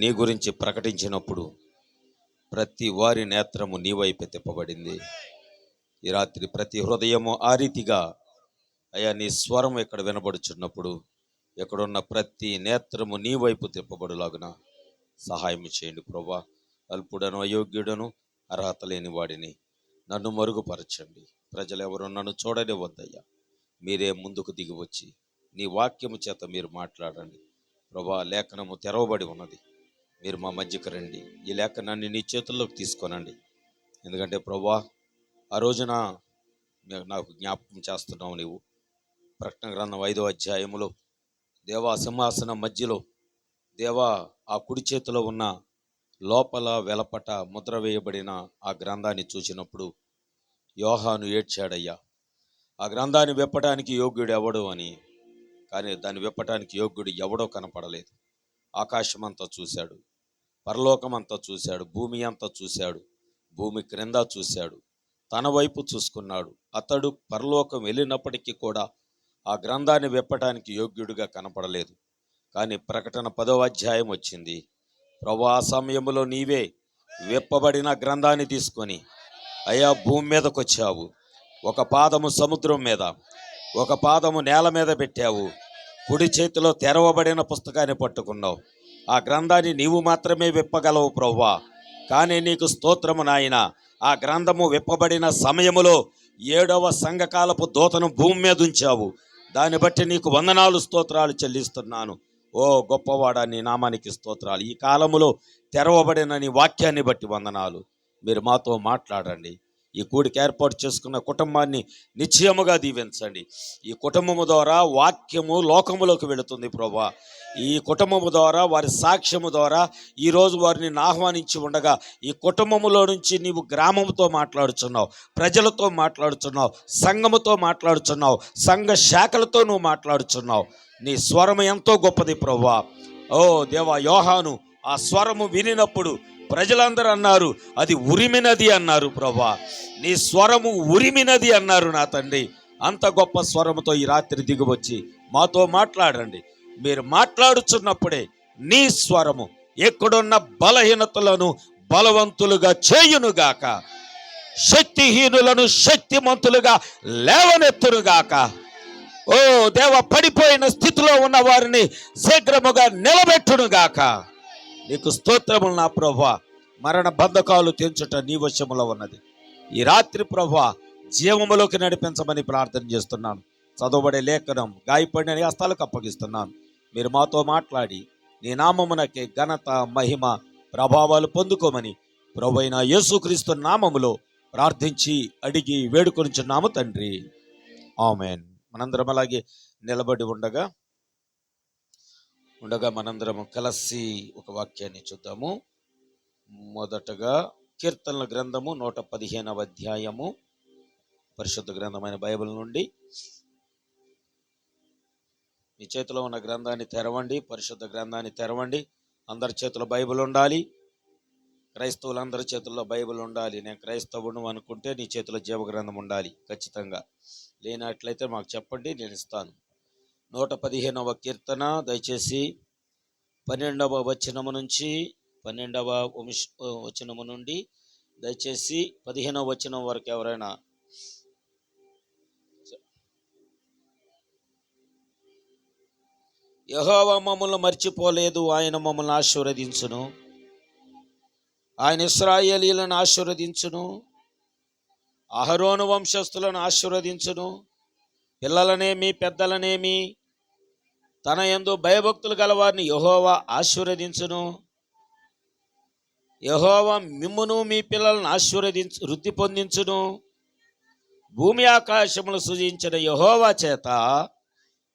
నీ గురించి ప్రకటించినప్పుడు ప్రతి వారి నేత్రము నీ వైపు తిప్పబడింది. ఈ రాత్రి ప్రతి హృదయము ఆ రీతిగా అయ్యా నీ స్వరం ఇక్కడ వినబడుచున్నప్పుడు ఎక్కడున్న ప్రతి నేత్రము నీ వైపు తిప్పబడులాగున సహాయం చేయండి ప్రభా. అల్పుడను, అయోగ్యుడను, అర్హత లేని వాడిని నన్ను మరుగుపరచండి. ప్రజలు ఎవరు నన్ను చూడని వద్దయ్యా, మీరే ముందుకు దిగి వచ్చి నీ వాక్యము చేత మీరు మాట్లాడండి ప్రభా. లేఖనము తెరవబడి ఉన్నది, మీరు మా మధ్యకు రండి. ఈ లేఖనాన్ని నీ చేతుల్లోకి తీసుకోనండి. ఎందుకంటే ప్రభా, ఆ రోజున నాకు జ్ఞాపకం చేస్తున్నావు. నీవు ప్రకటన గ్రంథం 5వ అధ్యాయములో దేవా సింహాసనం మధ్యలో దేవా ఆ కుడి చేతిలో ఉన్న లోపల వెలపట ముద్ర వేయబడిన ఆ గ్రంథాన్ని చూసినప్పుడు యోహాను ఏడ్చాడయ్యా. ఆ గ్రంథాన్ని విప్పటానికి యోగ్యుడు ఎవడు అని. కానీ దాన్ని విప్పటానికి యోగ్యుడు ఎవడో కనపడలేదు. ఆకాశం అంతా చూశాడు, పరలోకం అంతా చూశాడు, భూమి అంతా చూశాడు, భూమి క్రింద చూశాడు, తన వైపు చూసుకున్నాడు. అతడు పరలోకం వెళ్ళినప్పటికీ కూడా ఆ గ్రంథాన్ని విప్పటానికి యోగ్యుడిగా కనపడలేదు. కానీ ప్రకటన 10వ అధ్యాయం వచ్చింది. ప్రభా, సమయంలో నీవే విప్పబడిన గ్రంథాన్ని తీసుకొని అయ్యా భూమి మీదకి వచ్చావు. ఒక పాదము సముద్రం మీద, ఒక పాదము నేల మీద పెట్టావు. కుడి చేతిలో తెరవబడిన పుస్తకాన్ని పట్టుకున్నావు. ఆ గ్రంథాన్ని నీవు మాత్రమే విప్పగలవు ప్రభువా. కానీ నీకు స్తోత్రము నాయన. ఆ గ్రంథము విప్పబడిన సమయములో 7వ సంఘకాలపు దూతను భూమి మీద ఉంచావు. దాన్ని బట్టి నీకు వందనాలు, స్తోత్రాలు చెల్లిస్తున్నాను. ఓ గొప్పవాడా, నీ నామానికి స్తోత్రాలు. ఈ కాలములో తెరవబడిన నీ వాక్యాన్ని బట్టి వందనాలు. మీరు మాతో మాట్లాడండి. ఈ కూడికి ఏర్పాటు చేసుకున్న కుటుంబాన్ని నిశ్చయముగా దీవించండి. ఈ కుటుంబము ద్వారా వాక్యము లోకములోకి వెళుతుంది ప్రభా. ఈ కుటుంబము ద్వారా, వారి సాక్ష్యము ద్వారా ఈరోజు వారిని ఆహ్వానించి ఉండగా ఈ కుటుంబములో నుంచి నీవు గ్రామముతో మాట్లాడుచున్నావు, ప్రజలతో మాట్లాడుచున్నావు, సంఘముతో మాట్లాడుచున్నావు, సంఘ శాఖలతో నువ్వు మాట్లాడుచున్నావు. నీ స్వరము ఎంతో గొప్పది ప్రభువా. ఓ దేవా, యోహాను ఆ స్వరము వినినప్పుడు ప్రజలందరూ అన్నారు, అది ఉరిమినది అన్నారు ప్రభువా. నీ స్వరము ఉరిమినది అన్నారు నా తండ్రి. అంత గొప్ప స్వరముతో ఈ రాత్రి దిగివచ్చి మాతో మాట్లాడండి. మీరు మాట్లాడుచున్నప్పుడే నీ స్వరము ఎక్కడున్న బలహీనతలను బలవంతులుగా చేయునుగాక, శక్తిహీనులను శక్తిమంతులుగా లేవనెత్తునుగాక. ఓ దేవ, పడిపోయిన స్థితిలో ఉన్న వారిని శీఘ్రముగా నిలబెట్టునుగాక. నీకు స్తోత్రములు నా ప్రభువా. మరణ బంధకాలు తెంచుట నీ వశములో ఉన్నది. ఈ రాత్రి ప్రభువా, జీవములోకి నడిపించమని ప్రార్థన చేస్తున్నాను. చదవబడే లేఖనం గాయపడిన హస్తాలకు అప్పగిస్తున్నాను. మీరు మాతో మాట్లాడి నీ నామమునకే ఘనత, మహిమ, ప్రభావాలు పొందుకోమని ప్రభువైన యేసుక్రీస్తు నామములో ప్రార్థించి అడిగి వేడుకొనుచున్నాము తండ్రి, ఆమేన్. మనందరం అలాగే నిలబడి ఉండగా మనందరం కలిసి ఒక వాక్యాన్ని చూద్దాము. మొదటగా కీర్తనల గ్రంథము 115వ అధ్యాయము, పరిశుద్ధ గ్రంథమైన బైబిల్ నుండి. మీ చేతిలో ఉన్న గ్రంథాన్ని తెరవండి, పరిశుద్ధ గ్రంథాన్ని తెరవండి. అందరి చేతిలో బైబిల్ ఉండాలి. క్రైస్తవులందరి చేతుల్లో బైబిల్ ఉండాలి. నేను క్రైస్తవుడు అనుకుంటే నీ చేతిలో జీవగ్రంథం ఉండాలి ఖచ్చితంగా. లేనట్లయితే మాకు చెప్పండి, నేను ఇస్తాను. 115వ కీర్తన, దయచేసి 12వ వచనము నుంచి 12వ వచనము నుండి దయచేసి 15వ వచనం వరకు ఎవరైనా. యెహోవా మమ్మల్ని మర్చిపోలేదు, ఆయన మమ్మల్ని ఆశీర్వదించును. ఆయన ఇశ్రాయేలీయులను ఆశీర్వదించును, అహరోను వంశస్థులను ఆశీర్వదించును. పిల్లలనేమి పెద్దలనేమి తన యందు భయభక్తులు గలవారిని యెహోవా ఆశీర్వదించును. యెహోవా మిమ్మును మీ పిల్లలను వృద్ధి పొందించును. భూమి ఆకాశములు సృజించిన యెహోవా చేత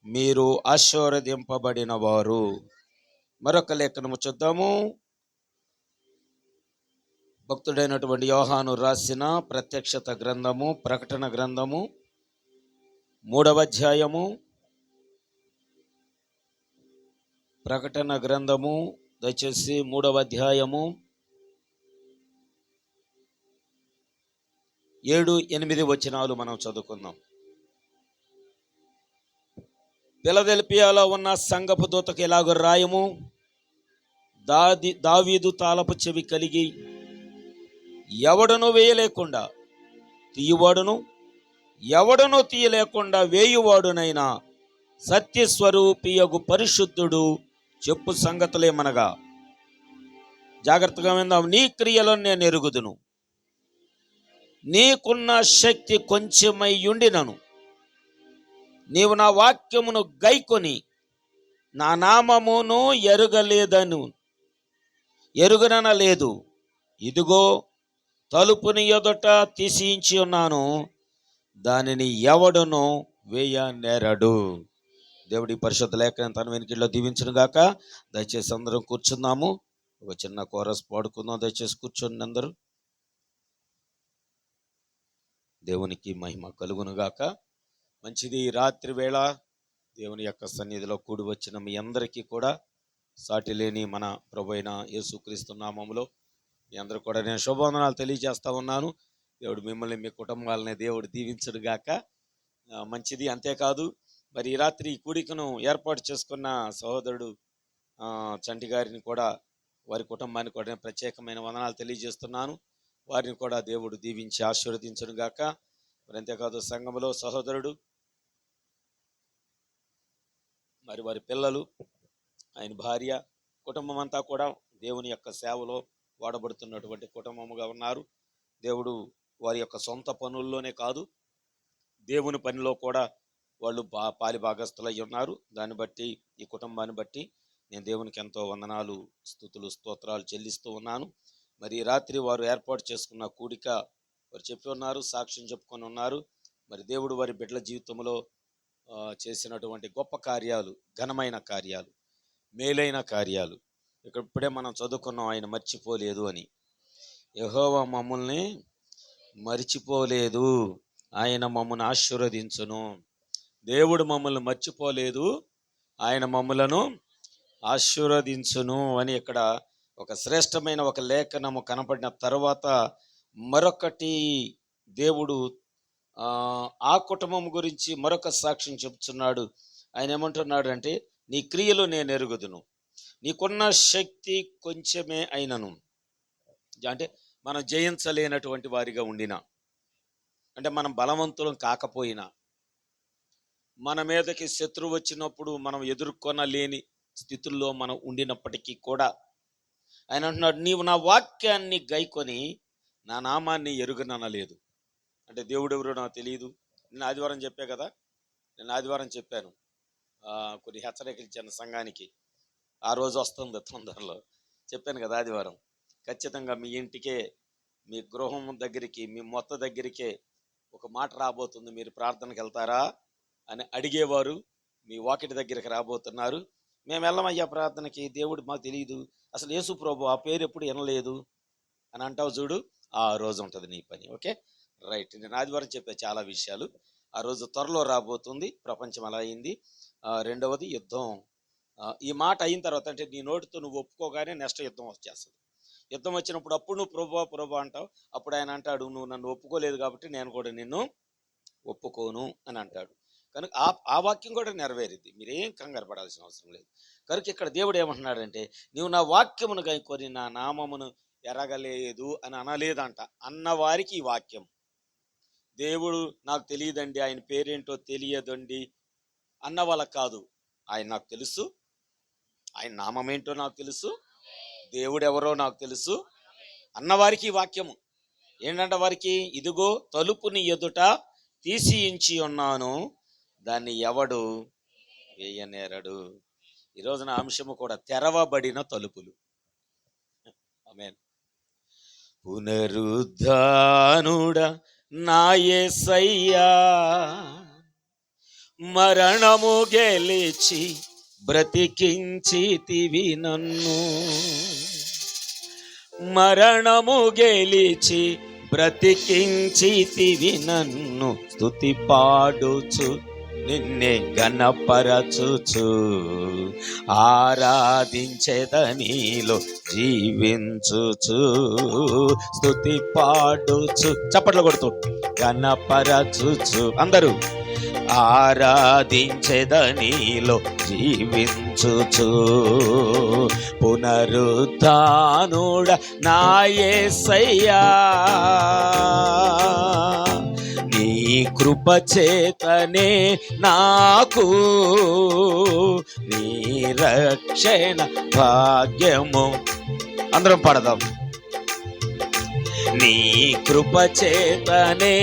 మీరు ఆశీర్వదింపబడిన వారు. మరొక లేఖనము చూద్దాము. భక్తుడైనటువంటి యోహాను రాసిన ప్రత్యక్షత గ్రంథము, ప్రకటన గ్రంథము 3వ అధ్యాయము. ప్రకటన గ్రంథము దయచేసి 3వ అధ్యాయము 7-8 వచనాలు మనం చదువుకుందాం. ఫిలదెల్ఫియాలో ఉన్న సంఘపు దూతకు ఇలాగ రాయము. దావీదు తాళపు చెవి కలిగి ఎవడను వేయలేకుండా తీయువాడును, ఎవడను తీయలేకుండా వేయువాడునైనా సత్యస్వరూపియగు పరిశుద్ధుడు చెప్పు సంగతులేమనగా, జాగ్రత్తగా విందాం. నీ క్రియలను నేను ఎరుగుదును, నీకున్న శక్తి కొంచెమై ఉండినను నీవు నా వాక్యమును గైకొని నా నామమును ఎరుగనలేదు. ఇదిగో తలుపుని ఎదుట తీసించి ఉన్నాను, దానిని ఎవడును వేయనేరడు. దేవుడి పరిశుద్ధ లేఖనం తన వెనుకల్లో దీవించును గాక. దయచేసి అందరం కూర్చుందాము. ఒక చిన్న కోరస్ పాడుకుందాం. దయచేసి కూర్చోండి అందరూ. దేవునికి మహిమ కలుగును గాక. మంచిది. రాత్రి వేళ దేవుని యొక్క సన్నిధిలో కూడి వచ్చిన మీ అందరికీ కూడా సాటి లేని మన ప్రభువైన యేసుక్రీస్తు నామములో మీ అందరూ కూడా నేను శుభవందనాలు తెలియజేస్తా ఉన్నాను. దేవుడు మిమ్మల్ని, మీ కుటుంబాలని దేవుడు దీవించును గాక. మంచిది. అంతేకాదు, మరి ఈ రాత్రి ఈ కూడికను ఏర్పాటు చేసుకున్న సహోదరుడు చంటి గారిని కూడా, వారి కుటుంబానికి కూడా ప్రత్యేకమైన వందనాలు తెలియజేస్తున్నాను. వారిని కూడా దేవుడు దీవించి ఆశీర్వదించును గాక. మరి అంతేకాదు, సంఘములో సహోదరుడు, మరి వారి పిల్లలు, ఆయన భార్య, కుటుంబం అంతా కూడా దేవుని యొక్క సేవలో వాడబడుతున్నటువంటి కుటుంబముగా ఉన్నారు. దేవుడు వారి యొక్క సొంత పనుల్లోనే కాదు, దేవుని పనిలో కూడా వాళ్ళు పాలి భాగస్థులై ఉన్నారు. దాన్ని బట్టి, ఈ కుటుంబాన్ని బట్టి నేను దేవునికి ఎంతో వందనాలు, స్తుతులు, స్తోత్రాలు చెల్లిస్తూ ఉన్నాను. మరి రాత్రి వారు ఏర్పాటు చేసుకున్న కూడిక వారు చెప్పి ఉన్నారు, సాక్ష్యం చెప్పుకొని ఉన్నారు. మరి దేవుడు వారి బిడ్డల జీవితంలో చేసినటువంటి గొప్ప కార్యాలు, ఘనమైన కార్యాలు, మేలైన కార్యాలు ఇప్పుడే మనం చదువుకున్నాం. ఆయన మర్చిపోలేదు అని. యెహోవా మమ్మల్ని మర్చిపోలేదు, ఆయన మమ్మల్ని ఆశీర్వదించును. దేవుడు మమ్మల్ని మర్చిపోలేదు, ఆయన మమ్మలను ఆశీర్వదించును అని ఇక్కడ ఒక శ్రేష్టమైన ఒక లేఖనము కనపడిన తర్వాత మరొకటి దేవుడు ఆ కుటుంబం గురించి మరొక సాక్ష్యం చెప్తున్నాడు. ఆయన ఏమంటున్నాడు అంటే, నీ క్రియలు నేను ఎరుగుదును, నీకున్న శక్తి కొంచెమే అయినను. అంటే మనం జయించలేనటువంటి వారిగా ఉండినా, అంటే మనం బలవంతులం కాకపోయినా, మన మీదకి శత్రువు వచ్చినప్పుడు మనం ఎదుర్కొనలేని స్థితుల్లో మనం ఉండినప్పటికీ కూడా ఆయన అంటున్నాడు, నీవు నా వాక్యాన్ని గైకొని నా నామాన్ని ఎరుగననలేదు. అంటే దేవుడు ఎవరో నాకు తెలియదు. నేను ఆదివారం చెప్పా కదా, చెప్పాను, కొన్ని హెచ్చరికలు ఇచ్చాను సంఘానికి. ఆ రోజు వస్తుంది తొందరలో, చెప్పాను కదా ఆదివారం. ఖచ్చితంగా మీ ఇంటికే, మీ గృహం దగ్గరికి, మీ మొత్త దగ్గరికే ఒక మాట రాబోతుంది. మీరు ప్రార్థనకి వెళ్తారా అని అడిగేవారు మీ వాకిటి దగ్గరికి రాబోతున్నారు. మేము వెళ్ళమయ్యా ప్రార్థనకి, దేవుడు మాకు తెలియదు, అసలు యేసు ప్రభు ఆ పేరు ఎప్పుడు వినలేదు అని అంటావు చూడు, ఆ రోజు ఉంటుంది నీ పని. Okay, right. నేను ఆదివారం చెప్పే చాలా విషయాలు. ఆ రోజు త్వరలో రాబోతుంది. ప్రపంచం అలా అయింది. రెండవది యుద్ధం. ఈ మాట అయిన తర్వాత, అంటే నీ నోటితో నువ్వు ఒప్పుకోగానే నెక్స్ట్ యుద్ధం వచ్చేస్తుంది. యుద్ధం వచ్చినప్పుడు అప్పుడు నువ్వు ప్రభు అంటావు. అప్పుడు ఆయన అంటాడు, నువ్వు నన్ను ఒప్పుకోలేదు కాబట్టి నేను కూడా నిన్ను ఒప్పుకోను అని అంటాడు. కనుక ఆ వాక్యం కూడా నెరవేరిద్ది. మీరేం కంగారు పడాల్సిన అవసరం లేదు. కనుక ఇక్కడ దేవుడు ఏమంటున్నాడంటే, నీవు నా వాక్యమును గైకొని నా నామమును ఎరగలేదు అని అనలేదంట. అన్నవారికి ఈ వాక్యం. దేవుడు నాకు తెలియదండి, ఆయన పేరేంటో తెలియదండి అన్న వాళ్ళకి కాదు. ఆయన నాకు తెలుసు, ఆయన నామం ఏంటో నాకు తెలుసు, దేవుడు ఎవరో నాకు తెలుసు అన్నవారికి ఈ వాక్యము ఏంటంటే, వారికి ఇదిగో తలుపుని ఎదుట తీసియించి ఉన్నాను, దాన్ని ఎవడు వేయనేరడు. ఈరోజున అంశము కూడా తెరవబడిన తలుపులు. ఆమేన్. పునరుద్ధానుడా నా యేసయ్యా, మరణము గెలిచి బ్రతికించితివి నన్ను, మరణము గెలిచి బ్రతికించితివి నన్ను, స్తుతి పాడుచు నిన్నే గణపరచుచు ఆరాధించేదనిలో జీవించుచు, స్తుతి పాడుచు చప్పట్లు కొడుతూ గణపరచుచు అందరూ ఆరాధించెదనీలో జీవించుచు పునరుత్థానుడ నా యేసయ్యా నీ కృప చేతనే నాకు నీ రక్షణ భాగ్యము. అందరం పాడదాం. నీ కృప చేతనే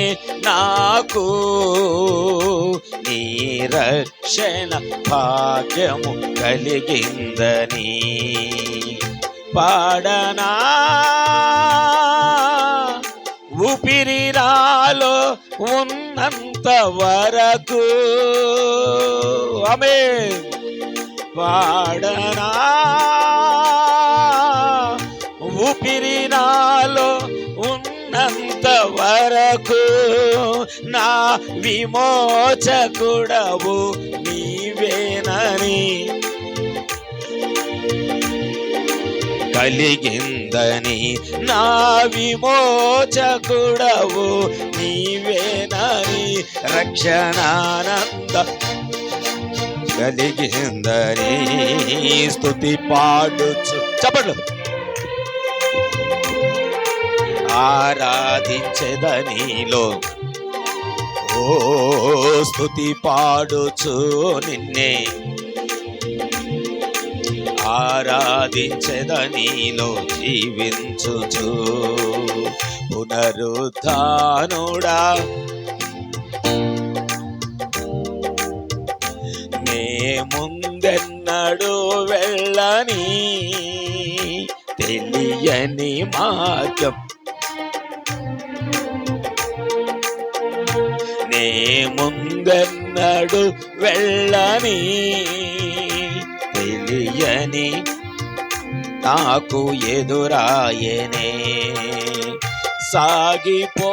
నాకు నీ రక్షణ భాగ్యము కలిగిందని పాడనా ఊపిరినాలో ఉన్నంత వరకు. ఆమేన్. పాడనా ఊపిరినాలో ఉన్నంత వరకు నా విమోచకుడవు నీవేనని కలిగిందని నా విమోచకుడవు నీవేనని రక్షణానంద కలిగిందని స్తుతి పాడుచు చప్పట్లు ఆరాధించెదనీలో ఓ స్తుతి పాడుచు నిన్నే ఆరాధించెదనీలో జీవించుచు పునరుత్థానుడా నే ముందెన్నడు వెళ్ళని తెలియని మార్గం నే ముందెన్నడు వెళ్ళని తెలియని నాకు ఎదురాయనే సాగిపో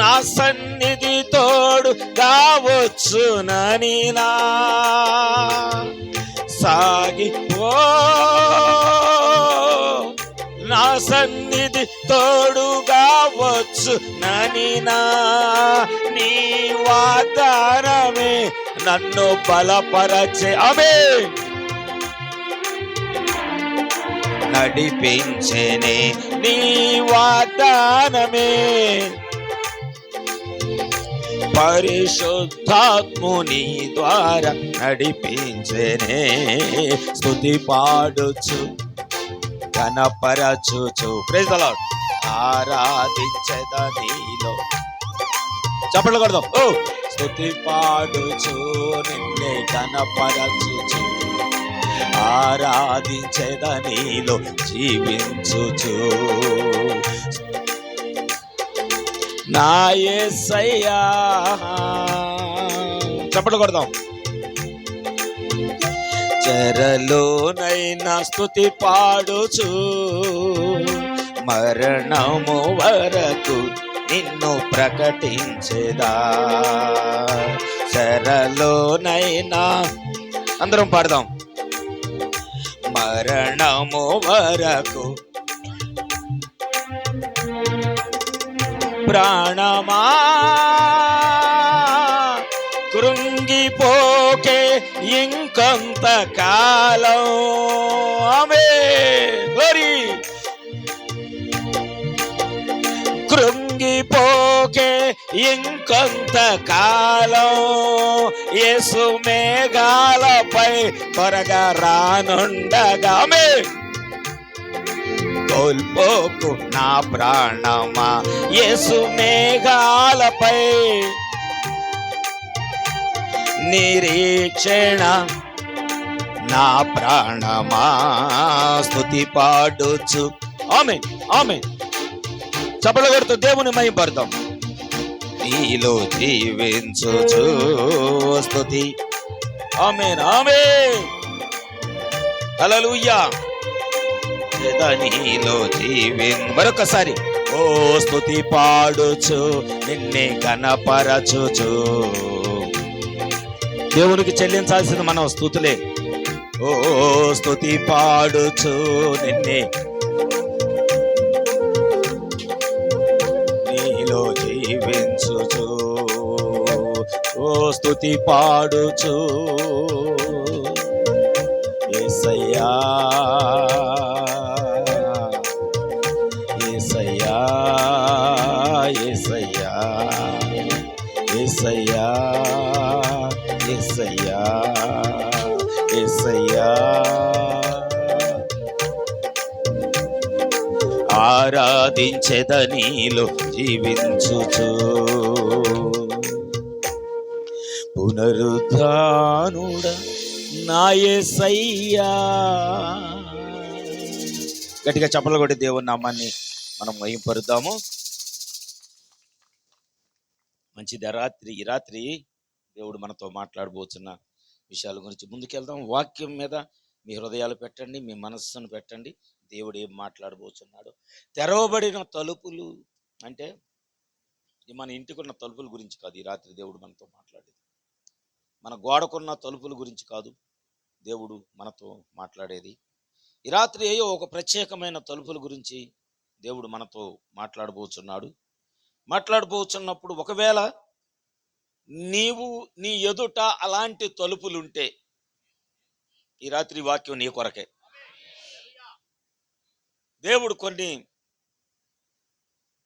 నా సన్నిధి తోడు కావచ్చునని నా సాగిపో నా సన్నిధి తోడుగా వచ్చు ననినా నీ వాగ్దానమే నన్ను బలపరచే ఆమేన్ నడిపించేనే నీ వాగ్దానమే పరిశుద్ధాత్ముని ద్వారా నడిపించేనే స్తుతి పాడుచు ఘనపరచుచు ప్రైజ్ ది లార్డ్ ఆరాధించెదనీలో చప్పట్లు కొడదాం. ఓ స్తుతి పాడుచు నిన్నే ఘనపరచుచు ఆరాధించెదనీలో జీవించుచు నా యేసయ్యా చప్పట్లు కొడదాం. చెరలోనైనా స్తుతి పాడుచు మరణము వరకు నిన్ను ప్రకటించేదా చెరలోనైనా అందరం పాడదాం. మరణము వరకు ప్రాణమా కృంగిపోకే ఇంకొంత కాలం ఆమేన్ గ్లోరీ కృంగిపోకే ఇంకొంత కాలం యేసు మేఘాలపై త్వరగా రానుండగా ఆమేన్ కోల్పోకు నా ప్రాణమా యేసు మేఘాలపై నిరీక్షణ నా ప్రాణమా స్తుతి పాడుచు ఆమేన్ ఆమేన్ చప్పట్లు కొడుతూ దేవుని మహిమపడతాం. నీలో జీవించుచు స్తుతి ఆమేన్ ఆమేన్ హల్లెలూయా నీలో మరొకసారి ఓ స్తుతి పాడుచు నిన్నే కనపరచుచు దేవునికి చెల్లించాల్సింది మనం స్తుతులే. ఓ స్తుతి పాడుచు నిన్నే నీలో జీవించుచు ఓ స్తుతి పాడుచు యేసయ్యా యేసయ్యా యేసయ్యా యేసయ్యా యేసయ్యా యేసయ్యా ఆరాధించెదనీలో జీవించుచు పునరుద్ధానుడ నా యేసయ్యా. గట్టిగా చప్పలు కొట్టి దేవుని నామాన్ని మనం మహింపరుద్దాము. మంచిది. ఈ రాత్రి దేవుడు మనతో మాట్లాడబోతున్న విషయాల గురించి ముందుకెళ్దాం. వాక్యం మీద మీ హృదయాలు పెట్టండి, మీ మనస్సును పెట్టండి. దేవుడు ఏం మాట్లాడబోతున్నాడు. తెరవబడిన తలుపులు అంటే మన ఇంటికున్న తలుపుల గురించి కాదు ఈ రాత్రి దేవుడు మనతో మాట్లాడేది. మన గోడకున్న తలుపుల గురించి కాదు దేవుడు మనతో మాట్లాడేది. ఈ రాత్రి ఏయో ఒక ప్రత్యేకమైన తలుపుల గురించి దేవుడు మనతో మాట్లాడబోతున్నప్పుడు ఒకవేళ నీ ఎదుట అలాంటి తలుపులుంటే ఈ రాత్రి వాక్యం నీ కొరకే. దేవుడు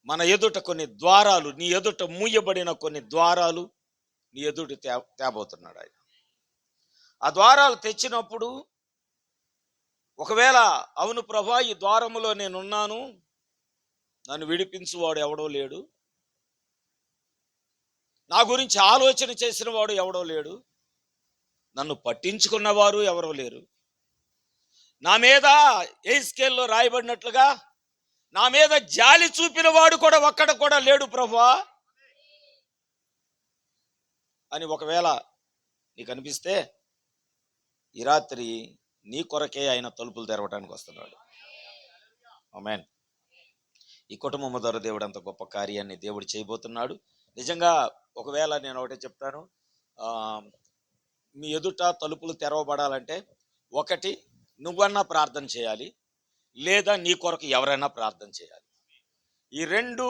మన ఎదుట కొన్ని ద్వారాలు, నీ ఎదుట మూయబడిన కొన్ని ద్వారాలు నీ ఎదుట తేబోతున్నాడు ఆయన. ఆ ద్వారాలు తెచ్చినప్పుడు ఒకవేళ అవును ప్రభా, ఈ ద్వారములో నేనున్నాను, నన్ను విడిపించువాడు ఎవడో లేడు, నా గురించి ఆలోచన చేసిన వాడు ఎవడో లేడు, నన్ను పట్టించుకున్నవారు ఎవరో లేరు, నా మీద ఎహెజ్కేలులో రాయబడినట్లుగా నా మీద జాలి చూపిన వాడు కూడా ఒక్కడ కూడా లేడు ప్రభువా అని ఒకవేళ నీకు అనిపిస్తే ఈ రాత్రి నీ కొరకే ఆయన తలుపులు తెరవడానికి వస్తున్నాడు. ఆమేన్. ఈ కుటుంబం ద్వారా దేవుడు అంత గొప్ప కార్యాన్ని దేవుడు చేయబోతున్నాడు. నిజంగా ఒకవేళ నేను ఒకటే చెప్తాను, మీ ఎదుట తలుపులు తెరవబడాలంటే ఒకటి నువ్వన్నా ప్రార్థన చేయాలి, లేదా నీ కొరకు ఎవరైనా ప్రార్థన చేయాలి. ఈ రెండు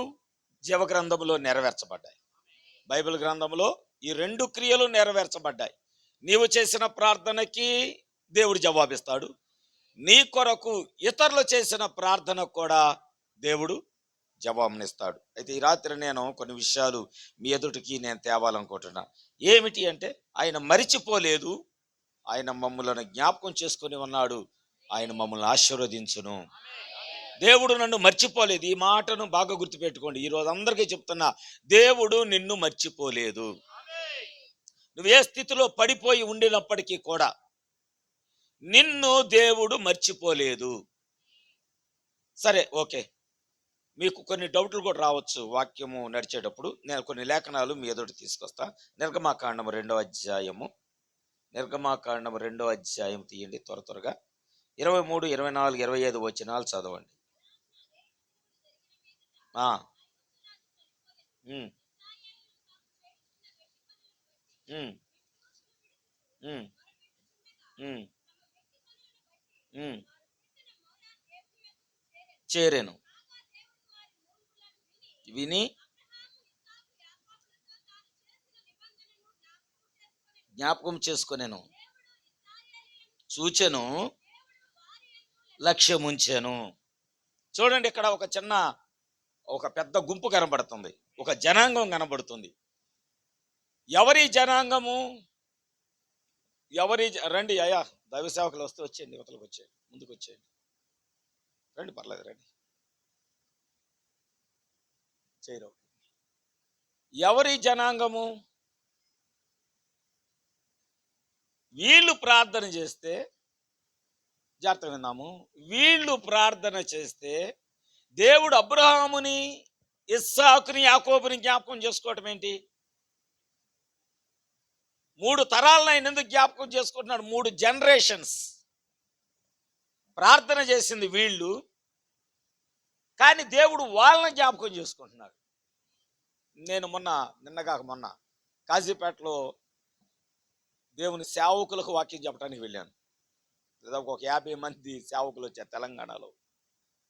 జీవగ్రంథంలో నెరవేర్చబడ్డాయి. బైబిల్ గ్రంథంలో ఈ రెండు క్రియలు నెరవేర్చబడ్డాయి. నీవు చేసిన ప్రార్థనకి దేవుడు జవాబిస్తాడు, నీ కొరకు ఇతరులు చేసిన ప్రార్థనకు కూడా దేవుడు జవాబునిస్తాడు. అయితే ఈ రాత్రి నేను కొన్ని విషయాలు మీ ఎదుటికి నేను తేవాలనుకుంటున్నా. ఏమిటి అంటే, ఆయన మరిచిపోలేదు, ఆయన మమ్మల్ని జ్ఞాపకం చేసుకుని ఉన్నాడు, ఆయన మమ్మల్ని ఆశీర్వదించును. దేవుడు నన్ను మర్చిపోలేదు. ఈ మాటను బాగా గుర్తుపెట్టుకోండి. ఈరోజు అందరికీ చెప్తున్నా, దేవుడు నిన్ను మర్చిపోలేదు. నువ్వు ఏ స్థితిలో పడిపోయి ఉండినప్పటికీ కూడా నిన్ను దేవుడు మర్చిపోలేదు. సరే, ఓకే, మీకు కొన్ని డౌట్లు కూడా రావచ్చు వాక్యము నడిచేటప్పుడు. నేను కొన్ని లేఖనాలు మీ ఎదుటి తీసుకొస్తా. నిర్గమాకాండం 2వ అధ్యాయము, నిర్గమాకాండం 2వ అధ్యాయం తీయండి త్వరగా. 23, 24, 25 వచనాలు చదవండి. చేరేను విని జ్ఞాపకం చేసుకునేను, చూచెను, లక్ష్యముంచెను. చూడండి, ఇక్కడ ఒక పెద్ద గుంపు కనబడుతుంది, ఒక జనాంగం కనబడుతుంది. ఎవరి జనాంగము? రండి అయ్యా, దైవ సేవకులు వచ్చేయండి, యువతలకు వచ్చేయండి, ముందుకు వచ్చేయండి, రండి, పర్లేదు రండి. చేయరు. ఎవరి జనాంగము? వీళ్ళు ప్రార్థన చేస్తే, జాగ్రత్తగా విన్నాము, వీళ్ళు ప్రార్థన చేస్తే దేవుడు అబ్రహాముని, ఇస్సాకుని, యాకోబుని జ్ఞాపకం చేసుకోవటం ఏంటి? 3 తరాలను ఆయన ఎందుకు జ్ఞాపకం చేసుకుంటున్నాడు? 3 జనరేషన్స్ ప్రార్థన చేసింది వీళ్ళు, కానీ దేవుడు వాళ్ళని జ్ఞాపకం చేసుకుంటున్నాడు. నేను నిన్నగాక మొన్న కాజీపేటలో దేవుని సేవకులకు వాక్యం చెప్పడానికి వెళ్ళాను. దాదాపు ఒక 50 మంది సేవకులు వచ్చారు తెలంగాణలో.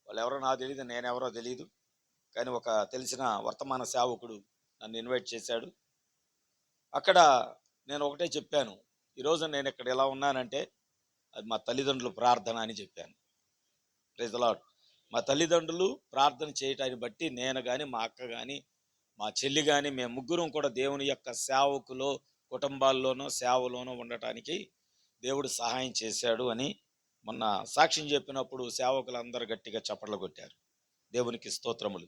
వాళ్ళు ఎవరో నాకు తెలియదు, నేనెవరో తెలియదు, కానీ ఒక తెలిసిన వర్తమాన సేవకుడు నన్ను ఇన్వైట్ చేశాడు. అక్కడ నేను ఒకటే చెప్పాను, ఈరోజు నేను ఇక్కడ ఎలా ఉన్నానంటే అది మా తల్లిదండ్రుల ప్రార్థన అని చెప్పాను. Praise the Lord. మా తల్లిదండ్రులు ప్రార్థన చేయటాన్ని బట్టి నేను కానీ, మా అక్క కానీ, మా చెల్లి కానీ, మేము ముగ్గురం కూడా దేవుని యొక్క సేవకులో, కుటుంబాల్లోనో సేవలోనో ఉండటానికి దేవుడు సహాయం చేశాడు అని మొన్న సాక్ష్యం చెప్పినప్పుడు సేవకులందరూ గట్టిగా చప్పట్లు కొట్టారు. దేవునికి స్తోత్రములు.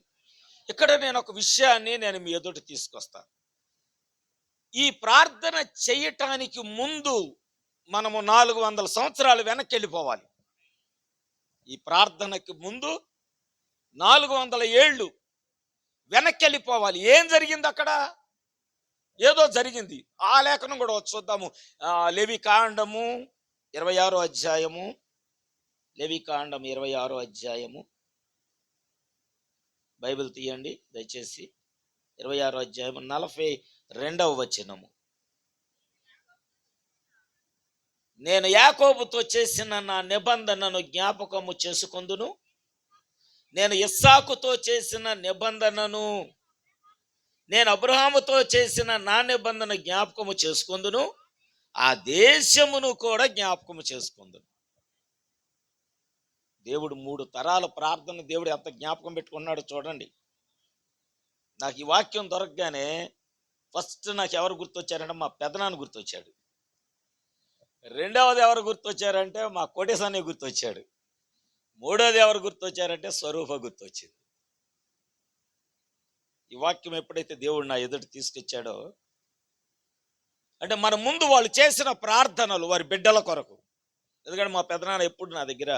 ఇక్కడ నేను ఒక విషయాన్ని నేను మీ ఎదుట తీసుకొస్తాను. ఈ ప్రార్థన చేయటానికి ముందు మనము 400 సంవత్సరాలు వెనక్కి వెళ్ళిపోవాలి. ఈ ప్రార్థనకి ముందు 400 ఏళ్ళు వెనక్కి వెళ్ళిపోవాలి. ఏం జరిగింది అక్కడ? ఏదో జరిగింది. ఆ లేఖనం కూడా చూద్దాము. లేవికాండము 26వ అధ్యాయము, లేవికాండం 26వ అధ్యాయము, బైబిల్ తీయండి దయచేసి. 26వ అధ్యాయము 42వ వచనము. నేను యాకోబుతో చేసిన నా నిబంధనను జ్ఞాపకము చేసుకొందును, నేను ఇస్సాకుతో చేసిన నిబంధనను, నేను అబ్రహాముతో చేసిన నా నిబంధన జ్ఞాపకము చేసుకొందును, ఆ దేశమును కూడా జ్ఞాపకము చేసుకొందును. దేవుడు 3 తరాల ప్రార్థన దేవుడు ఎంత జ్ఞాపకం పెట్టుకున్నాడో చూడండి. నాకు ఈ వాక్యం దొరకగానే ఫస్ట్ నాకు ఎవరు గుర్తొచ్చారంటే మా పెదనాన్న గుర్తొచ్చాడు. రెండవది ఎవరు గుర్తొచ్చారంటే మా కోటేశాన్ని గుర్తొచ్చాడు. మూడోది ఎవరు గుర్తొచ్చారంటే స్వరూప గుర్తొచ్చింది. ఈ వాక్యం ఎప్పుడైతే దేవుడు నా ఎదుటి తీసుకొచ్చాడో, అంటే మన ముందు వాళ్ళు చేసిన ప్రార్థనలు వారి బిడ్డల కొరకు. ఎందుకంటే మా పెదనాన్న ఎప్పుడు నా దగ్గర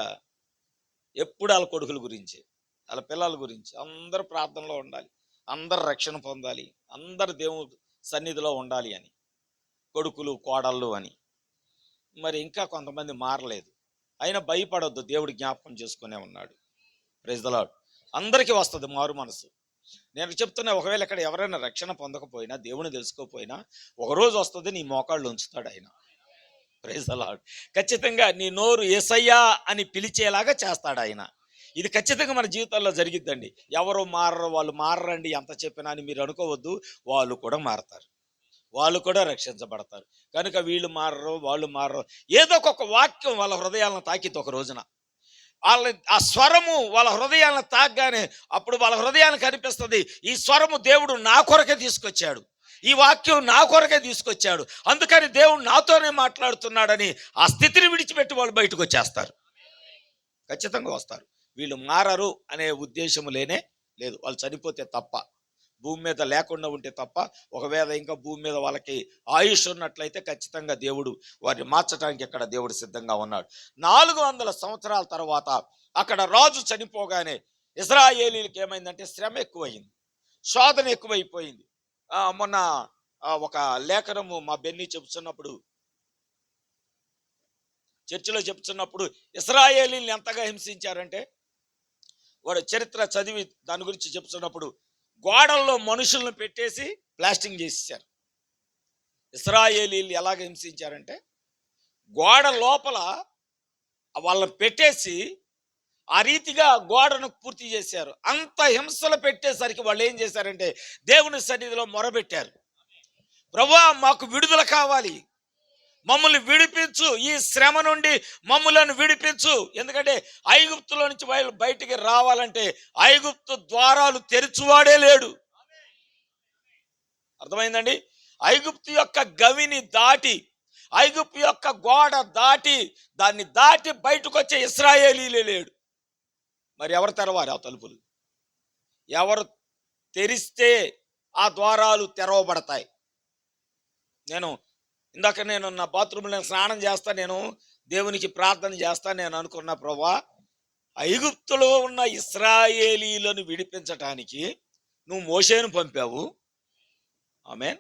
ఎప్పుడు వాళ్ళ కొడుకుల గురించి, వాళ్ళ పిల్లల గురించి, అందరూ ప్రార్థనలో ఉండాలి, అందరు రక్షణ పొందాలి, అందరు దేవుని సన్నిధిలో ఉండాలి అని, కొడుకులు కోడళ్ళు అని. మరి ఇంకా కొంతమంది మారలేదు. అయినా భయపడొద్దు, దేవుడు జ్ఞాపకం చేసుకునే ఉన్నాడు. Praise the Lord. అందరికీ వస్తుంది మారు మనసు. నేను చెప్తున్నా, ఒకవేళ ఇక్కడ ఎవరైనా రక్షణ పొందకపోయినా, దేవుని తెలుసుకోకపోయినా, ఒకరోజు వస్తుంది నీ మోకాళ్ళు ఉంచుతాడు ఆయన. Praise the Lord. ఖచ్చితంగా నీ నోరు యేసయ్యా అని పిలిచేలాగా చేస్తాడు ఆయన. ఇది ఖచ్చితంగా మన జీవితాల్లో జరిగిద్దండి. ఎవరు మారరు, వాళ్ళు మారరండి ఎంత చెప్పినా అని మీరు అనుకోవద్దు. వాళ్ళు కూడా మారతారు, వాళ్ళు కూడా రక్షించబడతారు. కనుక వీళ్ళు మారరు, వాళ్ళు మారరు. ఏదో ఒక వాక్యం వాళ్ళ హృదయాలను తాకిద్ది ఒక రోజున. వాళ్ళ ఆ స్వరము వాళ్ళ హృదయాలను తాకగానే అప్పుడు వాళ్ళ హృదయానికి అనిపిస్తుంది, ఈ స్వరము దేవుడు నా కొరకే తీసుకొచ్చాడు, ఈ వాక్యం నా కొరకే తీసుకొచ్చాడు, అందుకని దేవుడు నాతోనే మాట్లాడుతున్నాడని ఆ స్థితిని విడిచిపెట్టి వాళ్ళు బయటకు వచ్చేస్తారు. ఖచ్చితంగా వస్తారు. వీళ్ళు మారరు అనే ఉద్దేశం లేనే లేదు. వాళ్ళు చనిపోతే తప్ప, భూమి మీద లేకుండా ఉంటే తప్ప. ఒకవేళ ఇంకా భూమి మీద వాళ్ళకి ఆయుష్ ఉన్నట్లయితే ఖచ్చితంగా దేవుడు వారిని మార్చడానికి ఇక్కడ దేవుడు సిద్ధంగా ఉన్నాడు. 400 సంవత్సరాల తర్వాత అక్కడ రాజు చనిపోగానే ఇశ్రాయేలీలకు ఏమైందంటే శ్రమ ఎక్కువైంది, శోధన ఎక్కువైపోయింది. మొన్న ఒక లేఖనము మా బెన్నీ చెప్తున్నప్పుడు, చర్చిలో చెప్తున్నప్పుడు, ఇశ్రాయేలీని ఎంతగా హింసించారంటే, వాడు చరిత్ర చదివి దాని గురించి చెప్తున్నప్పుడు, గోడల్లో మనుషులను పెట్టేసి ప్లాస్టింగ్ చేసేసారు. ఇశ్రాయేలీలు ఎలాగ హింసించారంటే, గోడ లోపల వాళ్ళని పెట్టేసి ఆ రీతిగా గోడను పూర్తి చేశారు. అంత హింసలు పెట్టేసరికి వాళ్ళు ఏం చేశారంటే దేవుని సన్నిధిలో మొరబెట్టారు, ప్రభువా మాకు విడుదల కావాలి, మమ్మల్ని విడిపించు, ఈ శ్రమ నుండి మమ్మలను విడిపించు. ఎందుకంటే ఐగుప్తులో నుంచి బయటికి రావాలంటే ఐగుప్తు ద్వారాలు తెరిచువాడే లేడు. అర్థమైందండి? ఐగుప్తు యొక్క గవిని దాటి, ఐగుప్తు యొక్క గోడ దాటి, దాన్ని దాటి బయటకు వచ్చే ఇశ్రాయేలీలే లేడు. మరి ఎవరు తెరవాలి ఆ తలుపులు? ఎవరు తెరిస్తే ఆ ద్వారాలు తెరవబడతాయి. ఇందాక నేను నా బాత్రూంలో స్నానం చేస్తా, నేను దేవునికి ప్రార్థన చేస్తా. నేను అనుకున్న, ప్రభువా ఐగుప్తులో ఉన్న ఇశ్రాయేలీలను విడిపించటానికి నువ్వు మోషేను పంపావు. ఆమేన్,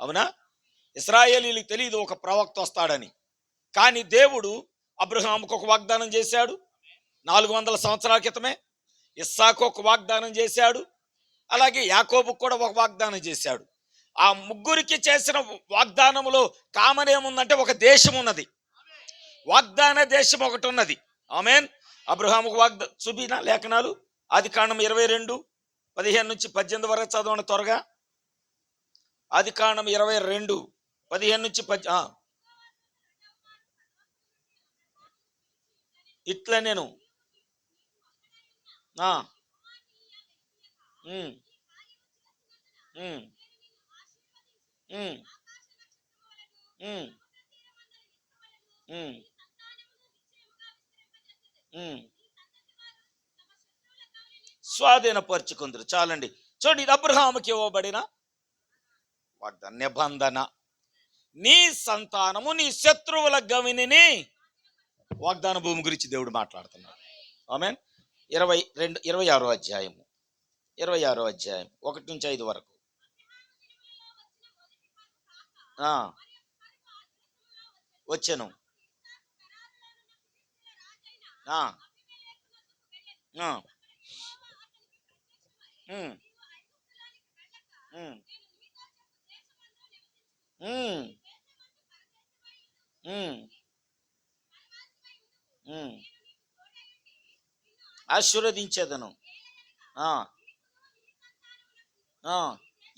అవునా? ఇశ్రాయేలీలకు తెలియదు ఒక ప్రవక్త వస్తాడని. కానీ దేవుడు అబ్రహాముకు ఒక వాగ్దానం చేశాడు 400 సంవత్సరాల క్రితమే, ఇస్సాకు ఒక వాగ్దానం చేశాడు, అలాగే యాకోబుకు కూడా ఒక వాగ్దానం చేశాడు. ఆ ముగ్గురికి చేసిన వాగ్దానములో కామన్ ఏముందంటే ఒక దేశం ఉన్నది, వాగ్దాన దేశం ఒకటి ఉన్నది. ఆమేన్. అబ్రహాముకు చూపిన లేఖనాలు ఆదికాండం 22:15-18 వరకు చదవండి త్వరగా. ఆదికాండం 22:15-10. ఇట్లా నేను ఉమ్, ఉమ్, ఉమ్, ఉమ్, ఉమ్, ఉమ్. స్వాధీనపరుచుకుందరు. చాలండి. చూడండి, ఇది అబ్రహాముకి ఇవ్వబడిన నిబంధన. నీ సంతానము నీ శత్రువుల గవినిని. వాగ్దాన భూమి గురించి దేవుడు మాట్లాడుతున్నాడు. ఆమేన్. 26వ అధ్యాయము 1-5 వరకు. వచ్చాను. ఆశీర్వదించేదను.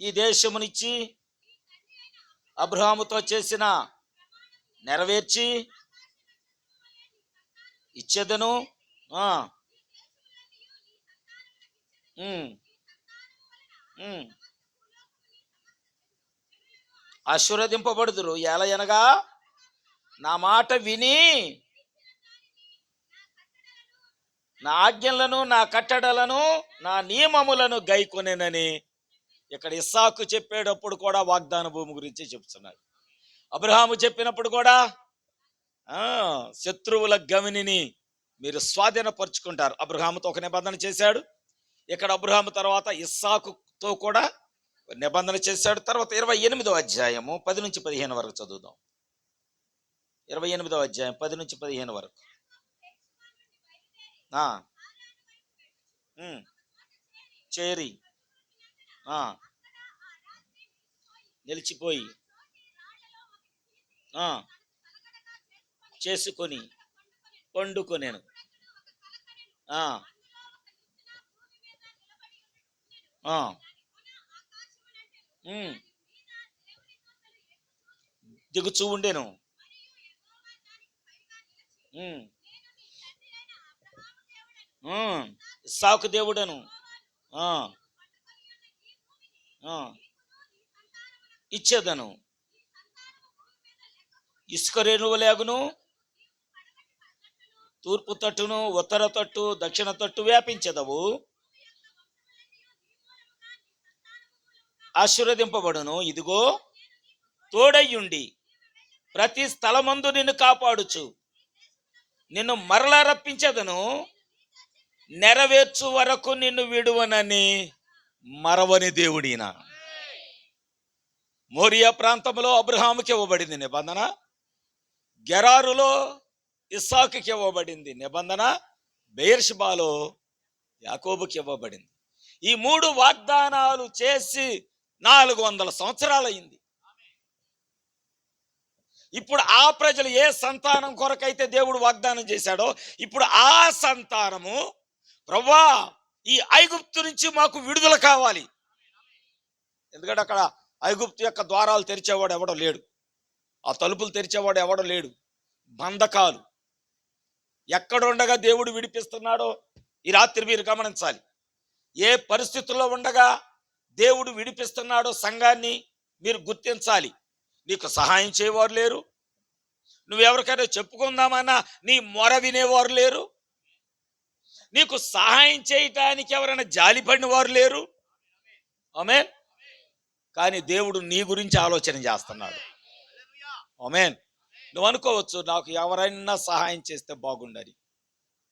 ఈ దేశమునిచ్చి అబ్రహాముతో చేసిన నెరవేర్చి ఇచ్చేదను. ఆశీర్వదింపబడుదురు ఎలయనగా నా మాట విని నా ఆజ్ఞలను, నా కట్టడలను, నా నియమములను గైకొనెనని ఇక్కడ ఇస్సాకు చెప్పేటప్పుడు కూడా వాగ్దాన భూమి గురించి చెప్తున్నాడు. అబ్రహాము చెప్పినప్పుడు కూడా శత్రువుల గవినిని మీరు స్వాధీనపరుచుకుంటారు. అబ్రహాముతో ఒక నిబంధన చేశాడు. ఇక్కడ అబ్రహాము తర్వాత ఇస్సాకుతో కూడా నిబంధన చేశాడు. తర్వాత 28వ అధ్యాయము 10-15 వరకు చదువుదాం. 28వ అధ్యాయం 10-15 వరకు. చేరి నిలిచిపోయి చేసుకొని పండుకొనేను. దిగుచూ ఉండేను. ఇస్సాకు దేవుడను ఇచ్చేదను. ఇసుక రేణువులేగును, తూర్పు తట్టును, ఉత్తర తట్టు, దక్షిణ తట్టు వ్యాపించదవు. ఆశీర్వదింపబడును. ఇదిగో తోడయ్యుండి ప్రతి స్థలమందు నిన్ను కాపాడుచు నిన్ను మరలా రప్పించదను. నెరవేర్చు వరకు నిన్ను విడువనని మరవని దేవుడిన. మోరియా ప్రాంతంలో అబ్రహాముకి ఇవ్వబడింది నిబంధన. గెరారులో ఇస్సాకుకి ఇవ్వబడింది నిబంధన. బెయేర్షెబాలో యాకోబుకి ఇవ్వబడింది. ఈ 3 వాగ్దానాలు చేసి 400 సంవత్సరాలయ్యింది. ఇప్పుడు ఆ ప్రజలు ఏ సంతానం కొరకైతే దేవుడు వాగ్దానం చేశాడో, ఇప్పుడు ఆ సంతానము ప్రభువా ఈ ఐగుప్తు నుంచి మాకు విడుదల కావాలి. ఎందుకంటే అక్కడ ఐగుప్తు యొక్క ద్వారాలు తెరిచేవాడు ఎవడో లేడు, ఆ తలుపులు తెరిచేవాడు ఎవడో లేడు. బంధకాలు ఎక్కడుండగా దేవుడు విడిపిస్తున్నాడో ఈ రాత్రి మీరు గమనించాలి. ఏ పరిస్థితుల్లో ఉండగా దేవుడు విడిపిస్తున్నాడో సంఘాన్ని మీరు గుర్తించాలి. నీకు సహాయం చేయవారు లేరు. నువ్వెవరికైనా చెప్పుకుందామన్నా నీ మొర వినేవారు లేరు. నీకు సహాయం చేయటానికి ఎవరైనా జాలిపడిన వారు లేరు. ఆమేన్. కానీ దేవుడు నీ గురించి ఆలోచన చేస్తున్నాడు. ఆమేన్. నువ్వు అనుకోవచ్చు, నాకు ఎవరైనా సహాయం చేస్తే బాగుండని.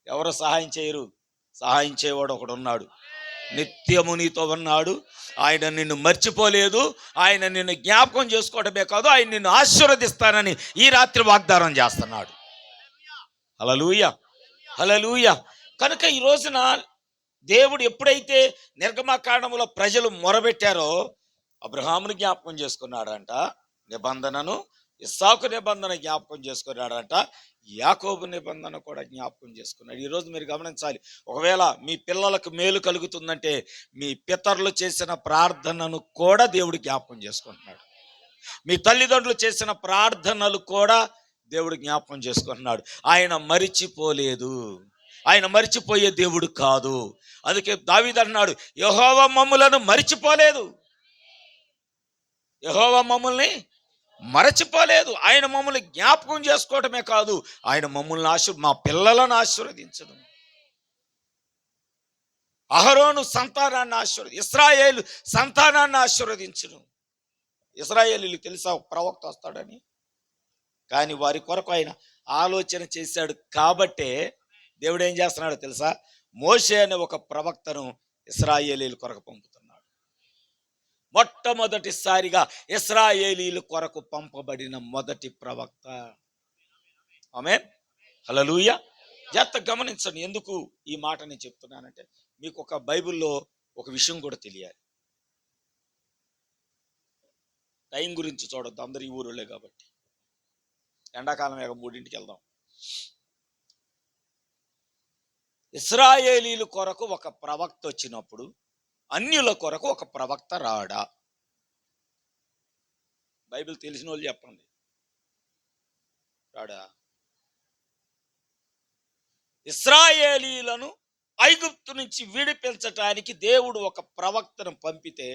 ఎవరు సహాయం చేయరు. సహాయం చేయవాడు ఒకడు ఉన్నాడు. నిత్యము నీతో ఉన్నాడు. ఆయన నిన్ను మర్చిపోలేదు. ఆయన నిన్ను జ్ఞాపకం చేసుకోవడమే కాదు, ఆయన నిన్ను ఆశీర్వదిస్తానని ఈ రాత్రి వాగ్దానం చేస్తున్నాడు. హల్లెలూయా, హల్లెలూయా. కనుక ఈ రోజున దేవుడు ఎప్పుడైతే నిర్గమకాండములో ప్రజలు మొరబెట్టారో అబ్రహాముని జ్ఞాపకం చేసుకున్నాడంట నిబంధనను, ఇస్సాకు నిబంధన జ్ఞాపకం చేసుకున్నాడంట, యాకోబు నిబంధన కూడా జ్ఞాపకం చేసుకున్నాడు. ఈరోజు మీరు గమనించాలి, ఒకవేళ మీ పిల్లలకు మేలు కలుగుతుందంటే మీ పితరులు చేసిన ప్రార్థనను కూడా దేవుడు జ్ఞాపకం చేసుకుంటున్నాడు. మీ తల్లిదండ్రులు చేసిన ప్రార్థనలు కూడా దేవుడు జ్ఞాపకం చేసుకుంటున్నాడు. ఆయన మరిచిపోలేదు, ఆయన మరిచిపోయే దేవుడు కాదు. అందుకే దావీదు అన్నాడు, యెహోవా మమ్ములను మరిచిపోలేదు, యెహోవా మమ్ముల్ని మరచిపోలేదు. ఆయన మమ్మల్ని జ్ఞాపకం చేసుకోవటమే కాదు, ఆయన మమ్మల్ని మా పిల్లలను ఆశీర్వదించదు. అహరోను సంతానాన్ని ఇశ్రాయేలు సంతానాన్ని ఆశీర్వదించును. ఇశ్రాయేలీయులకు తెలుసా ఒక ప్రవక్త వస్తాడని? కానీ వారి కొరకు ఆయన ఆలోచన చేశాడు కాబట్టే దేవుడు ఏం చేస్తున్నాడో తెలుసా? మోషే అనే ఒక ప్రవక్తను ఇశ్రాయేలీయుల కొరకు పంపుతున్నాడు. మొట్టమొదటిసారిగా ఇశ్రాయేలీయుల కొరకు పంపబడిన మొదటి ప్రవక్త. ఆమేన్, హల్లెలూయా. జాగ్రత్తగా గమనించండి, ఎందుకు ఈ మాట నేను చెప్తున్నానంటే మీకు ఒక బైబిల్లో ఒక విషయం కూడా తెలియాలి. టైం గురించి చూడొద్దు, అందరు ఈ ఊరులే కాబట్టి. ఎండాకాలం 3ంటికి వెళ్దాం. ఇశ్రాయేలీయుల కొరకు ఒక ప్రవక్త వచ్చినప్పుడు అన్యుల కొరకు ఒక ప్రవక్త రాడా? బైబిల్ తెలిసిన వాళ్ళు చెప్పండి, రాడా? ఇశ్రాయేలీయులను ఐగుప్తు నుంచి విడిపించటానికి దేవుడు ఒక ప్రవక్తను పంపితే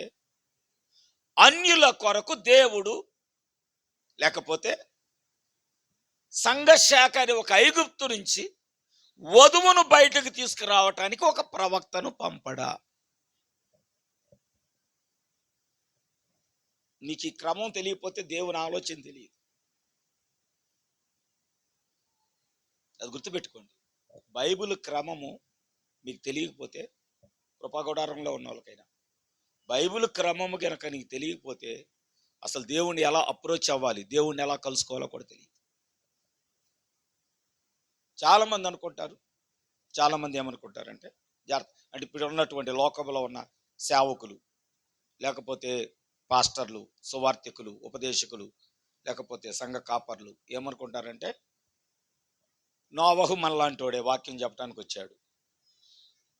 అన్యుల కొరకు దేవుడు, లేకపోతే సంఘశాఖ అని ఒక ఐగుప్తు నుంచి వధువును బయటకు తీసుకురావటానికి ఒక ప్రవక్తను పంపడా? నీకు ఈ క్రమం తెలియకపోతే దేవుని ఆలోచన తెలియదు. అది గుర్తుపెట్టుకోండి. బైబిల్ క్రమము మీకు తెలియకపోతే, కృపాగుడారంలో ఉన్న వాళ్ళకైనా బైబిల్ క్రమము కనుక నీకు తెలియకపోతే అసలు దేవుణ్ణి ఎలా అప్రోచ్ అవ్వాలి, దేవుణ్ణి ఎలా కలుసుకోవాలో కూడా తెలియదు. చాలామంది అనుకుంటారు, చాలామంది ఏమనుకుంటారంటే అంటే ఇప్పుడు ఉన్నటువంటి లోకంలో ఉన్న సేవకులు, లేకపోతే పాస్టర్లు, సువార్థికులు, ఉపదేశకులు, లేకపోతే సంఘ కాపర్లు ఏమనుకుంటారంటే నోవహు మనలాంటోడే వాక్యం చెప్పడానికి వచ్చాడు,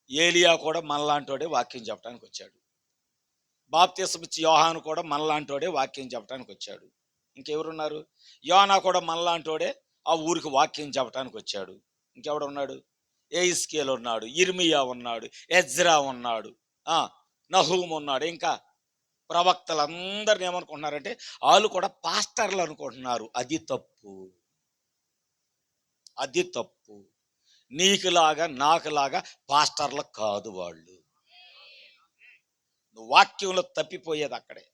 ఏలియా కూడా మనలాంటోడే వాక్యం చెప్పడానికి వచ్చాడు, బాప్తిస్మం ఇచ్చి యోహాను కూడా మనలాంటోడే వాక్యం చెప్పడానికి వచ్చాడు, ఇంకెవరున్నారు? యోనా కూడా మనలాంటోడే ఆ ఊరికి వాక్యం చెప్పడానికి వచ్చాడు. ఇంకెవడు ఉన్నాడు? ఎహిస్కేలు ఉన్నాడు, ఇర్మియా ఉన్నాడు, ఎజ్రా ఉన్నాడు, నహూము ఉన్నాడు. ఇంకా ప్రవక్తలందరిని ఏమనుకుంటున్నారంటే వాళ్ళు కూడా పాస్టర్లు అనుకుంటున్నారు. అది తప్పు, అది తప్పు. నీకులాగా నాకులాగా పాస్టర్లు కాదు వాళ్ళు. నువ్వు వాక్యంలో తప్పిపోయేది అక్కడే.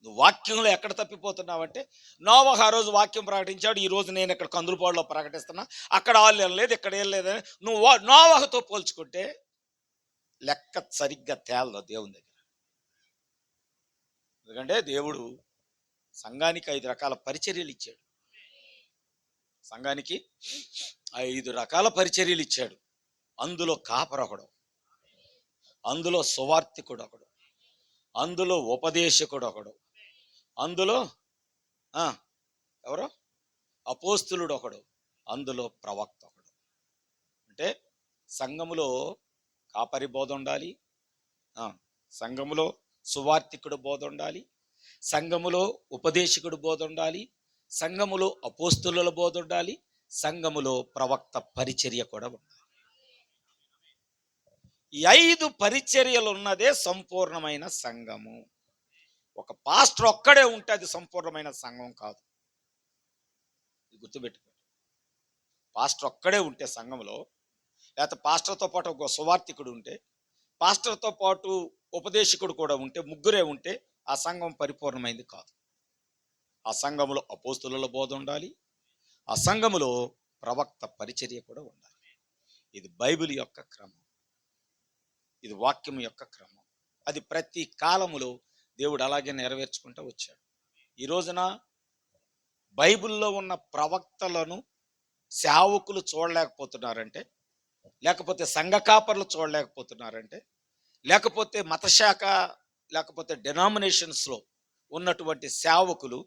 నువ్వు వాక్యంలో ఎక్కడ తప్పిపోతున్నావంటే, నోవహు ఆ రోజు వాక్యం ప్రకటించాడు, ఈ రోజు నేను ఇక్కడ కందులపాడులో ప్రకటిస్తున్నా, అక్కడ వాళ్ళు వెళ్ళలేదు, ఇక్కడ ఏం లేదని నువ్వు నోవహుతో పోల్చుకుంటే లెక్క సరిగ్గా తేలదు దేవుని దగ్గర. ఎందుకంటే దేవుడు సంఘానికి 5 రకాల పరిచర్యలు ఇచ్చాడు. సంఘానికి 5 రకాల పరిచర్యలు ఇచ్చాడు. అందులో కాపరి ఒకడు, అందులో సువార్థికుడు ఒకడు, అందులో ఉపదేశకుడు ఒకడు, అందులో ఎవరో అపోస్తులుడు ఒకడు, అందులో ప్రవక్త ఒకడు. అంటే సంఘములో కాపరి బోధ ఉండాలి, సంఘములో సువార్థికుడు బోధ ఉండాలి, సంఘములో ఉపదేశకుడు బోధ ఉండాలి, సంఘములో అపోస్తుల బోధ ఉండాలి, సంఘములో ప్రవక్త పరిచర్య కూడా ఉండాలి. ఈ 5 పరిచర్యలు ఉన్నదే సంపూర్ణమైన సంఘము. ఒక పాస్టర్ ఒక్కడే ఉంటే అది సంపూర్ణమైన సంఘం కాదు. గుర్తుపెట్టుకోండి. పాస్టర్ ఒక్కడే ఉంటే సంఘంలో, లేకపోతే పాస్టర్తో పాటు ఒక సువార్థికుడు ఉంటే, పాస్టర్తో పాటు ఉపదేశకుడు కూడా ఉంటే, ముగ్గురే ఉంటే ఆ సంఘం పరిపూర్ణమైంది కాదు. ఆ సంఘములో అపోస్తుల బోధ ఉండాలి, ఆ సంఘములో ప్రవక్త పరిచర్య కూడా ఉండాలి. ఇది బైబిల్ యొక్క క్రమం, ఇది వాక్యం యొక్క క్రమం. అది ప్రతి కాలములో దేవుడు అలాగే నెరవేర్చుకుంటూ వచ్చాడు. ఈ రోజున బైబిల్లో ఉన్న ప్రవక్తలను సేవకులు చూడలేకపోతున్నారంటే, లేకపోతే సంఘ కాపర్లు చూడలేకపోతున్నారంటే, లేకపోతే మతశాఖ, లేకపోతే డినామినేషన్స్లో ఉన్నటువంటి సేవకులు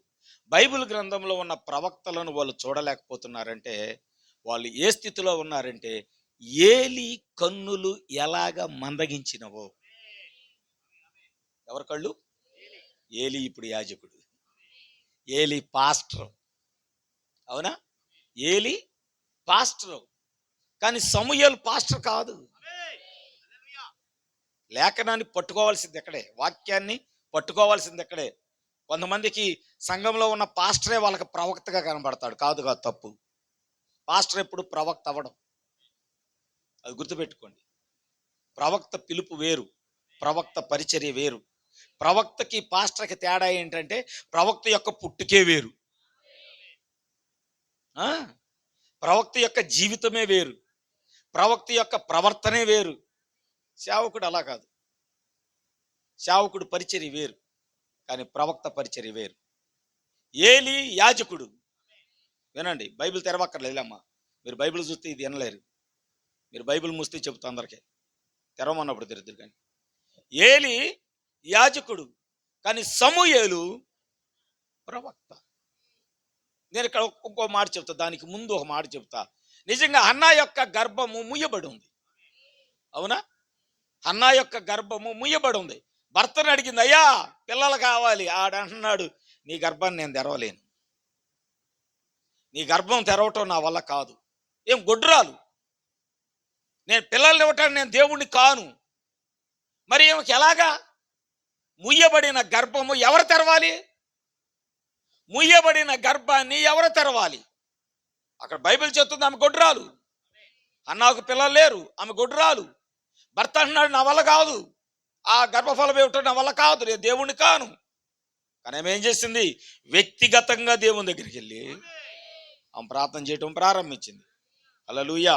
బైబిల్ గ్రంథంలో ఉన్న ప్రవక్తలను వాళ్ళు చూడలేకపోతున్నారంటే వాళ్ళు ఏ స్థితిలో ఉన్నారంటే ఏలి కన్నులు ఎలాగ మందగించినవో. ఎవరి కళ్ళు? ఏలి ఇప్పుడు యాజకుడు, ఏలి పాస్టర్, అవునా? ఏలి పాస్టర్, కానీ సమూయేలు పాస్టర్ కాదు. లేఖనాన్ని పట్టుకోవాల్సింది ఎక్కడే, వాక్యాన్ని పట్టుకోవాల్సింది ఎక్కడే. కొంతమందికి సంఘంలో ఉన్న పాస్టరే వాళ్ళకి ప్రవక్తగా కనబడతాడు. కాదు కాదు, తప్పు. పాస్టర్ ఎప్పుడు ప్రవక్త అవ్వడం, అది గుర్తుపెట్టుకోండి. ప్రవక్త పిలుపు వేరు, ప్రవక్త పరిచర్య వేరు. ప్రవక్తకి పాస్టర్కి తేడా ఏంటంటే ప్రవక్త యొక్క పుట్టుకే వేరు, ప్రవక్త యొక్క జీవితమే వేరు, ప్రవక్త యొక్క ప్రవర్తనే వేరు. సేవకుడు అలా కాదు. సేవకుడు పరిచర్య వేరు, కానీ ప్రవక్త పరిచర్య వేరు. ఏలి యాజకుడు. వినండి, బైబిల్ తెరవక్కర్లేదమ్మా. మీరు బైబిల్ చూస్తే ఇది వినలేరు. మీరు బైబిల్ మూస్తే చెబుతా అందరికీ, తెరవమన్నప్పుడు తెరుద్దురు. కానీ ఏలి యాజకుడు, కానీ సమూయేలు ప్రవక్త. నేను ఇక్కడ ఇంకో మాట చెప్తా, దానికి ముందు ఒక మాట చెప్తా. నిజంగా హన్నా యొక్క గర్భము ముయ్యబడి ఉంది, అవునా? హన్నా యొక్క గర్భము ముయ్యబడి ఉంది. భర్తను అడిగింది, అయ్యా పిల్లలు కావాలి. ఆడంటున్నాడు, నీ గర్భాన్ని నేను తెరవలేను, నీ గర్భం తెరవటం నా వల్ల కాదు. ఏం గొడ్రాలు, నేను పిల్లల్ని ఇవ్వటానికి నేను దేవుణ్ణి కాను. మరి ఏమికి ఎలాగా? ముయ్యబడిన గర్భము ఎవరు తెరవాలి? ముయ్యబడిన గర్భాన్ని ఎవరు తెరవాలి? అక్కడ బైబిల్ చెప్తుంది ఆమె గొడ్రాలు. అన్నాకు పిల్లలు లేరు, ఆమె గొడ్రాలు. భర్త అంటున్నాడు, నా వల్ల కాదు, ఆ గర్భఫలం ఏమిటో నా వల్ల కాదు, నేను దేవుణ్ణి కాను. కానీ ఆమె ఏం చేసింది? వ్యక్తిగతంగా దేవుని దగ్గరికి వెళ్ళి ఆమె ప్రార్థన చేయటం ప్రారంభించింది. హల్లెలూయా.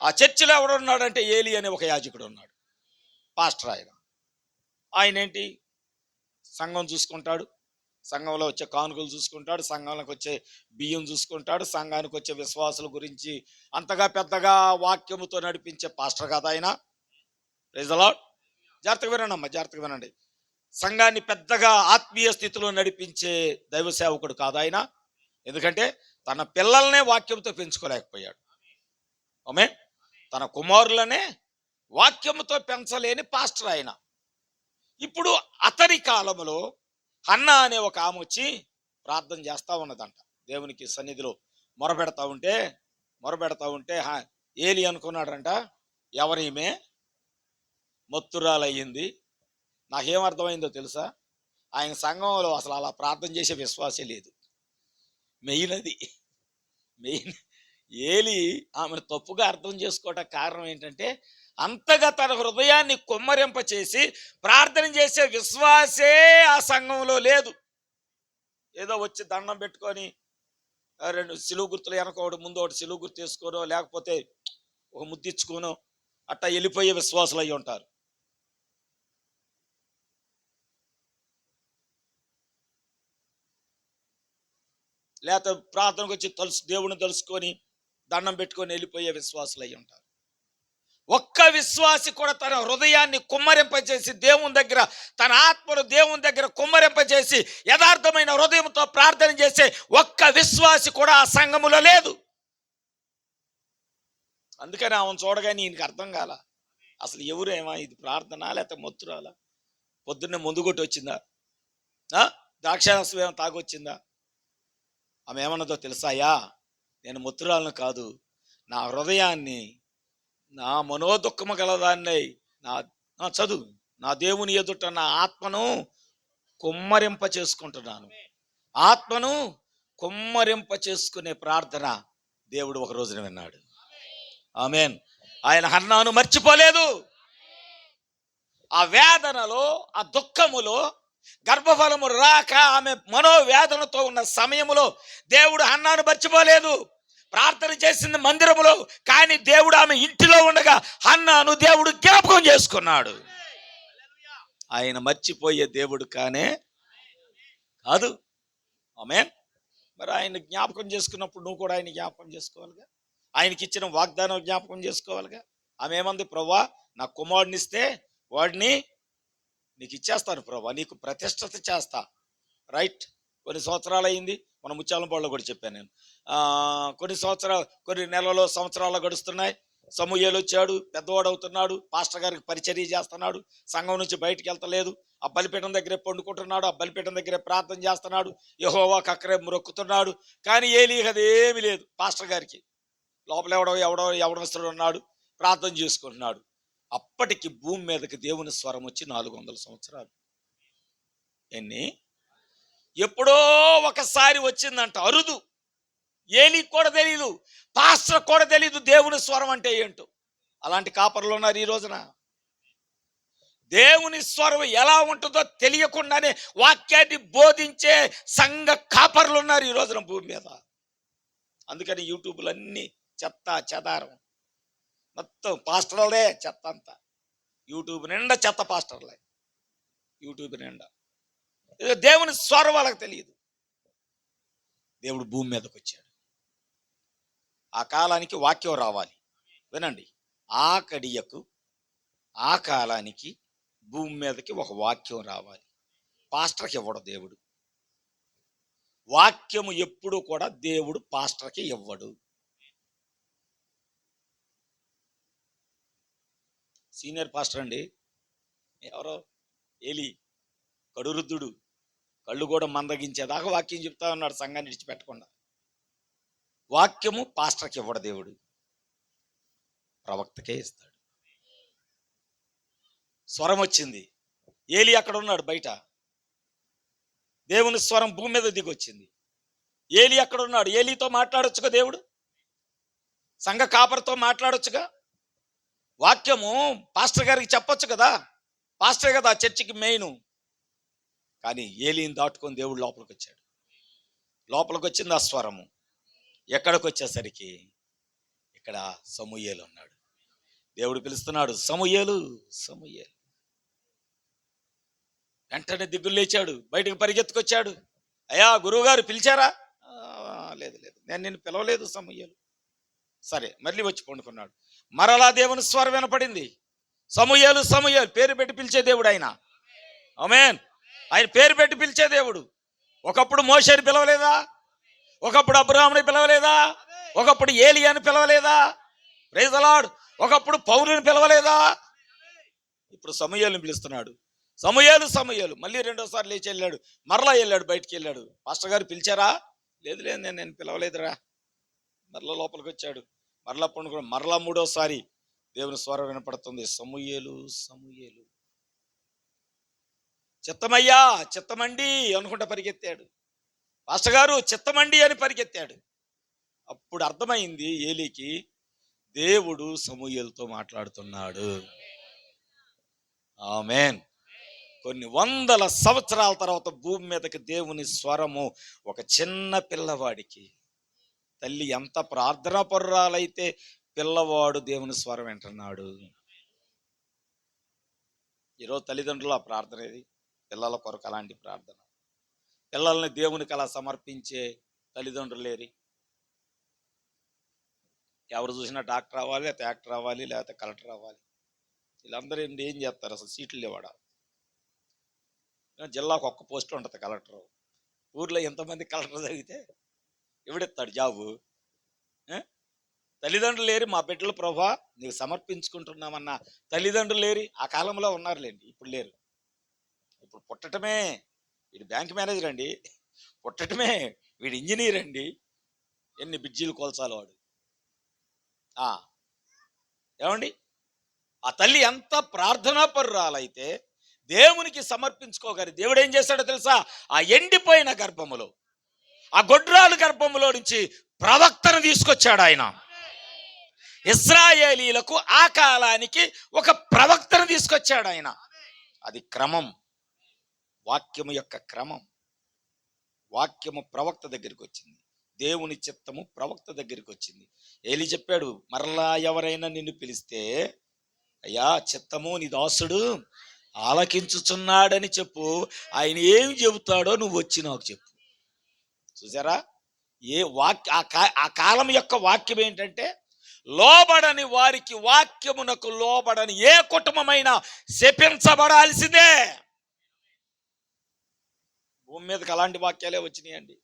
ఆ చర్చిలో ఎవడున్నాడంటే ఏలి అనే ఒక యాజకుడు ఉన్నాడు, పాస్టర్. ఆయన ఏంటి, సంఘం చూసుకుంటాడు, సంఘంలో వచ్చే కానుకలు చూసుకుంటాడు, సంఘంలోకి వచ్చే బియ్యం చూసుకుంటాడు, సంఘానికి వచ్చే విశ్వాసుల గురించి అంతగా పెద్దగా వాక్యముతో నడిపించే పాస్టర్ కాదు ఆయన. Praise the Lord. జాగ్రత్తగా వినండి అమ్మా, జాగ్రత్తగా వినండి. సంఘాన్ని పెద్దగా ఆత్మీయ స్థితిలో నడిపించే దైవ సేవకుడు కాదు ఆయన. ఎందుకంటే తన పిల్లల్నే వాక్యంతో పెంచుకోలేకపోయాడు. ఆమె తన కుమారులనే వాక్యముతో పెంచలేని పాస్టర్ ఆయన. ఇప్పుడు అతని కాలంలో హన్నా అనే ఒక ఆమె వచ్చి ప్రార్థన చేస్తూ ఉన్నదంట. దేవునికి సన్నిధిలో మొరపెడతా ఉంటే ఏలి అనుకున్నాడంట, ఎవరీమే మత్తురాలయ్యింది. నాకేమర్థమైందో తెలుసా? ఆయన సంఘంలో అసలు అలా ప్రార్థన చేసే విశ్వాసే లేదు. మెయిన్ ఏలి ఆమెను తప్పుగా అర్థం చేసుకోవడానికి కారణం ఏంటంటే అంతగా తన హృదయాన్ని కుమ్మరింప చేసి ప్రార్థన చేసే విశ్వాసే ఆ సంఘంలో లేదు. ఏదో వచ్చి దండం పెట్టుకొని రెండు సిలువు గుర్తులు వెనకోడు ముందు ఒకటి సిలువు గుర్తు వేసుకోనో లేకపోతే ఒక ముద్దిచ్చుకోనో అట్టా వెళ్ళిపోయే విశ్వాసులు అయి ఉంటారు. లేకపోతే ప్రార్థనకు వచ్చి దేవుని తలుసుకొని దండం పెట్టుకొని వెళ్ళిపోయే విశ్వాసులు అయి ఉంటారు. ఒక్క విశ్వాసి కూడా తన హృదయాన్ని కుమ్మరింపజేసి దేవుని దగ్గర, తన ఆత్మను దేవుని దగ్గర కుమ్మరింపజేసి యథార్థమైన హృదయంతో ప్రార్థన చేసే ఒక్క విశ్వాసి కూడా ఆ సంఘములో లేదు. అందుకని ఆమెను చూడగానే ఈయనకి అర్థం కాల, అసలు ఎవరేమా, ఇది ప్రార్థన లేకపోతే మొత్తురాలా? పొద్దున్నే ముందు కొట్టి వచ్చిందా? ద్రాక్షారసం ఏమో తాగొచ్చిందా? ఆమె ఏమన్నదో తెలుసాయా? నేను మొత్తురాలను కాదు, నా హృదయాన్ని, నా మనోదుఖము గలదాన్ని, నా చదువు, నా దేవుని ఎదుట నా ఆత్మను కుమ్మరింప చేసుకుంటున్నాను. ఆత్మను కుమ్మరింప చేసుకునే ప్రార్థన దేవుడు ఒక రోజున విన్నాడు. ఆమేన్. ఆయన హన్నాను మర్చిపోలేదు. ఆ వేదనలో, ఆ దుఃఖములో, గర్భఫలము రాక ఆమె మనోవేదనతో ఉన్న సమయములో దేవుడు హన్నాను మర్చిపోలేదు. ప్రార్థన చేసింది మందిరములో, కానీ దేవుడు ఆమె ఇంటిలో ఉండగా హన్నాను దేవుడు జ్ఞాపకం చేసుకున్నాడు. ఆయన మర్చిపోయే దేవుడు కానే కాదు. ఆమేన్. మరి ఆయన జ్ఞాపకం చేసుకున్నప్పుడు నువ్వు కూడా ఆయన జ్ఞాపకం చేసుకోవాలిగా, ఆయనకి ఇచ్చిన వాగ్దానం జ్ఞాపకం చేసుకోవాలిగా. ఆమె ఏమంది? ప్రభువా, నా కుమారుడిని ఇస్తే వాడిని నీకు ఇచ్చేస్తాను ప్రభువా, నీకు ప్రతిష్ఠత చేస్తా. రైట్, కొన్ని సంవత్సరాలు అయింది. మన ముత్యాలంపాడులో కూడా చెప్పాను నేను. కొన్ని నెలలో సంవత్సరాలు గడుస్తున్నాయి. సమూయేలు వచ్చాడు, పెద్దవాడు అవుతున్నాడు, పాస్టర్ గారికి పరిచర్య చేస్తున్నాడు, సంఘం నుంచి బయటికి వెళ్తలేదు, ఆ బలిపీఠం దగ్గరే పండుకుంటున్నాడు, ఆ బలిపీఠం దగ్గరే ప్రార్థన చేస్తున్నాడు, యెహోవాకు అక్కడే మొక్కుతున్నాడు. కానీ ఏలీకి అదేమీ లేదు. పాస్టర్ గారికి లోపల ఎవడో ఉన్నాడు, ప్రార్థన చేసుకుంటున్నాడు. అప్పటికి భూమి మీదకి దేవుని స్వరం వచ్చి 400 సంవత్సరాలు. ఎన్ని ఎప్పుడో ఒకసారి వచ్చిందంట, అరుదు. ఏలీకి కూడా తెలియదు, పాస్టర్ కూడా తెలియదు దేవుని స్వరం అంటే ఏంటో. అలాంటి కాపర్లు ఉన్నారు ఈ రోజున. దేవుని స్వరం ఎలా ఉంటుందో తెలియకుండానే వాక్యాన్ని బోధించే సంఘ కాపర్లు ఉన్నారు ఈ రోజున భూమి మీద. అందుకని యూట్యూబ్లన్నీ చెత్త చెదారం, మొత్తం పాస్టర్లే చెత్త అంతా. యూట్యూబ్ నిండా చెత్త పాస్టర్లే, యూట్యూబ్ నిండా. దేవుని స్వరం వాళ్ళకి తెలియదు. దేవుడు భూమి మీదకి వచ్చాడు. ఆ కాలానికి వాక్యం రావాలి. వినండి, ఆ కడియకు ఆ కాలానికి భూమి మీదకి ఒక వాక్యం రావాలి. పాస్టర్కి ఇవ్వడు దేవుడు. వాక్యము ఎప్పుడు కూడా దేవుడు పాస్టర్కి ఇవ్వడు. సీనియర్ పాస్టర్ అండి ఎవరో, ఏలి కడురుద్దుడు, కళ్ళు కూడా మందగించేదాకా వాక్యం చెప్తా ఉన్నాడు సంఘాన్ని విడిచిపెట్టకుండా. వాక్యము పాస్టర్కి ఇవ్వడు దేవుడు, ప్రవక్తకే ఇస్తాడు. స్వరం వచ్చింది, ఏలి అక్కడ ఉన్నాడు బయట, దేవుని స్వరం భూమి మీద దిగొచ్చింది. ఏలి అక్కడ ఉన్నాడు, ఏలితో మాట్లాడొచ్చుగా దేవుడు, సంఘ కాపరితో మాట్లాడొచ్చుగా. వాక్యము పాస్టర్ గారికి చెప్పొచ్చు కదా, పాస్టర్ కదా చర్చికి మెయిన్. కానీ ఏలిని దాటుకొని దేవుడు లోపలికి వచ్చాడు. లోపలికి వచ్చింది ఆ స్వరము. ఎక్కడికి వచ్చేసరికి ఇక్కడ సమూయేలు ఉన్నాడు. దేవుడు పిలుస్తున్నాడు, సమూయేలు సమూయేలు. వెంటనే దిగులు లేచాడు, బయటకు పరిగెత్తుకొచ్చాడు. అయ్యా గురువుగారు పిలిచారా? లేదు లేదు, నేను నిన్ను పిలవలేదు సమూయేలు. సరే, మళ్ళీ వచ్చి పండుకున్నాడు. మరలా దేవుని స్వరం వినపడింది, సమూయేలు సమూయేలు. పేరు పెట్టి పిలిచే దేవుడు ఆయన. ఆమేన్. ఆయన పేరు పెట్టి పిలిచే దేవుడు. ఒకప్పుడు మోషేని పిలవలేదా? ఒకప్పుడు అబ్రాహాముని పిలవలేదా? ఒకప్పుడు ఏలియాని పిలవలేదా? Praise the Lord. ఒకప్పుడు పౌలుని పిలవలేదా? ఇప్పుడు సమూయేలుని పిలుస్తున్నాడు. సమూయేలు సమూయేలు. మళ్ళీ రెండోసారి లేచి వెళ్ళాడు, మరలా వెళ్ళాడు, బయటికి వెళ్ళాడు. పాస్టర్ గారు పిలిచారా? లేదు లేదు, నేను పిలవలేదురా. మరలా లోపలికి వచ్చాడు, మరలా పండుకున్నాడు. మరలా మూడోసారి దేవుని స్వరం వినపడుతుంది, సమూయేలు సమూయేలు. చిత్తమయ్యా, చిత్తమండి అనుకుంటా పరిగెత్తాడు. పాస్టర్ గారు చిత్తమండి అని పరిగెత్తాడు. అప్పుడు అర్థమైంది ఏలీకి, దేవుడు సమూయేలుతో మాట్లాడుతున్నాడు. ఆమేన్. కొన్ని వందల సంవత్సరాల తర్వాత భూమి మీదకి దేవుని స్వరము ఒక చిన్న పిల్లవాడికి. తల్లి ఎంత ప్రార్థనా పరురాలైతే పిల్లవాడు దేవుని స్వరం వింటున్నాడు. ఈరోజు తల్లిదండ్రుల ప్రార్థన ఏది? పిల్లల కొరకు అలాంటి ప్రార్థన. పిల్లల్ని దేవునికి అలా సమర్పించే తల్లిదండ్రులు లేరి. ఎవరు చూసినా డాక్టర్ అవ్వాలి, లేకపోతే యాక్టర్ అవ్వాలి, లేకపోతే కలెక్టర్ అవ్వాలి. వీళ్ళందరూ ఏం చేస్తారు? అసలు సీట్లు ఇవ్వడా? జిల్లాకు ఒక్క పోస్ట్ ఉంటుంది కలెక్టర్. ఊర్లో ఎంతమంది కలెక్టర్ జరిగితే ఎవడెత్తాడు జాబు? తల్లిదండ్రులు లేరి, మా బిడ్డలు ప్రభా నీకు సమర్పించుకుంటున్నామన్న తల్లిదండ్రులు లేరి. ఆ కాలంలో ఉన్నారులేండి, ఇప్పుడు లేరు. ఇప్పుడు పుట్టటమే వీడు బ్యాంక్ మేనేజర్ అండి, పుట్టటమే వీడు ఇంజనీర్ అండి. ఎన్ని బిడ్జీలు కోల్చాలి వాడు. ఏమండి, ఆ తల్లి ఎంత ప్రార్థనా పరురాలైతే దేవునికి సమర్పించుకోగలి. దేవుడు ఏం చేశాడో తెలుసా? ఆ ఎండిపోయిన గర్భములో, ఆ గొడ్రాలు గర్భములో నుంచి ప్రవక్తను తీసుకొచ్చాడు ఆయన. ఇశ్రాయేలీలకు ఆ కాలానికి ఒక ప్రవక్తను తీసుకొచ్చాడు ఆయన. అది క్రమం, వాక్యము యొక్క క్రమం. వాక్యము ప్రవక్త దగ్గరికి వచ్చింది, దేవుని చిత్తము ప్రవక్త దగ్గరికి వచ్చింది. ఏలీ చెప్పాడు, మరలా ఎవరైనా నిన్ను పిలిస్తే అయ్యా చిత్తము నీ దాసుడు ఆలకించుచున్నాడని చెప్పు. ఆయన ఏం చెబుతాడో నువ్వు వచ్చి నాకు చెప్పు. చూసారా? ఆ కాలం యొక్క వాక్యం ఏంటంటే, లోబడని వారికి, వాక్యమునకు లోబడని ఏ కుటుంబమైనా శపించబడాల్సిందే. భూమి మీదకి అలాంటి వాక్యాలే వచ్చినాయి అండి.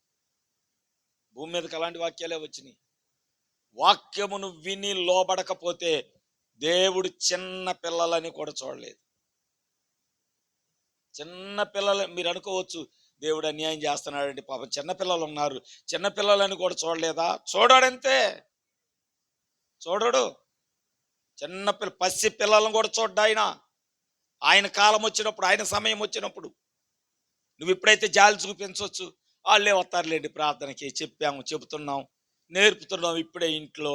భూమి మీదకి అలాంటి వాక్యాలే వచ్చినాయి. వాక్యమును విని లోబడకపోతే దేవుడు చిన్న పిల్లలని కూడా చూడలేదు. చిన్న పిల్లలు మీరు అనుకోవచ్చు, దేవుడు అన్యాయం చేస్తున్నాడండి, పాపం చిన్నపిల్లలు ఉన్నారు, చిన్నపిల్లలని కూడా చూడలేదా? చూడడంతే, చూడడు. పసి పిల్లలను కూడా చూడ్డా ఆయన కాలం వచ్చినప్పుడు, ఆయన సమయం వచ్చినప్పుడు నువ్వు ఇప్పుడైతే జాలి చూపించవచ్చు. వాళ్ళే వస్తారులేండి ప్రార్థనకి, చెబుతున్నాం, నేర్పుతున్నాం ఇప్పుడే ఇంట్లో,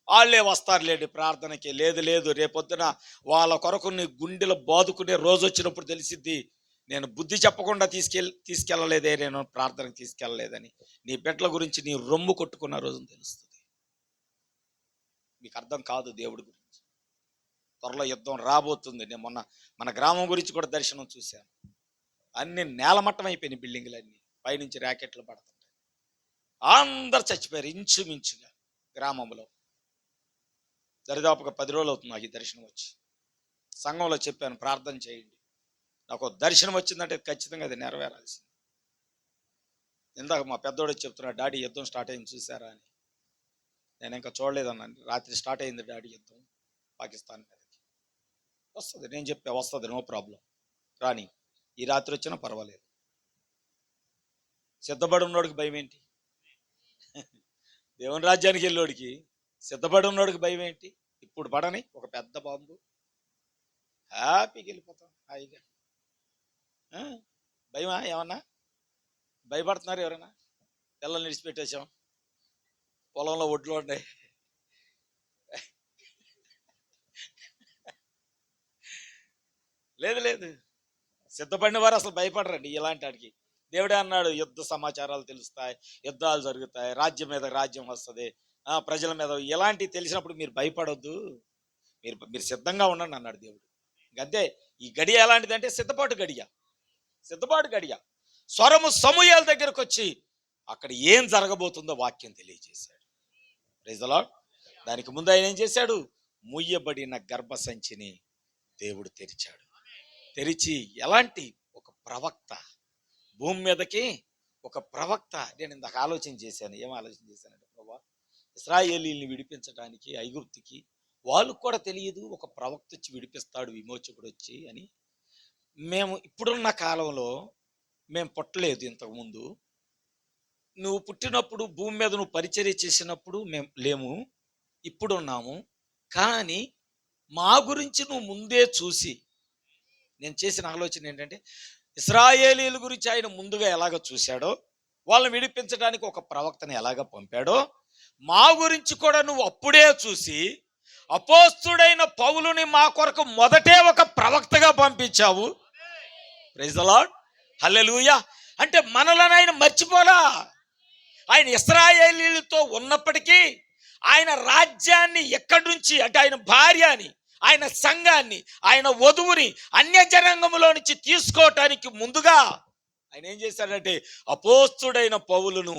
వాళ్ళే వస్తారులేండి ప్రార్థనకి. లేదు, రేపొద్దున వాళ్ళ కొరకు నీ గుండెలు బాదుకునే రోజు వచ్చినప్పుడు తెలిసిద్ది, నేను బుద్ధి చెప్పకుండా తీసుకెళ్ళలేదే, నేను ప్రార్థనకి తీసుకెళ్ళలేదని. నీ బిడ్డల గురించి నీ రొమ్ము కొట్టుకున్న రోజున తెలుస్తుంది. మీకు అర్థం కాదు దేవుడి గురించి. త్వరలో యుద్ధం రాబోతుంది. నేను మొన్న మన గ్రామం గురించి కూడా దర్శనం చూశాను. అన్ని నేలమట్టం అయిపోయినాయి, బిల్డింగ్లన్నీ పైనుంచి ర్యాకెట్లు పడుతుంటాయి. అందరు చచ్చిపోయారు ఇంచుమించుగా గ్రామంలో. దరిదాపుగా 10 రోజులు అవుతుంది నాకు ఈ దర్శనం వచ్చి. సంఘంలో చెప్పాను, ప్రార్థన చేయండి, నాకు దర్శనం వచ్చిందంటే ఖచ్చితంగా అది నెరవేరాల్సింది. ఇందాక మా పెద్దోడు చెప్తున్నాడు, డాడీ యుద్ధం స్టార్ట్ అయింది చూసారా అని. నేను ఇంకా చూడలేదన్నాను. రాత్రి స్టార్ట్ అయింది డాడీ యుద్ధం పాకిస్తాన్ మీదకి. వస్తుంది, నేను చెప్పా వస్తుంది, నో ప్రాబ్లం, రాని ఈ రాత్రి వచ్చినా పర్వాలేదు. సిద్ధపడి ఉన్నోడికి భయం ఏంటి? దేవుని రాజ్యానికి వెళ్ళోడికి సిద్ధపడి ఉన్నోడికి భయం ఏంటి? ఇప్పుడు పడని ఒక పెద్ద బాంబు, హ్యాపీకి వెళ్ళిపోతాం హాయిగా. భయమా? ఏమన్నా భయపడుతున్నారు ఎవరైనా? పిల్లల్ని విడిచిపెట్టేసాం, పొలంలో ఒడ్లు ఉన్నాయి, లేదు సిద్ధపడిన వారు అసలు భయపడరండి ఇలాంటి వాటికి. దేవుడే అన్నాడు, యుద్ధ సమాచారాలు తెలుస్తాయి, యుద్ధాలు జరుగుతాయి, రాజ్యం మీద రాజ్యం వస్తుంది, ప్రజల మీద, ఇలాంటివి తెలిసినప్పుడు మీరు భయపడొద్దు, మీరు సిద్ధంగా ఉండండి అన్నాడు దేవుడు. ఇంకంతే. ఈ గడియ ఎలాంటిదంటే సిద్ధపాటు గడియ. స్వరము సమూయేలు దగ్గరకు వచ్చి అక్కడ ఏం జరగబోతుందో వాక్యం తెలియజేశాడు. Praise the Lord. దానికి ముందు ఆయన ఏం చేశాడు? ముయ్యబడిన గర్భసంచిని దేవుడు తెరిచి ఎలాంటి ఒక ప్రవక్త, భూమి మీదకి ఒక ప్రవక్త. నేను ఇందాక ఆలోచన చేశాను. ఏం ఆలోచన చేశానంటే, ప్రభా, ఇశ్రాయేలీల్ని విడిపించడానికి ఐగుప్తుకి వాళ్ళకు కూడా తెలియదు ఒక ప్రవక్త వచ్చి విడిపిస్తాడు, విమోచకుడు వచ్చి అని. మేము ఇప్పుడున్న కాలంలో మేము పుట్టలేదు ఇంతకుముందు. నువ్వు పుట్టినప్పుడు భూమి మీద నువ్వు పరిచర్య చేసినప్పుడు మేము లేము, ఇప్పుడు ఉన్నాము. కానీ మా గురించి నువ్వు ముందే చూసి, నేను చేసిన ఆలోచన ఏంటంటే, ఇశ్రాయేలీల గురించి ఆయన ముందుగా ఎలాగ చూశాడో, వాళ్ళని విడిపించడానికి ఒక ప్రవక్తని ఎలాగ పంపాడో, మా గురించి కూడా నువ్వు అప్పుడే చూసి అపోస్తుడైన పౌలుని మా కొరకు మొదటే ఒక ప్రవక్తగా పంపించావు. Praise the Lord. హల్లెలూయా. అంటే మనలను ఆయన మర్చిపోలా. ఆయన ఇశ్రాయేలీలతో ఉన్నప్పటికీ ఆయన రాజ్యాన్ని ఎక్కడి నుంచి, అంటే ఆయన భార్యని, ఆయన సంఘాన్ని, ఆయన వధువుని అన్యజనాంగంలో నుంచి తీసుకోవటానికి ముందుగా ఆయన ఏం చేశాడంటే, అపోస్తుడైన పౌలును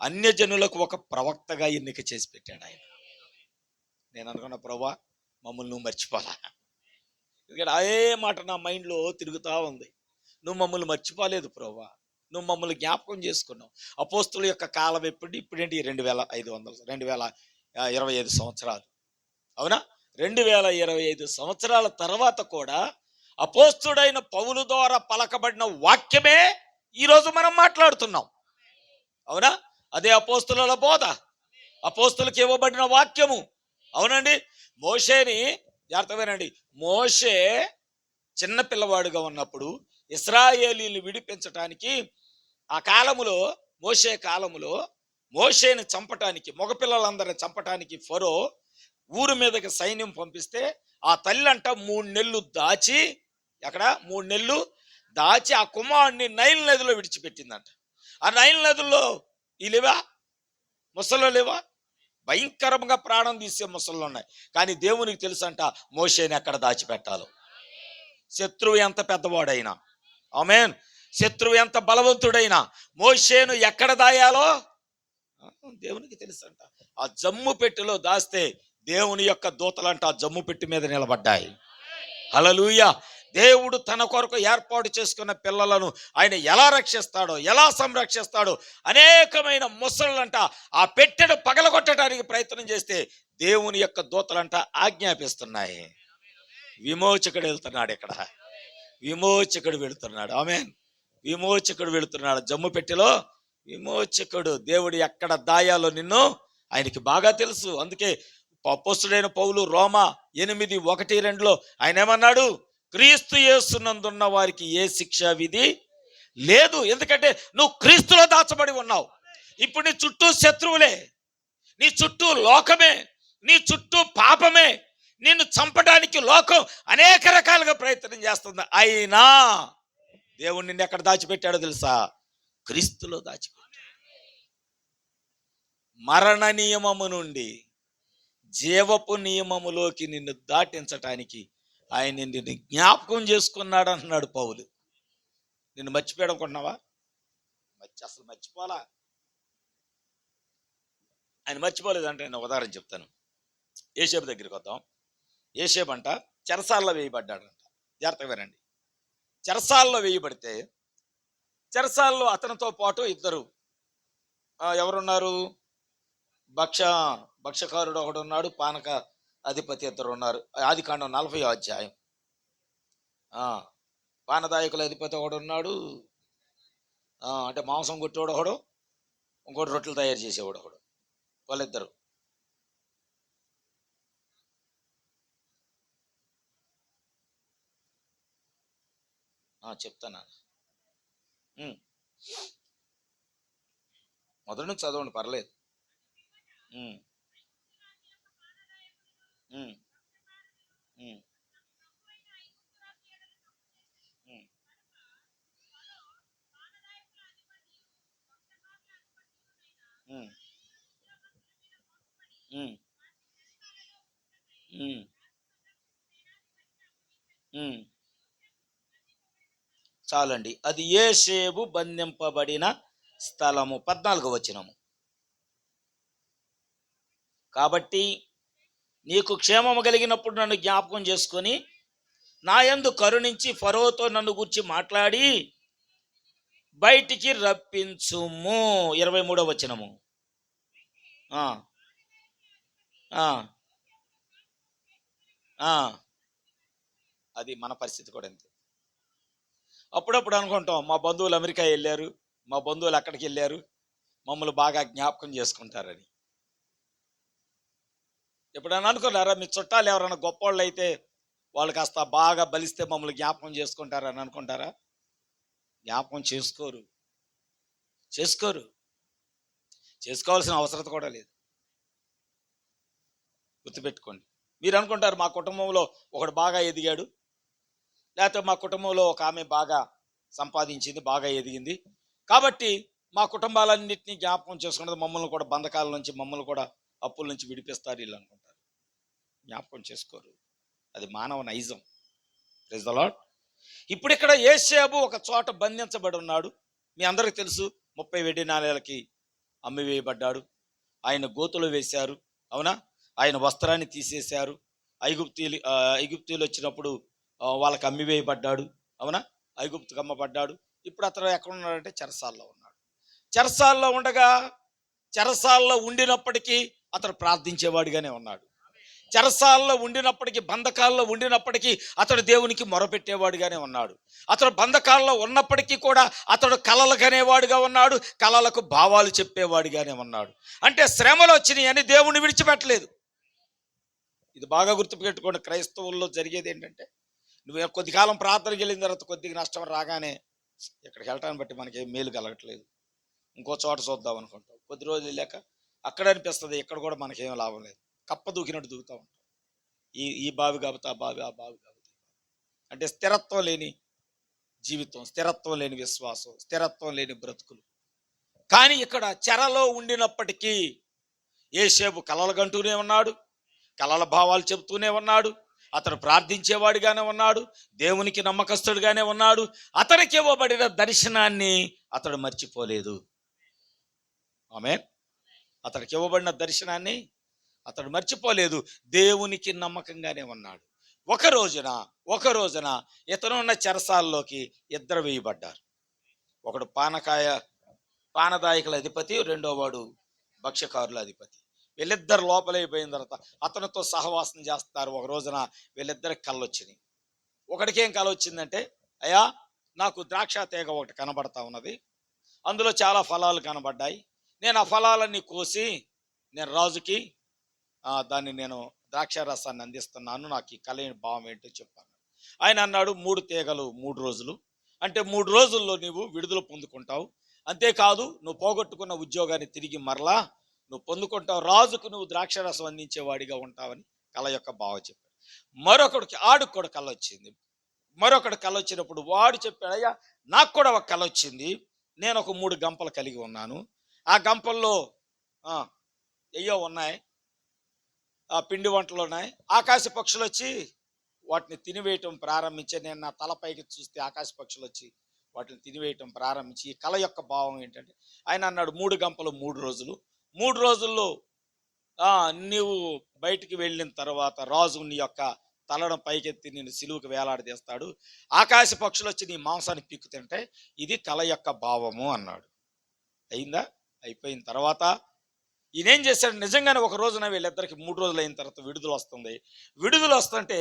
అన్యజనులకు ఒక ప్రవక్తగా ఎన్నిక చేసి పెట్టాడు ఆయన. నేను అనుకున్న, ప్రభా మమ్మల్ని నువ్వు మర్చిపోలా. ఎందుకంటే అదే మాట నా మైండ్లో తిరుగుతూ ఉంది. నువ్వు మమ్మల్ని మర్చిపోలేదు ప్రభా, నువ్వు మమ్మల్ని జ్ఞాపకం చేసుకున్నావు. అపోస్తుల యొక్క కాలం ఇప్పుడేంటి 2025 సంవత్సరాలు, అవునా? 2025 సంవత్సరాల తర్వాత కూడా అపోస్తుడైన పౌలు ద్వారా పలకబడిన వాక్యమే ఈరోజు మనం మాట్లాడుతున్నాం, అవునా? అదే అపోస్తుల బోధ, అపోస్తులకు ఇవ్వబడిన వాక్యము, అవునండి. మోషేని జాగ్రత్తగానండి, మోషే చిన్న పిల్లవాడుగా ఉన్నప్పుడు ఇశ్రాయేలీని విడిపించటానికి ఆ కాలములో, మోషే కాలములో మోషేని చంపటానికి, మగపిల్లలందరిని చంపటానికి ఫరో ఊరు మీదకి సైన్యం పంపిస్తే ఆ తల్లి అంట 3 నెలలు దాచి, ఎక్కడ 3 నెలలు దాచి ఆ కుమారుడిని నైల్ నదిలో విడిచిపెట్టిందంట. ఆ నైల్ నదుల్లో ఈ లేవా, ముసలు లేవా, భయంకరంగా ప్రాణం తీసే ముసళ్ళు ఉన్నాయి. కానీ దేవునికి తెలుసంట మోషేని ఎక్కడ దాచిపెట్టాలో. శత్రువు ఎంత పెద్దవాడైనా, ఆమేన్, శత్రువు ఎంత బలవంతుడైనా మోషేను ఎక్కడ దాయాలో దేవునికి తెలుసంట. ఆ జమ్ము పెట్టెలో దాస్తే దేవుని యొక్క దూతలంట ఆ జమ్ము పెట్టి మీద నిలబడ్డాయి. హల్లెలూయా. దేవుడు తన కొరకు ఏర్పాటు చేసుకున్న పిల్లలను ఆయన ఎలా రక్షిస్తాడో, ఎలా సంరక్షిస్తాడో, అనేకమైన ముసళ్ళంట ఆ పెట్టెను పగలగొట్టడానికి ప్రయత్నం చేస్తే దేవుని యొక్క దూతలంట ఆజ్ఞాపిస్తున్నాయి. విమోచకుడు వెళ్తున్నాడు ఇక్కడ, విమోచకుడు వెళుతున్నాడు. ఆమేన్. విమోచకుడు వెళుతున్నాడు. జమ్ము పెట్టెలో విమోచకుడు. దేవుడు ఎక్కడ దాయాలో నిన్ను ఆయనకి బాగా తెలుసు. అందుకే అపోస్తలుడైన పౌలు రోమా 8:1-2 ఆయన ఏమన్నాడు? క్రీస్తు యేసునందున్న వారికి ఏ శిక్షా విధి లేదు. ఎందుకంటే నువ్వు క్రీస్తులో దాచబడి ఉన్నావు. ఇప్పుడు నీ చుట్టూ శత్రువులే, నీ చుట్టూ లోకమే, నీ చుట్టూ పాపమే, నిన్ను చంపడానికి లోకం అనేక రకాలుగా ప్రయత్నం చేస్తుంది. అయినా దేవుడు నిన్ను ఎక్కడ దాచిపెట్టాడో తెలుసా? క్రీస్తులో దాచిపెట్టాడు. మరణ నియమము నుండి జీవపు నియమములోకి నిన్ను దాటించటానికి ఆయన నిన్ను జ్ఞాపకం చేసుకున్నాడు అంటున్నాడు పౌలు. నిన్ను మర్చిపోయాడు అనుకుంటున్నావా? అసలు మర్చిపోలా. ఆయన మర్చిపోలేదంటే నేను ఉదాహరణ చెప్తాను. యేసేపు దగ్గరికి వద్దాం. యేసేపు అంట చెరసాల్లో వేయబడ్డాడంట. జాగ్రత్తగా వినండి. చెరసాల్లో వేయబడితే చెరసాల్లో అతనితో పాటు ఇద్దరు ఎవరున్నారు? భక్షకారుడు ఒకడు ఉన్నాడు, పానక అధిపతి ఇద్దరు ఉన్నారు. ఆదికాండం 40వ అధ్యాయం. పానదాయకుల అధిపతి ఒకడు ఉన్నాడు, అంటే మాంసం కొట్టేవాడు ఒకడు, ఇంకోటి రొట్టెలు తయారు చేసేవాడు ఒకడు. వాళ్ళిద్దరు. చెప్తాను. మొదటి నుంచి చదవండి, పర్లేదు. చాలండి. అది యేసేపు బంధింపబడిన స్థలము. 14వ వచనము. కాబట్టి నీకు క్షేమము కలిగినప్పుడు నన్ను జ్ఞాపకం చేసుకొని నా యందు కరుణించి ఫరోతో నన్ను గూర్చి మాట్లాడి బయటికి రప్పించుము. 23వ వచనము. అది మన పరిస్థితి కూడా అంతే. అప్పుడప్పుడు అనుకుంటాం మా బంధువులు అమెరికా వెళ్ళారు, మా బంధువులు అక్కడికి వెళ్ళారు, మమ్మల్ని బాగా జ్ఞాపకం చేసుకుంటారని. ఎప్పుడైనా అనుకున్నారా? మీ చుట్టాలు ఎవరైనా గొప్పోళ్ళు అయితే వాళ్ళు కాస్త బాగా బలిస్తే మమ్మల్ని జ్ఞాపకం చేసుకుంటారని అనుకుంటారా? జ్ఞాపకం చేసుకోరు, చేసుకోవాల్సిన అవసరం కూడా లేదు. గుర్తుపెట్టుకోండి. మీరు అనుకుంటారు మా కుటుంబంలో ఒకడు బాగా ఎదిగాడు, లేకపోతే మా కుటుంబంలో ఒక ఆమె బాగా సంపాదించింది, బాగా ఎదిగింది, కాబట్టి మా కుటుంబాలన్నింటినీ జ్ఞాపకం చేసుకున్నది, మమ్మల్ని కూడా బంధకాల నుంచి, మమ్మల్ని కూడా అప్పుల నుంచి విడిపిస్తారు వీళ్ళు అనుకుంటారు. జ్ఞాపకం చేసుకోరు. అది మానవ నైజం. Praise the lord. ఇప్పుడు ఇక్కడ యేసేపు ఒక చోట బంధించబడి ఉన్నాడు. మీ అందరికీ తెలుసు, 30 వెండి నాణేలకి అమ్మివేయబడ్డాడు. ఆయన గోతులు వేశారు, అవునా? ఆయన వస్త్రాన్ని తీసేశారు. ఐగుప్తీయులు వచ్చినప్పుడు వాళ్ళకి అమ్మివేయబడ్డాడు, అవునా? ఐగుప్తుకు అమ్మబడ్డాడు. ఇప్పుడు అతను ఎక్కడ ఉన్నాడంటే చెరసాల్లో ఉన్నాడు. చెరసాల్లో ఉండగా, చెరసాల్లో ఉండినప్పటికీ అతను ప్రార్థించేవాడిగానే ఉన్నాడు. చెరసాల్లో ఉండినప్పటికీ, బంధకాల్లో ఉండినప్పటికీ అతడు దేవునికి మొరపెట్టేవాడుగానే ఉన్నాడు. అతడు బంధకాల్లో ఉన్నప్పటికీ కూడా అతడు కలలు కనేవాడుగా ఉన్నాడు, కలలకు భావాలు చెప్పేవాడిగానే ఉన్నాడు. అంటే శ్రమలు వచ్చినాయి అని దేవుణ్ణి విడిచిపెట్టలేదు. ఇది బాగా గుర్తుపెట్టుకోండి. క్రైస్తవుల్లో జరిగేది ఏంటంటే, నువ్వు కొద్ది కాలం ప్రార్థనకి వెళ్ళిన తర్వాత కొద్దిగా నష్టం రాగానే ఇక్కడికి వెళ్ళటాన్ని బట్టి మనకి ఏం మేలు కలగట్లేదు, ఇంకో చోట చూద్దాం అనుకుంటాం. కొద్ది రోజులు వెళ్ళాక అక్కడ అనిపిస్తుంది ఇక్కడ కూడా మనకేం లాభం లేదు, కప్ప దూకినట్టు దూకుతూ ఉంటాం. ఈ బావి కాబట్టి ఆ బావి, ఆ బావి కాబట్టి. అంటే స్థిరత్వం లేని జీవితం, స్థిరత్వం లేని విశ్వాసం, స్థిరత్వం లేని బ్రతుకులు. కానీ ఇక్కడ చెరలో ఉండినప్పటికీ యేసేపు కలలు గంటూనే ఉన్నాడు, కలల భావాలు చెబుతూనే ఉన్నాడు, అతను ప్రార్థించేవాడిగానే ఉన్నాడు, దేవునికి నమ్మకస్తుడిగానే ఉన్నాడు. అతనికి ఇవ్వబడిన దర్శనాన్ని అతడు మర్చిపోలేదు. ఆమేన్. అతడికి ఇవ్వబడిన దర్శనాన్ని అతడు మర్చిపోలేదు. దేవునికి నమ్మకంగానే ఉన్నాడు. ఒక రోజున ఇతనున్న చెరసాల్లోకి ఇద్దరు వేయబడ్డారు. ఒకడు పానదాయకుల అధిపతి, రెండో వాడు భక్ష్యకారుల అధిపతి. వీళ్ళిద్దరు లోపలైపోయిన తర్వాత అతనితో సహవాసం చేస్తారు. ఒక రోజున వీళ్ళిద్దరికి కళ్ళు వచ్చినాయి. ఒకడికి ఏం కళ వచ్చిందంటే, అయ్యా నాకు ద్రాక్ష తీగ ఒకటి కనబడతా ఉన్నది, అందులో చాలా ఫలాలు కనబడ్డాయి, నేను ఆ ఫలాలన్నీ కోసి నేను రాజుకి దాన్ని నేను ద్రాక్ష రసాన్ని అందిస్తున్నాను, నాకు ఈ కళ భావం ఏంటో చెప్పాను. ఆయన అన్నాడు, 3 తీగలు 3 రోజులు, అంటే 3 రోజుల్లో నీవు విడుదల పొందుకుంటావు, అంతేకాదు నువ్వు పోగొట్టుకున్న ఉద్యోగాన్ని తిరిగి మరలా నువ్వు పొందుకుంటావు, రాజుకు నువ్వు ద్రాక్ష రసం అందించేవాడిగా ఉంటావని కళ యొక్క భావం చెప్పాడు. ఆడికి కూడా కళ వచ్చింది. మరొకటి కళ వచ్చినప్పుడు వాడు చెప్పాడు, అయ్యా నాకు కూడా ఒక కళ వచ్చింది, నేను ఒక 3 గంపలు కలిగి ఉన్నాను, ఆ గంపల్లో ఎయ్యో ఉన్నాయి, ఆ పిండి వంటలు ఉన్నాయి, ఆకాశ పక్షులు వచ్చి వాటిని తినివేయటం ప్రారంభించే, నేను నా తలపైకి చూస్తే ఆకాశ పక్షులు వచ్చి వాటిని తినివేయటం ప్రారంభించి. ఈ కళ యొక్క భావం ఏంటంటే, ఆయన అన్నాడు 3 గంపలు 3 రోజులు, 3 రోజుల్లో నీవు బయటికి వెళ్ళిన తర్వాత రాజు నీ యొక్క తలను పైకెత్తి నేను సిలువుకు వేలాడదీస్తాడు, ఆకాశ పక్షులు వచ్చి నీ మాంసాన్ని పిక్కు తింటే, ఇది కళ యొక్క భావము అన్నాడు. అయిందా? అయిపోయిన తర్వాత ఈయనేం చేశాడు, నిజంగానే ఒక రోజున వీళ్ళిద్దరికి 3 రోజులు అయిన తర్వాత విడుదల వస్తుంది. విడుదల వస్తుంటే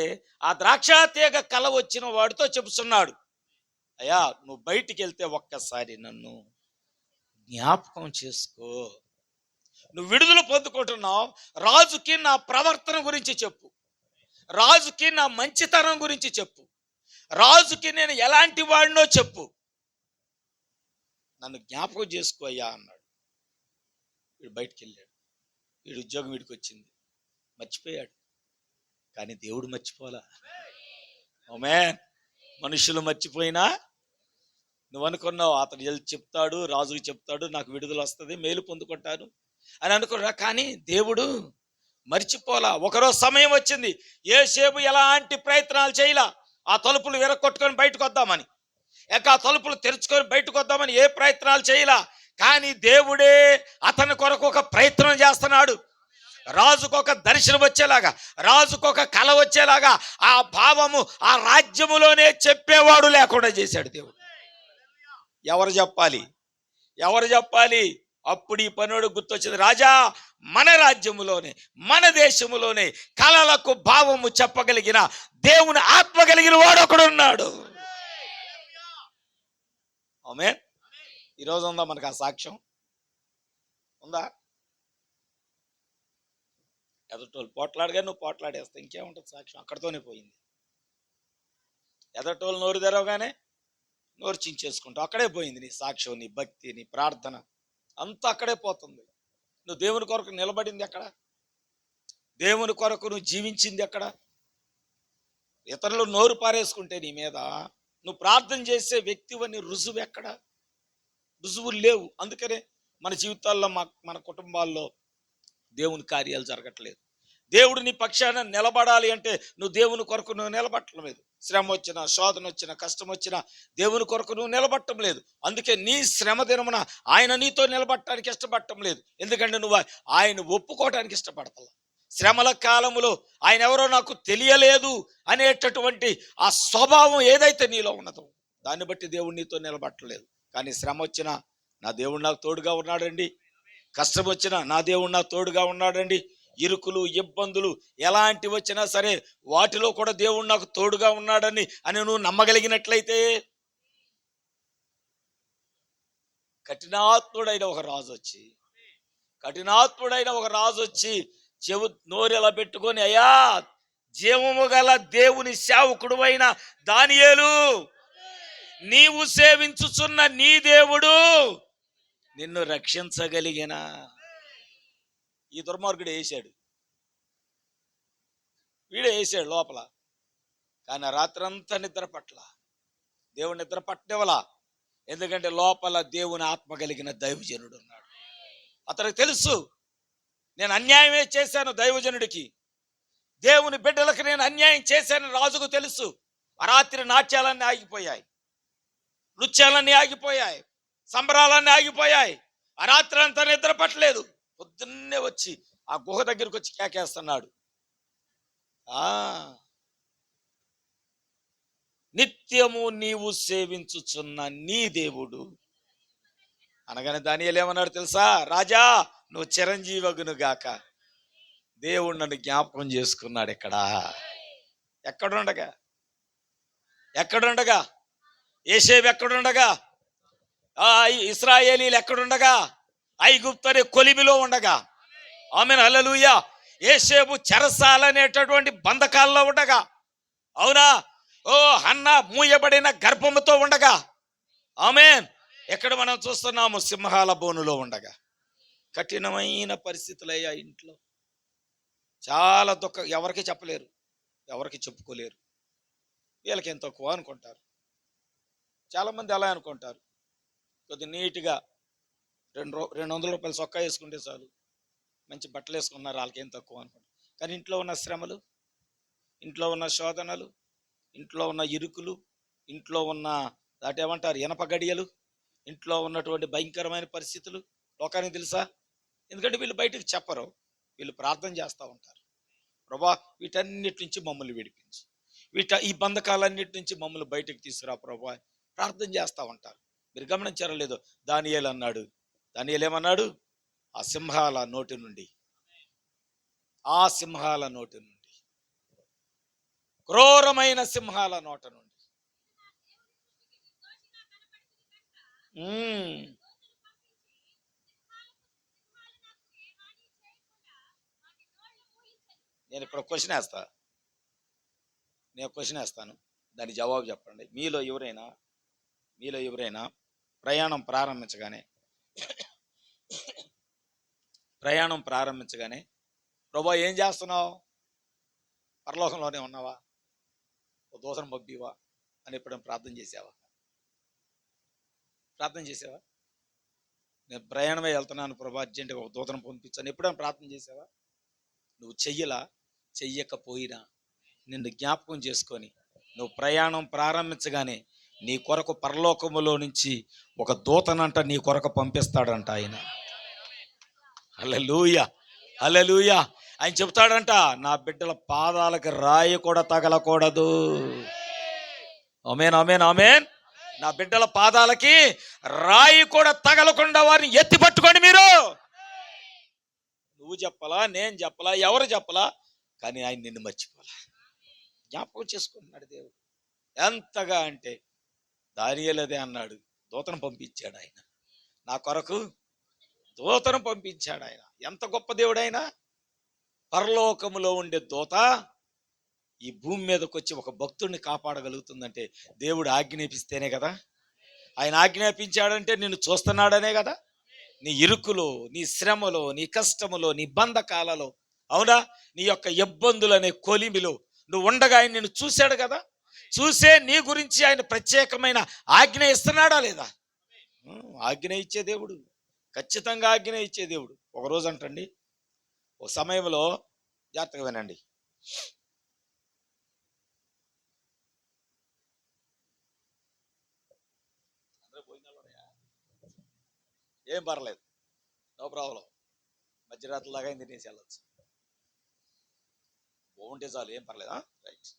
ఆ ద్రాక్ష తీగ కళ వచ్చిన వాడితో చెబుతున్నాడు, అయ్యా నువ్వు బయటికి వెళ్తే ఒక్కసారి నన్ను జ్ఞాపకం చేసుకో, నువ్వు విడుదల పొందుకుంటున్నావు, రాజుకి నా ప్రవర్తన గురించి చెప్పు, రాజుకి నా మంచితనం గురించి చెప్పు, రాజుకి నేను ఎలాంటి వాడినో చెప్పు, నన్ను జ్ఞాపకం చేసుకో అయ్యా అన్నాడు. వీడు బయటికి వెళ్ళాడు, వీడు ఉద్యోగం వీడికి వచ్చింది, మర్చిపోయాడు. కానీ దేవుడు మర్చిపోలా. ఆమేన్. మనుషులు మర్చిపోయినా నువ్వు అనుకున్నావు అతడు చెప్తాడు, రాజుకి చెప్తాడు, నాకు విడుదల వస్తుంది, మేలు పొందుకుంటాను అని అనుకున్నా, కానీ దేవుడు మర్చిపోలా. ఒకరోజు సమయం వచ్చింది, యోసేపు ఎలాంటి ప్రయత్నాలు చేయలా, ఆ తలుపులు విరగొట్టుకొని బయటకు వద్దామని, ఆ తలుపులు తెరుచుకొని బయటకు వద్దామని ఏ ప్రయత్నాలు చేయలా, కానీ దేవుడే అతని కొరకు ఒక ప్రయత్నం చేస్తున్నాడు. రాజుకు ఒక దర్శనం వచ్చేలాగా, రాజుకు ఒక కళ వచ్చేలాగా, ఆ భావము ఆ రాజ్యములోనే చెప్పేవాడు లేకుండా చేశాడు దేవుడు. ఎవరు చెప్పాలి? అప్పుడు ఈ పనుడు గుర్తొచ్చింది, రాజా మన రాజ్యములోనే మన దేశములోనే కళలకు భావము చెప్పగలిగిన దేవుని ఆత్మ కలిగిన వాడు ఒకడున్నాడు. ఆమేన్. ఈరోజు ఉందా మనకు ఆ సాక్ష్యం? ఉందా? ఎదటోళ్ళు పోట్లాడగా నువ్వు పోట్లాడేస్తా, ఇంకేముంటుంది సాక్ష్యం? అక్కడితోనే పోయింది. ఎదటోళ్ళు నోరు తెరవగానే నోరు చించేసుకుంటావు, అక్కడే పోయింది నీ సాక్ష్యం, నీ భక్తి, నీ ప్రార్థన అంతా అక్కడే పోతుంది. నువ్వు దేవుని కొరకు నిలబడింది ఎక్కడ? దేవుని కొరకు నువ్వు జీవించింది ఎక్కడ? ఇతరులు నోరు పారేసుకుంటే నీ మీద నువ్వు ప్రార్థన చేసే వ్యక్తివని రుజువు ఎక్కడ? రుజువులు లేవు. అందుకనే మన జీవితాల్లో మన కుటుంబాల్లో దేవుని కార్యాలు జరగట్లేదు. దేవుడు నీ పక్షాన నిలబడాలి అంటే నువ్వు దేవుని కొరకు నువ్వు నిలబట్టడం లేదు. శ్రమ వచ్చినా, శోధన వచ్చినా, కష్టం వచ్చినా దేవుని కొరకు నువ్వు నిలబట్టం లేదు. అందుకే నీ శ్రమ దినమున ఆయన నీతో నిలబట్టడానికి ఇష్టపడటం లేదు. ఎందుకంటే నువ్వు ఆయన ఒప్పుకోవటానికి ఇష్టపడతా. శ్రమల కాలములో ఆయన ఎవరో నాకు తెలియలేదు అనేటటువంటి ఆ స్వభావం ఏదైతే నీలో ఉన్నదో దాన్ని బట్టి దేవుడు నీతో నిలబట్టలేదు. కానీ శ్రమ వచ్చినా నా దేవుడు నాకు తోడుగా ఉన్నాడండి, కష్టం వచ్చినా నా దేవుడు నాకు తోడుగా ఉన్నాడండి, ఇరుకులు ఇబ్బందులు ఎలాంటి వచ్చినా సరే వాటిలో కూడా దేవుడు నాకు తోడుగా ఉన్నాడని నువ్వు నమ్మగలిగినట్లయితే, కఠినాత్ముడైన ఒక రాజు వచ్చి నోరు ఎలా పెట్టుకొని, అయ్యా జీవము గల దేవుని సేవకుడు అయిన దానియేలు, నీవు సేవించుచున్న నీ దేవుడు నిన్ను రక్షించగలిగిన. ఈ దుర్మార్గుడు వీడే వేసాడు లోపల. కానీ రాత్రంతా నిద్ర పట్ల, దేవుని నిద్ర పట్టనివ్వలా. ఎందుకంటే లోపల దేవుని ఆత్మ కలిగిన దైవజనుడు ఉన్నాడు. అతనికి తెలుసు, నేను అన్యాయమే చేశాను దైవజనుడికి, దేవుని బిడ్డలకు నేను అన్యాయం చేశాను రాజుకు తెలుసు. ఆ రాత్రి నాట్యాలన్నీ ఆగిపోయాయి, నృత్యాలన్నీ ఆగిపోయాయి, సంబరాలన్నీ ఆగిపోయాయి. ఆ రాత్రి అంతా నిద్ర పట్టలేదు. పొద్దున్నే వచ్చి ఆ గుహ దగ్గరికి వచ్చి కేకేస్తున్నాడు, నిత్యము నీవు సేవించుచున్న నీ దేవుడు అనగానే దానియేలు ఏమన్నాడు తెలుసా? రాజా, నువ్వు చిరంజీవగును గాక. దేవుడు నన్ను జ్ఞాపకం చేసుకున్నాడు. ఎక్కడుండగా ఏషేబు ఎక్కడుండగా, ఇశ్రాయేలీలు ఎక్కడుండగా, ఐగుప్తు అనే కొలిమిలో ఉండగా, ఆమేన్ హల్లెలూయా, ఏషేబు చెరసాల అనేటటువంటి బంధకాల్లో ఉండగా, అవునా, ఓ హన్నా మూయబడిన గర్భముతో ఉండగా, ఆమేన్, ఎక్కడ మనం చూస్తున్నాము? సింహాల బోనులో ఉండగా. కఠినమైన పరిస్థితులయ్యా ఇంట్లో. చాలా దుఃఖం. ఎవరికి చెప్పలేరు, ఎవరికి చెప్పుకోలేరు. వీళ్ళకి ఎంత తక్కువ అనుకుంటారు. చాలామంది అలా అనుకుంటారు. కొద్ది నీట్గా 200 రూపాయలు చొక్కా వేసుకుంటే చాలు, మంచి బట్టలు వేసుకున్నారు, వాళ్ళకి ఏం తక్కువ అనుకుంటారు. కానీ ఇంట్లో ఉన్న శ్రమలు, ఇంట్లో ఉన్న శోధనలు, ఇంట్లో ఉన్న ఇరుకులు, ఇంట్లో ఉన్న దాటేమంటారు ఇనప గడియలు, ఇంట్లో ఉన్నటువంటి భయంకరమైన పరిస్థితులు లోకానికి తెలుసా? ఎందుకంటే వీళ్ళు బయటకు చెప్పరు. వీళ్ళు ప్రార్థన చేస్తూ ఉంటారు. ప్రభా, వీటన్నిటి నుంచి మమ్మల్ని విడిపించు, ఈ బంధకాలన్నిటి నుంచి మమ్మల్ని బయటకు తీసుకురా ప్రభా, ప్రార్థన చేస్తూ ఉంటారు. మీరు గమనించారో లేదో, దానియేలు ఏమన్నాడు? ఆ సింహాల నోటి నుండి, క్రూరమైన సింహాల నోట నుండి నేను ఇక్కడ క్వశ్చన్ వేస్తాను, దానికి జవాబు చెప్పండి. మీలో ఎవరైనా ప్రయాణం ప్రారంభించగానే ప్రభా ఏం చేస్తున్నావు, పరలోకంలోనే ఉన్నావా, ఓ దూతను పంపివా అని ఎప్పుడైనా ప్రార్థన చేసావా? నేను ప్రయాణమే వెళ్తున్నాను ప్రభా, అర్జెంటుగా ఒక దూతను పంపించాను, ఎప్పుడైనా ప్రార్థన చేసావా? నువ్వు చెయ్యకపోయినా నిన్ను జ్ఞాపకం చేసుకొని నువ్వు ప్రయాణం ప్రారంభించగానే నీ కొరకు పరలోకములో నుంచి ఒక దూతనంట నీ కొరకు పంపిస్తాడంట ఆయన. హల్లెలూయా, హల్లెలూయా. ఆయన చెప్తాడంట, నా బిడ్డల పాదాలకు రాయి కూడా తగలకూడదు. ఆమేన్, ఆమేన్, ఆమేన్. నా బిడ్డల పాదాలకి రాయి కూడా తగలకుండా వారిని ఎత్తి పట్టుకోండి. మీరు, నువ్వు చెప్పలా, నేను చెప్పలా, ఎవరు చెప్పలా, కానీ ఆయన నిన్ను మర్చిపోలా, జ్ఞాపకం చేసుకుంటున్నాడు దేవుడు. ఎంతగా అంటే దానియేలు అదే అన్నాడు, దూతను పంపించాడు ఆయన, నా కొరకు దూతను పంపించాడు ఆయన. ఎంత గొప్ప దేవుడు ఆయన! పరలోకములో ఉండే దూత ఈ భూమి మీదకి వచ్చి ఒక భక్తుడిని కాపాడగలుగుతుందంటే దేవుడు ఆజ్ఞాపిస్తేనే కదా. ఆయన ఆజ్ఞాపించాడంటే నిన్ను చూస్తున్నాడనే కదా. నీ ఇరుకులో, నీ శ్రమలో, నీ కష్టములో, నీ బంధకాలలో, అవునా, నీ యొక్క ఇబ్బందులనే కొలిమిలో నువ్వు ఉండగా ఆయన నిన్ను చూశాడు కదా. చూసే నీ గురించి ఆయన ప్రత్యేకమైన ఆజ్ఞ ఇస్తున్నాడా లేదా? ఆజ్ఞ ఇచ్చే దేవుడు, ఖచ్చితంగా ఆజ్ఞ ఇచ్చే దేవుడు. ఒకరోజు అంటండి, ఒక సమయంలో, జాగ్రత్తగా వినండి, ఏం పర్లేదు, నో ప్రాబ్లం, మధ్యరాత్రి లాగా తినేసి వెళ్ళచ్చు, బాగుంటే చాలు, ఏం పర్లేదు, రైట్,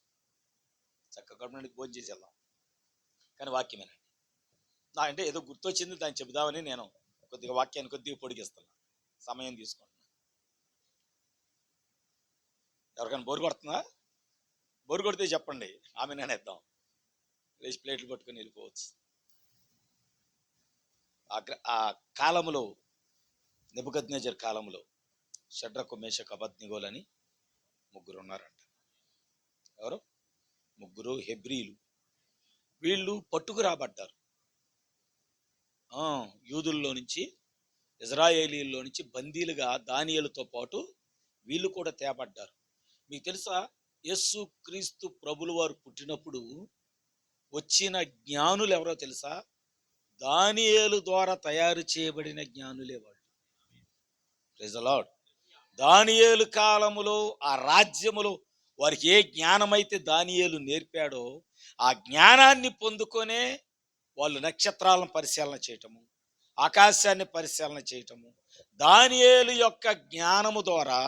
చక్కగా గవర్నమెంట్కి భోజనం చేసి వెళ్దాం. కానీ వాక్యమేనండి, నా అంటే ఏదో గుర్తొచ్చింది దాన్ని చెబుదామని నేను కొద్దిగా వాక్యాన్ని కొద్దిగా పొడిగిస్తున్నాను, సమయం తీసుకుంటున్నా. ఎవరికైనా బోరు కొడుతుందా? బోరు కొడితే చెప్పండి, ఆమె నేను ఇద్దాం, లేచి ప్లేట్లు పట్టుకొని వెళ్ళిపోవచ్చు. ఆ కాలంలో, నెబుకద్నెజర్ కాలంలో షడ్రకు, మేషకు, అబేద్నెగోలని ముగ్గురు ఉన్నారంట. ఎవరు? ముగ్గురు హెబ్రీలు. వీళ్ళు పట్టుకు రాబడ్డారు. యూదుల్లో నుంచి, ఇజ్రాయేలీల్లో నుంచి బందీలుగా దానియేలుతో పాటు వీళ్ళు కూడా తేబడ్డారు. మీకు తెలుసా, యేసు క్రీస్తు ప్రభులు వారు పుట్టినప్పుడు వచ్చిన జ్ఞానులు ఎవరో తెలుసా? దానియేలు ద్వారా తయారు చేయబడిన జ్ఞానులే వాళ్ళు. Praise the Lord. దానియేలు కాలములో ఆ రాజ్యములో వారికి ఏ జ్ఞానమైతే దానియేలు నేర్పాడో ఆ జ్ఞానాన్ని పొందుకొనే వాళ్ళు నక్షత్రాలను పరిశీలన చేయటము, ఆకాశాన్ని పరిశీలన చేయటము, దానియేలు యొక్క జ్ఞానము ద్వారా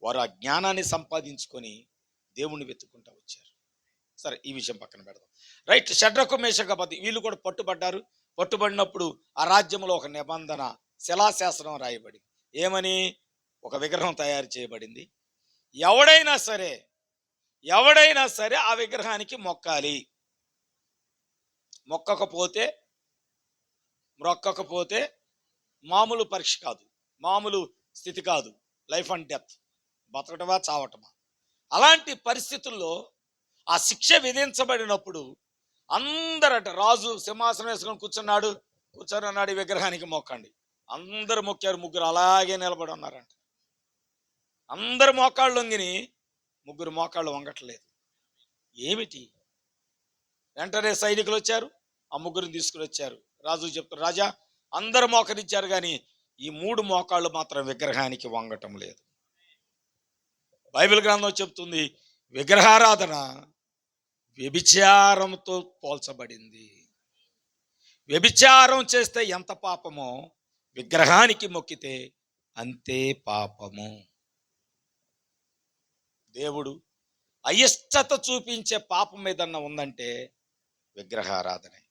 వారు ఆ జ్ఞానాన్ని సంపాదించుకొని దేవుణ్ణి వెతుక్కుంటూ వచ్చారు. సరే, ఈ విషయం పక్కన పెడదాం. రైట్. షడ్రకు మేషకు అబద్ది వీళ్ళు కూడా పట్టుబడ్డారు. పట్టుబడినప్పుడు ఆ రాజ్యంలో ఒక నిబంధన, శిలాశాసనం రాయబడింది. ఏమని? ఒక విగ్రహం తయారు చేయబడింది. ఎవడైనా సరే ఎవడైనా సరే ఆ విగ్రహానికి మొక్కాలి. మొక్కకపోతే మొక్కకపోతే మామూలు పరీక్ష కాదు, మామూలు స్థితి కాదు, లైఫ్ అండ్ డెత్, బతకటమా చావటమా. అలాంటి పరిస్థితుల్లో ఆ శిక్ష విధించబడినప్పుడు అందరట, రాజు సింహాసనం వేసుకొని కూర్చొని అన్నాడు, ఈ విగ్రహానికి మొక్కండి. అందరు మొక్కారు. ముగ్గురు అలాగే నిలబడి ఉన్నారంట. అందరు మోకాళ్ళు వంగిని, ముగ్గురు మోకాళ్ళు వంగట్లేదు. ఏమిటి? వెంటనే సైనికులు వచ్చారు, ఆ ముగ్గురిని తీసుకుని వచ్చారు. రాజు చెప్తారు, రాజా అందరు మోకరించారు కానీ ఈ 3 మోకాళ్ళు మాత్రం విగ్రహానికి వంగటం లేదు. బైబిల్ గ్రంథం చెప్తుంది, విగ్రహారాధన వ్యభిచారంతో పోల్చబడింది. వ్యభిచారం చేస్తే ఎంత పాపమో, విగ్రహానికి మొక్కితే అంతే పాపము. దేవుడు అయిష్టత చూపించే పాపం ఏదన్నా ఉందంటే విగ్రహారాధనే.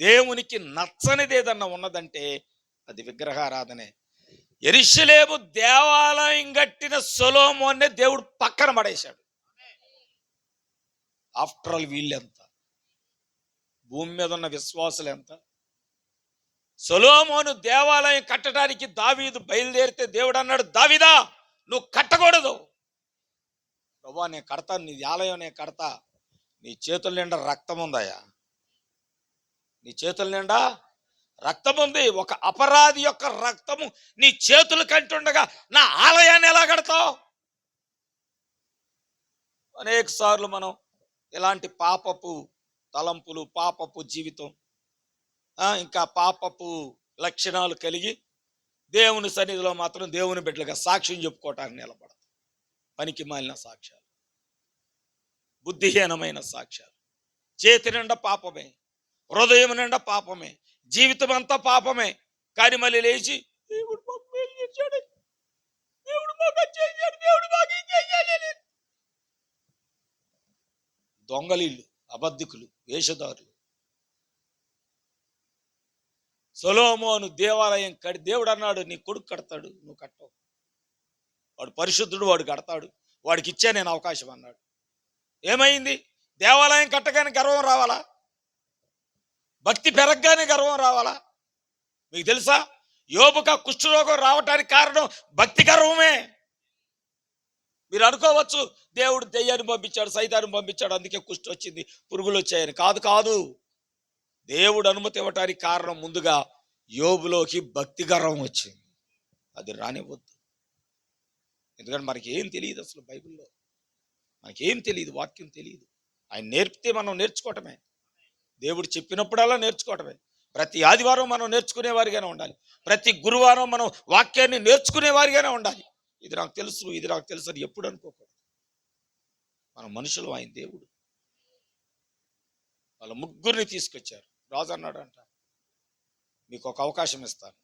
దేవునికి నచ్చనిది ఏదన్నా ఉన్నదంటే అది విగ్రహారాధనే. యెరూషలేము దేవాలయం కట్టిన సొలొమోన్నే దేవుడు పక్కన పడేశాడు. ఆఫ్టర్ ఆల్ వీళ్ళెంత, భూమి మీద ఉన్న విశ్వాసులు ఎంత? సొలొమోను దేవాలయం కట్టడానికి దావీదు బయలుదేరితే దేవుడు అన్నాడు, దావీదా నువ్వు కట్టకూడదు. ప్రభువా నేను కడతాను, నీ ఆలయం నేను కడతా. నీ చేతుల నిండా రక్తం ఉందయ్యా, నీ చేతుల నిండా రక్తం ఉంది. ఒక అపరాధి యొక్క రక్తము నీ చేతులు కంటుండగా నా ఆలయాన్ని ఎలా కడతావు? అనేక సార్లు మనం ఇలాంటి పాపపు తలంపులు, పాపపు జీవితం, ఇంకా పాపపు లక్షణాలు కలిగి దేవుని సన్నిధిలో మాత్రం దేవుని బిడ్డలుగా సాక్ష్యం చెప్పుకోవటానికి నిలబడతాం. పనికి మాలిన సాక్ష్యాలు, బుద్ధిహీనమైన సాక్ష్యాలు. చేతి నిండా పాపమే, హృదయం నిండా పాపమే, జీవితం అంతా పాపమే. కానీ మళ్ళీ లేచి దేవుడు మాకు మేలు చేశాడు, దేవుడు మాకు అది చేశాడు, దేవుడు మాకు ఇది చేయాలి. దొంగలీళ్ళు, అబద్ధికులు, వేషధారులు. సొలొమోను దేవాలయం దేవుడు అన్నాడు, నీ కొడుకు కడతాడు, నువ్వు కట్టవు. వాడు పరిశుద్ధుడు, వాడు కడతాడు, వాడికి ఇచ్చా నేను అవకాశం అన్నాడు. ఏమైంది? దేవాలయం కట్టగానే గర్వం రావాలా? భక్తి పెరగగానే గర్వం రావాలా? మీకు తెలుసా, యోబుకు కుష్ఠరోగం రావటానికి కారణం భక్తి గర్వమే. మీరు అనుకోవచ్చు దేవుడు దెయ్యాన్ని పంపించాడు, సైతాన్ని పంపించాడు, అందుకే కుష్ఠ వచ్చింది, పురుగులు వచ్చాయని. కాదు కాదు. దేవుడు అనుమతి ఇవ్వటానికి కారణం ముందుగా యోబులోకి భక్తి గర్వం వచ్చింది. అది రానివ్వద్దు. ఎందుకంటే మనకి ఏం తెలియదు అసలు, బైబిల్లో మనకేం తెలియదు, వాక్యం తెలియదు. ఆయన నేర్పితే మనం నేర్చుకోవటమే, దేవుడు చెప్పినప్పుడల్లా నేర్చుకోవటమే. ప్రతి ఆదివారం మనం నేర్చుకునేవారిగానే ఉండాలి, ప్రతి గురువారం మనం వాక్యాన్ని నేర్చుకునేవారిగానే ఉండాలి. ఇది నాకు తెలుసు, ఇది నాకు తెలుసు అని ఎప్పుడు అనుకోకూడదు. మనం మనుషులు, ఆయన దేవుడు. వాళ్ళ ముగ్గురిని తీసుకొచ్చారు. రాజు అన్నాడంట, మీకు ఒక అవకాశం ఇస్తాను,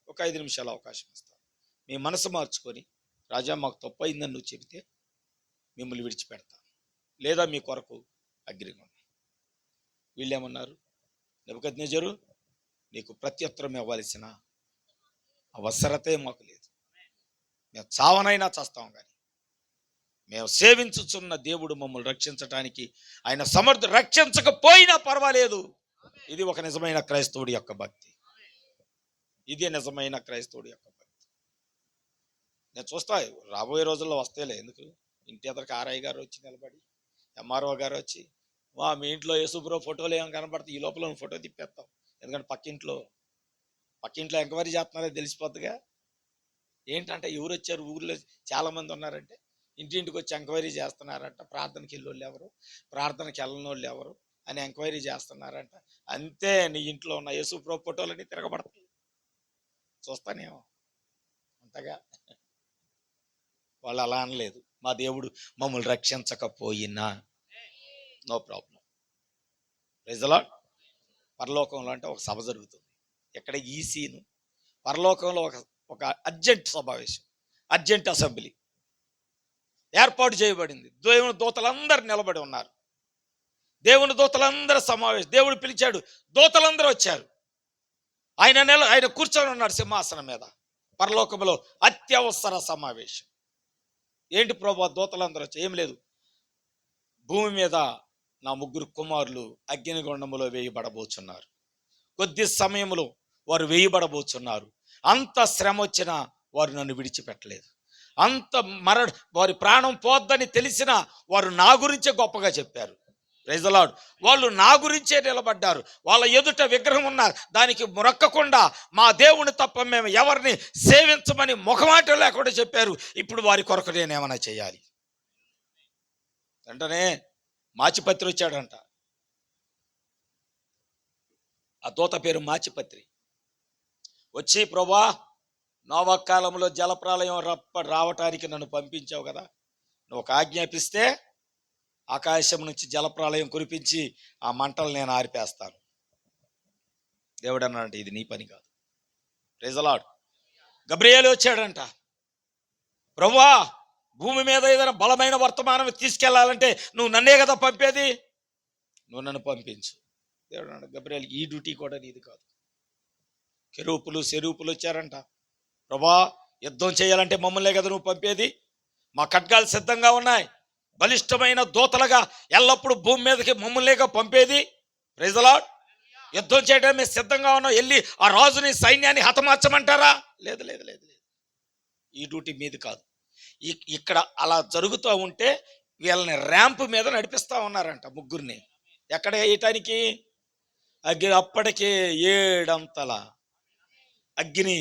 ఒక 5 నిమిషాల అవకాశం ఇస్తాను. మీ మనసు మార్చుకొని, రాజా మాకు తప్పు అయిందని నువ్వు చెబితే మిమ్మల్ని విడిచిపెడతాను, లేదా మీ కొరకు అగ్నిగా. వీళ్ళేమన్నారు, నెబుకద్నెజరు నీకు ప్రత్యుత్తరం ఇవ్వాల్సిన అవసరతే మాకు లేదు, మేము చావనైనా చస్తాం, కానీ మేము సేవించుచున్న దేవుడు మమ్మల్ని రక్షించటానికి ఆయన సమర్థుడు, రక్షించకపోయినా పర్వాలేదు. ఇది ఒక నిజమైన క్రైస్తవుడి యొక్క భక్తి. ఇదే నిజమైన క్రైస్తవుడి యొక్క భక్తి. నేను చూస్తా, రాబోయే రోజుల్లో వస్తేలే, ఎందుకు ఇంటి ఎదురుకి ఆర్ఐ గారు వచ్చి నిలబడి, ఎంఆర్ఓ గారు వచ్చి, మీ ఇంట్లో యేసుప్రభు ఫోటోలు ఏమైనా కనబడితే ఈ లోపల ఫోటో తిప్పేస్తాం. ఎందుకంటే పక్కింట్లో ఎంక్వైరీ చేస్తున్నారో తెలిసిపోద్దిగా. ఏంటంటే ఎవరు వచ్చారు, ఊర్లో చాలా మంది ఉన్నారంటే ఇంటింటికి వచ్చి ఎంక్వైరీ చేస్తున్నారంట. ప్రార్థనకి వెళ్ళోళ్ళు ఎవరు, ప్రార్థనకి వెళ్ళని వాళ్ళు ఎవరు అని ఎంక్వైరీ చేస్తున్నారంట. అంతే, నీ ఇంట్లో ఉన్న యేసుప్రభు ఫోటోలని తిరగబడతాయి. చూస్తానేమో అంతగా. వాళ్ళు అలా అనలేదు, మా దేవుడు మమ్మల్ని రక్షించకపోయినా no problem. Praise the Lord. పరలోకంలో అంటే ఒక సభ జరుగుతుంది. ఎక్కడ ఈ సీను, పరలోకంలో ఒక అర్జెంట్ సమావేశం, అర్జెంట్ అసెంబ్లీ ఏర్పాటు చేయబడింది. దేవుని దూతలందరూ నిలబడి ఉన్నారు. దేవుని దూతలందరూ సమావేశం. దేవుడు పిలిచాడు, దూతలందరూ వచ్చారు. ఆయన కూర్చొని ఉన్నాడు సింహాసనం మీద. పరలోకములో అత్యవసర సమావేశం. ఏంటి ప్రభు, దూతలందరూ వచ్చి, ఏం లేదు, భూమి మీద నా 3 కుమారులు అగ్నిగుండములో వేయబడబోచున్నారు. కొద్ది సమయంలో వారు వేయబడబోచున్నారు. అంత శ్రమ వచ్చినా వారు నన్ను విడిచిపెట్టలేదు. అంత వారి ప్రాణం పోద్దని తెలిసినా వారు నా గురించే గొప్పగా చెప్పారు. Praise the Lord. వాళ్ళు నా గురించే నిలబడ్డారు. వాళ్ళ ఎదుట విగ్రహం ఉన్నారు, దానికి మొరక్కకుండా మా దేవుని తప్ప మేము ఎవరిని సేవించమని ముఖమాట లేకుండా చెప్పారు. ఇప్పుడు వారి కొరకు నేనేమైనా చేయాలి. వెంటనే మాచిపత్రి వచ్చాడంట. ఆ దూత పేరు మాచిపత్రి. వచ్చి, ప్రభా, నోవా కాలంలో జలప్రళయం రావటానికి నన్ను పంపించావు కదా, నువ్వు ఒక ఆజ్ఞాపిస్తే ఆకాశం నుంచి జలప్రళయం కురిపించి ఆ మంటలు నేను ఆరిపేస్తాను. దేవుడు అన్నాడంటే, ఇది నీ పని కాదు. Praise the lord. గబ్రియేలు వచ్చాడంట. ప్రభువా, భూమి మీద ఏదైనా బలమైన వర్తమానం తీసుకెళ్లాలంటే నువ్వు నన్నే కదా పంపేది, నువ్వు నన్ను పంపించు. దేవుడు అన్నాడు, గబ్రియేలు, ఈ డ్యూటీ కూడా నీది కాదు. కెరూపులు సెరూపులు వచ్చారంట. ప్రభా, యుద్ధం చేయాలంటే మమ్మల్నే కదా నువ్వు పంపేది, మా ఖడ్గాలు సిద్ధంగా ఉన్నాయి, బలిష్టమైన దూతలుగా ఎల్లప్పుడూ భూమి మీదకి మమ్మల్నేగా పంపేది. Praise the Lord. యుద్ధం చేయడం మేము సిద్ధంగా ఉన్నాం, వెళ్ళి ఆ రాజుని సైన్యాన్ని హతమార్చమంటారా? లేదు లేదు లేదు లేదు, ఈ డ్యూటీ మీది కాదు. ఇక్కడ అలా జరుగుతూ ఉంటే వీళ్ళని ర్యాంప్ మీద నడిపిస్తూ ఉన్నారంట 3. ఎక్కడ వేయటానికి? అప్పటికే 7 అంతల అగ్ని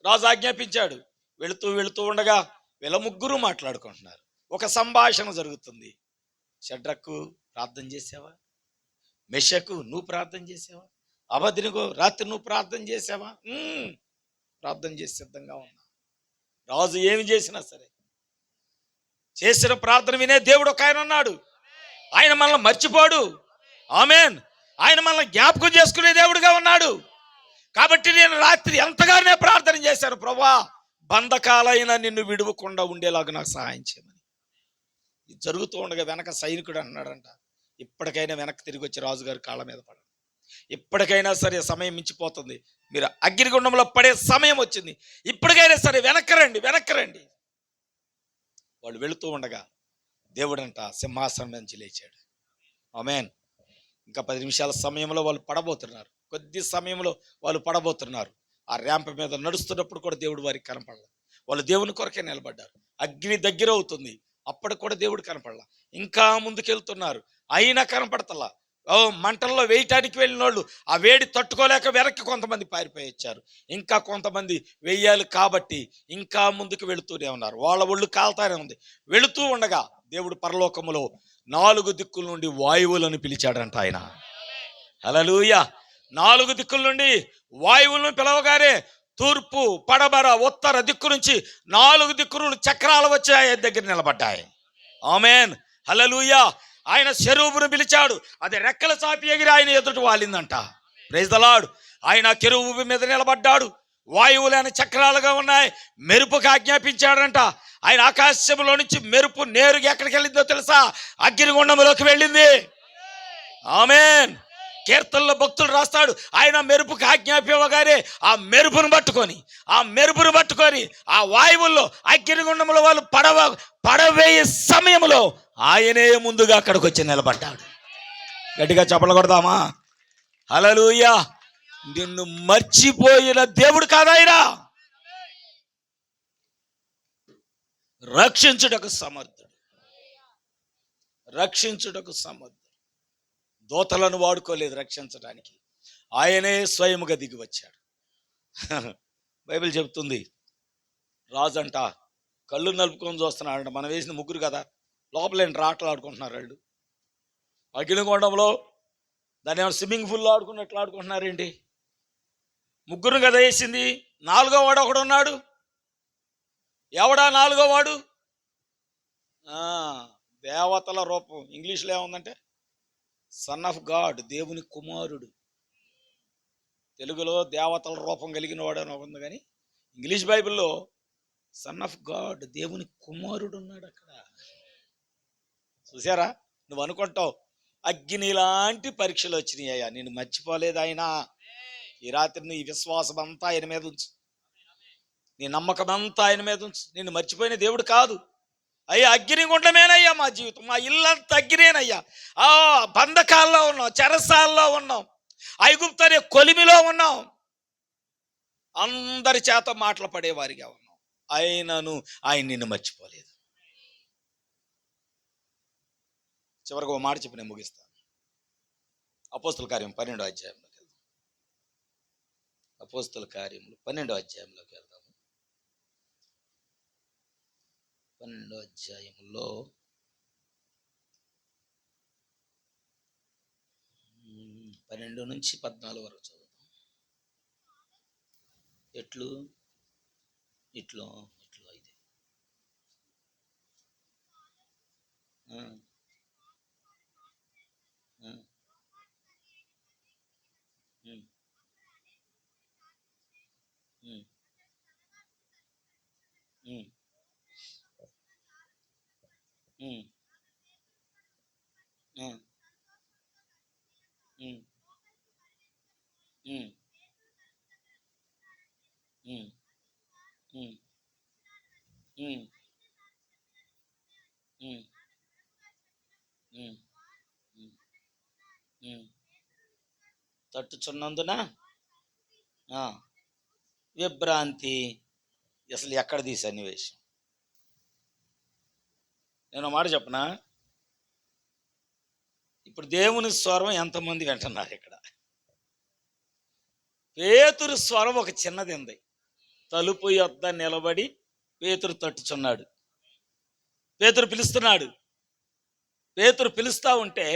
రాజు ఆజ్ఞాపించాడు. వెళుతూ వెళుతూ ఉండగా వీళ్ళ 3 మాట్లాడుకుంటున్నారు. ఒక సంభాషణ జరుగుతుంది. షడ్రకు, ప్రార్థన చేసావా? మెషకు, నువ్వు ప్రార్థన చేసావా? అబద్ధినిగో, రాత్రి నువ్వు ప్రార్థన చేసావా? ప్రార్థన చేసి సిద్ధంగా ఉన్నా. రాజు ఏమి చేసినా సరే చేసిన ప్రార్థన వినే దేవుడు ఒక ఆయన ఉన్నాడు. ఆయన మనల్ని మర్చిపోడు. ఆమేన్. ఆయన మనల్ని జ్ఞాపకం చేసుకునే దేవుడుగా ఉన్నాడు. కాబట్టి నేను రాత్రి ఎంతగానే ప్రార్థన చేశాను, ప్రభువా, బంధకాలైనా నిన్ను విడువకుండా ఉండేలాగా నాకు సహాయం చేయమని. ఇది జరుగుతూ ఉండగా వెనక సైనికుడు అన్నాడంట, ఇప్పటికైనా వెనక్కి తిరిగి వచ్చి రాజుగారి కాళ్ళ మీద పడండి, ఇప్పటికైనా సరే సమయం మించిపోతుంది, మీరు అగ్నిగుండంలో పడే సమయం వచ్చింది, ఇప్పటికైనా సరే వెనక్కి రండి. వాళ్ళు వెళుతూ ఉండగా దేవుడంట సింహాసనం నుంచి లేచాడు. ఆమేన్. ఇంకా 10 నిమిషాల సమయంలో వాళ్ళు పడబోతున్నారు. కొద్ది సమయంలో వాళ్ళు పడబోతున్నారు. ఆ ర్యాంప్ మీద నడుస్తున్నప్పుడు కూడా దేవుడు వారికి కనపడలేదు. వాళ్ళు దేవుని కొరకే నిలబడ్డారు. అగ్ని దగ్గర అవుతుంది, అప్పటికి కూడా దేవుడు కనపడలా. ఇంకా ముందుకెళ్తున్నారు, అయినా కనపడతలా. మంటల్లో వేయటానికి వెళ్ళిన వాళ్ళు ఆ వేడి తట్టుకోలేక వెనక్కి కొంతమంది పారిపోయి వచ్చారు. ఇంకా కొంతమంది వెయ్యాలి కాబట్టి ఇంకా ముందుకు వెళుతూనే ఉన్నారు. వాళ్ళ ఒళ్ళు కాల్తానే ఉంది. వెళుతూ ఉండగా దేవుడు పరలోకములో 4 దిక్కుల నుండి వాయువులను పిలిచాడంట ఆయన. హల్లెలూయా. 4 దిక్కుల నుండి వాయువులను పిలవగానే తూర్పు, పడమర, ఉత్తర దిక్కు నుంచి 4 దిక్కులు చక్రాలు వచ్చి ఆయన దగ్గర నిలబడ్డాయి. ఆమేన్. హల్లెలూయా. ఆయన కెరూబును పిలిచాడు, అది రెక్కల చాపి ఎగిరి ఆయన ఎదుట వాలిందంట. Praise the Lord. ఆయన కెరూబు మీద నిలబడ్డాడు. వాయువులైన చక్రాలుగా ఉన్నాయి. మెరుపుకు ఆజ్ఞాపించాడంట. ఆయన ఆకాశంలో నుంచి మెరుపు నేరుగా ఎక్కడికి వెళ్ళిందో తెలుసా? అగ్నిగుండంలోకి వెళ్ళింది. ఆమేన్. కీర్తనలో భక్తులు రాస్తాడు, ఆయన మెరుపుకి ఆజ్ఞాపించగానే ఆ మెరుపును పట్టుకొని ఆ వాయువుల్లో అగ్నిగుండంలో వాళ్ళు పడవేయ సమయంలో ఆయనే ముందుగా అక్కడికి వచ్చి నిలబడ్డాడు. గట్టిగా చప్పట్లు కొడదామా? హల్లెలూయా. నిన్ను మర్చిపోయిన దేవుడు కాదాయన. రక్షించుటకు సమర్థుడు. దూతలను వాడుకోలేదు రక్షించడానికి, ఆయనే స్వయముగా దిగి వచ్చాడు. బైబిల్ చెబుతుంది, రాజంట కళ్ళు నలుపుకొని చూస్తున్నాడంట. మనం వేసిన 3 కదా, లోపలేంటి ఆటలు ఆడుకుంటున్నారు వాళ్ళు. అగ్నిగుండంలో దాన్ని ఏమైనా స్విమ్మింగ్ పూల్లో ఆడుకున్నట్లు ఆడుకుంటున్నారేంటి? 3 కదా వేసింది, 4వ వాడు ఒకడు ఉన్నాడు. ఎవడా 4వ వాడు? దేవతల రూపం. ఇంగ్లీష్లో ఏముందంటే సన్ ఆఫ్ గాడ్, దేవుని కుమారుడు. తెలుగులో దేవతల రూపం కలిగిన వాడు అని ఉంది, కానీ ఇంగ్లీష్ బైబిల్లో సన్ ఆఫ్ గాడ్, దేవుని కుమారుడు ఉన్నాడు అక్కడ. చూసారా? నువ్వు అనుకుంటావు అగ్ని లాంటి పరీక్షలు వచ్చినాయి అయ్యా, నేను మర్చిపోలేదు ఆయన. ఈ రాత్రి నీ విశ్వాసం అంతా ఆయన మీద ఉంచు, నీ నమ్మకం అంతా ఆయన మీద ఉంచు. నిన్ను మర్చిపోయిన దేవుడు కాదు అయ్యా. అగ్నిగుండమేనయ్యా మా జీవితం, మా ఇల్లంతా అగ్నేనయ్యా. ఆ బంధకాల్లో ఉన్నాం, చెరసాల్లో ఉన్నాం, ఐగుప్తు అనే కొలిమిలో ఉన్నాం, అందరి చేత మాటలు పడేవారిగా ఉన్నాం. ఆయనను ఆయన నిన్ను మర్చిపోలేదు. చివరికి ఒక మాట చెప్పి నేను ముగిస్తాను. అపోస్తుల కార్యం 12వ అధ్యాయంలోకి వెళ్దాం. అపోస్తుల కార్యములు 12వ అధ్యాయంలోకి వెళ్దాము. 12వ అధ్యాయంలో 12 నుంచి 14 వరకు చదువుతాం. ఇట్లు ఇట్లా ఇది తట్టుచున్నందున విభ్రాంతి. అసలు ఎక్కడిది ఈ సన్నివేశం? నేను మాట చెప్పనా, ఇప్పుడు దేవుని స్వరం ఎంతమంది వింటున్నారు ఇక్కడ? పేతురు స్వరం ఒక చిన్నది ఉంది. తలుపు యొద్ద నిలబడి పేతురు తట్టుచున్నాడు, పేతురు పిలుస్తున్నాడు. పేతురు పిలుస్తా ఉంటే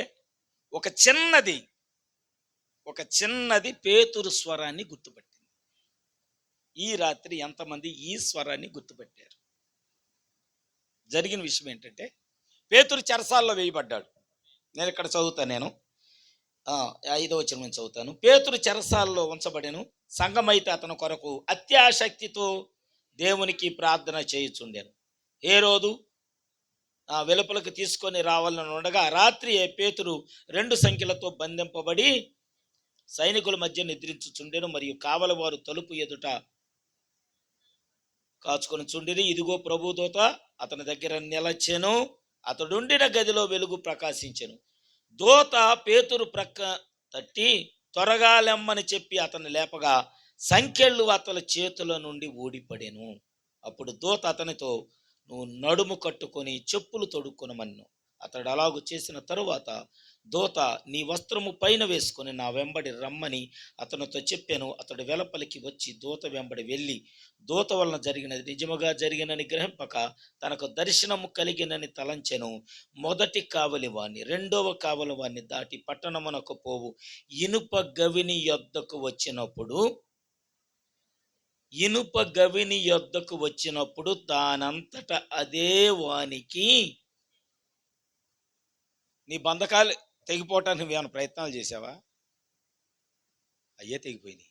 ఒక చిన్నది పేతురు స్వరాన్ని గుర్తుపట్టింది. ఈ రాత్రి ఎంతమంది ఈ స్వరాన్ని గుర్తుపట్టారు? జరిగిన విషయం ఏంటంటే, పేతురు చెరసాల్లో వేయబడ్డాడు. నేను ఇక్కడ చదువుతాను, నేను 5వ వచనం నుంచి చదువుతాను. పేతురు చెరసాల్లో ఉంచబడెను. సంఘమైతే అతని కొరకు అత్యాసక్తితో దేవునికి ప్రార్థన చేయుచుండెను. హేరోదు వెలుపలకు తీసుకొని రావాలని ఉండగా రాత్రి పేతురు 2 సంఖ్యలతో బంధింపబడి సైనికుల మధ్య నిద్రించుచుండెను. మరియు కావలి వారు తలుపు ఎదుట కాచుకొని చుండిరి. ఇదిగో ప్రభుదూత అతని దగ్గర నిలచెను. అతడుండిన గదిలో వెలుగు ప్రకాశించెను. దూత పేతురు ప్రక్క తట్టి త్వరగా లెమ్మని చెప్పి అతన్ని లేపగా సంకెళ్ళు అతని చేతుల నుండి ఊడిపడెను. అప్పుడు దూత అతనితో, నువ్వు నడుము కట్టుకొని చెప్పులు తొడుక్కొనమన్ను. అతడు అలాగు చేసిన తరువాత దూత, నీ వస్త్రము పైన వేసుకొని నా వెంబడి రమ్మని అతనితో చెప్పాను. అతడు వెలపలికి వచ్చి దూత వెంబడి వెళ్ళి దూత వలన జరిగినది నిజముగా జరిగినని గ్రహింపక తనకు దర్శనము కలిగినని తలంచెను. మొదటి కావలి వాణ్ణి 2వ కావలి వాణ్ణి దాటి పట్టణమునకు పోవు ఇనుప గవిని యొద్దకు వచ్చినప్పుడు దానంతట అదే వానికి, నీ బంధకాలు తెగిపోవటానికి నువ్వేమైనా ప్రయత్నాలు చేసావా? అయ్యే తెగిపోయినాయి.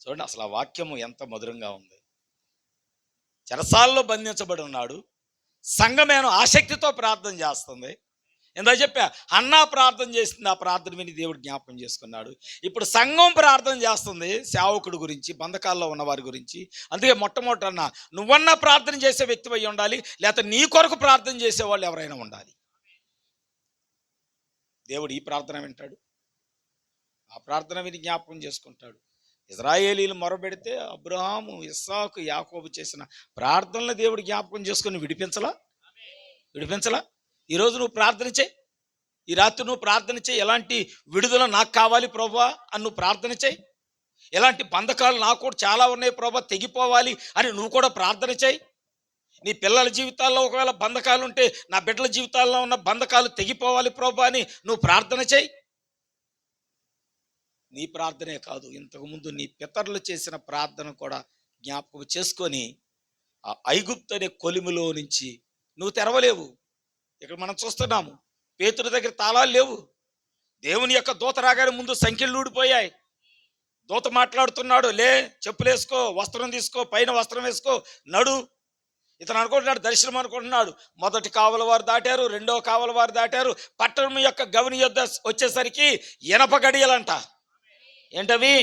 చూడండి అసలు ఆ వాక్యము ఎంత మధురంగా ఉంది. చెరసాల్లో బంధించబడి ఉన్నాడు. సంఘమేను ఆసక్తితో ప్రార్థన చేస్తుంది. ఎందా చెప్పా, అన్నా ప్రార్థన చేసింది, ఆ ప్రార్థన విని దేవుడు జ్ఞాపకం చేసుకున్నాడు. ఇప్పుడు సంఘం ప్రార్థన చేస్తుంది సేవకుడు గురించి, బంధకాల్లో ఉన్న వారి గురించి. అందుకే మొట్టమొదట అన్నా, నువ్వన్నా ప్రార్థన చేసే వ్యక్తి అయి ఉండాలి, లేకపోతే నీ కొరకు ప్రార్థన చేసేవాళ్ళు ఎవరైనా ఉండాలి. దేవుడు ఈ ప్రార్థన వింటాడు, ఆ ప్రార్థన విని జ్ఞాపకం చేసుకుంటాడు. ఇజ్రాయేలీలు మొరబెడితే అబ్రహాము, ఇస్సాకు, యాకోబు చేసిన ప్రార్థనలు దేవుడు జ్ఞాపకం చేసుకొని విడిపించలా? ఈరోజు నువ్వు ప్రార్థన చేయి, ఈ రాత్రి నువ్వు ప్రార్థన చేయి. ఎలాంటి విడుదల నాకు కావాలి ప్రభువా అని నువ్వు ప్రార్థన చేయి. ఎలాంటి బంధకాలు నాకు కూడా చాలా ఉన్నాయి ప్రభువా, తెగిపోవాలి అని నువ్వు కూడా ప్రార్థన చేయి. నీ పిల్లల జీవితాల్లో ఒకవేళ బంధకాలు ఉంటే, నా బిడ్డల జీవితాల్లో ఉన్న బంధకాలు తెగిపోవాలి ప్రభువా అని నువ్వు ప్రార్థన చేయి. నీ ప్రార్థనే కాదు, ఇంతకుముందు నీ పితరులు చేసిన ప్రార్థన కూడా జ్ఞాపకం చేసుకొని ఆ ఐగుప్తు అనే కొలిమిలో నుంచి నువ్వు తెరవలేవు. ఇక్కడ మనం చూస్తున్నాము, పేతురు దగ్గర తాళాలు లేవు. దేవుని యొక్క దూత రాగానే ముందు సంఖ్యలు ఊడిపోయాయి. దూత మాట్లాడుతున్నాడు, లే, చెప్పులేసుకో, వస్త్రం తీసుకో, పైన వస్త్రం వేసుకో, నడు. ఇతను అనుకుంటున్నాడు దర్శనం అనుకుంటున్నాడు. మొదటి కావల వారు దాటారు, రెండవ కావల వారు దాటారు. పట్టణం యొక్క గవని యొద్ద వచ్చేసరికి ఇనప గడియలంట. ఏంటవి?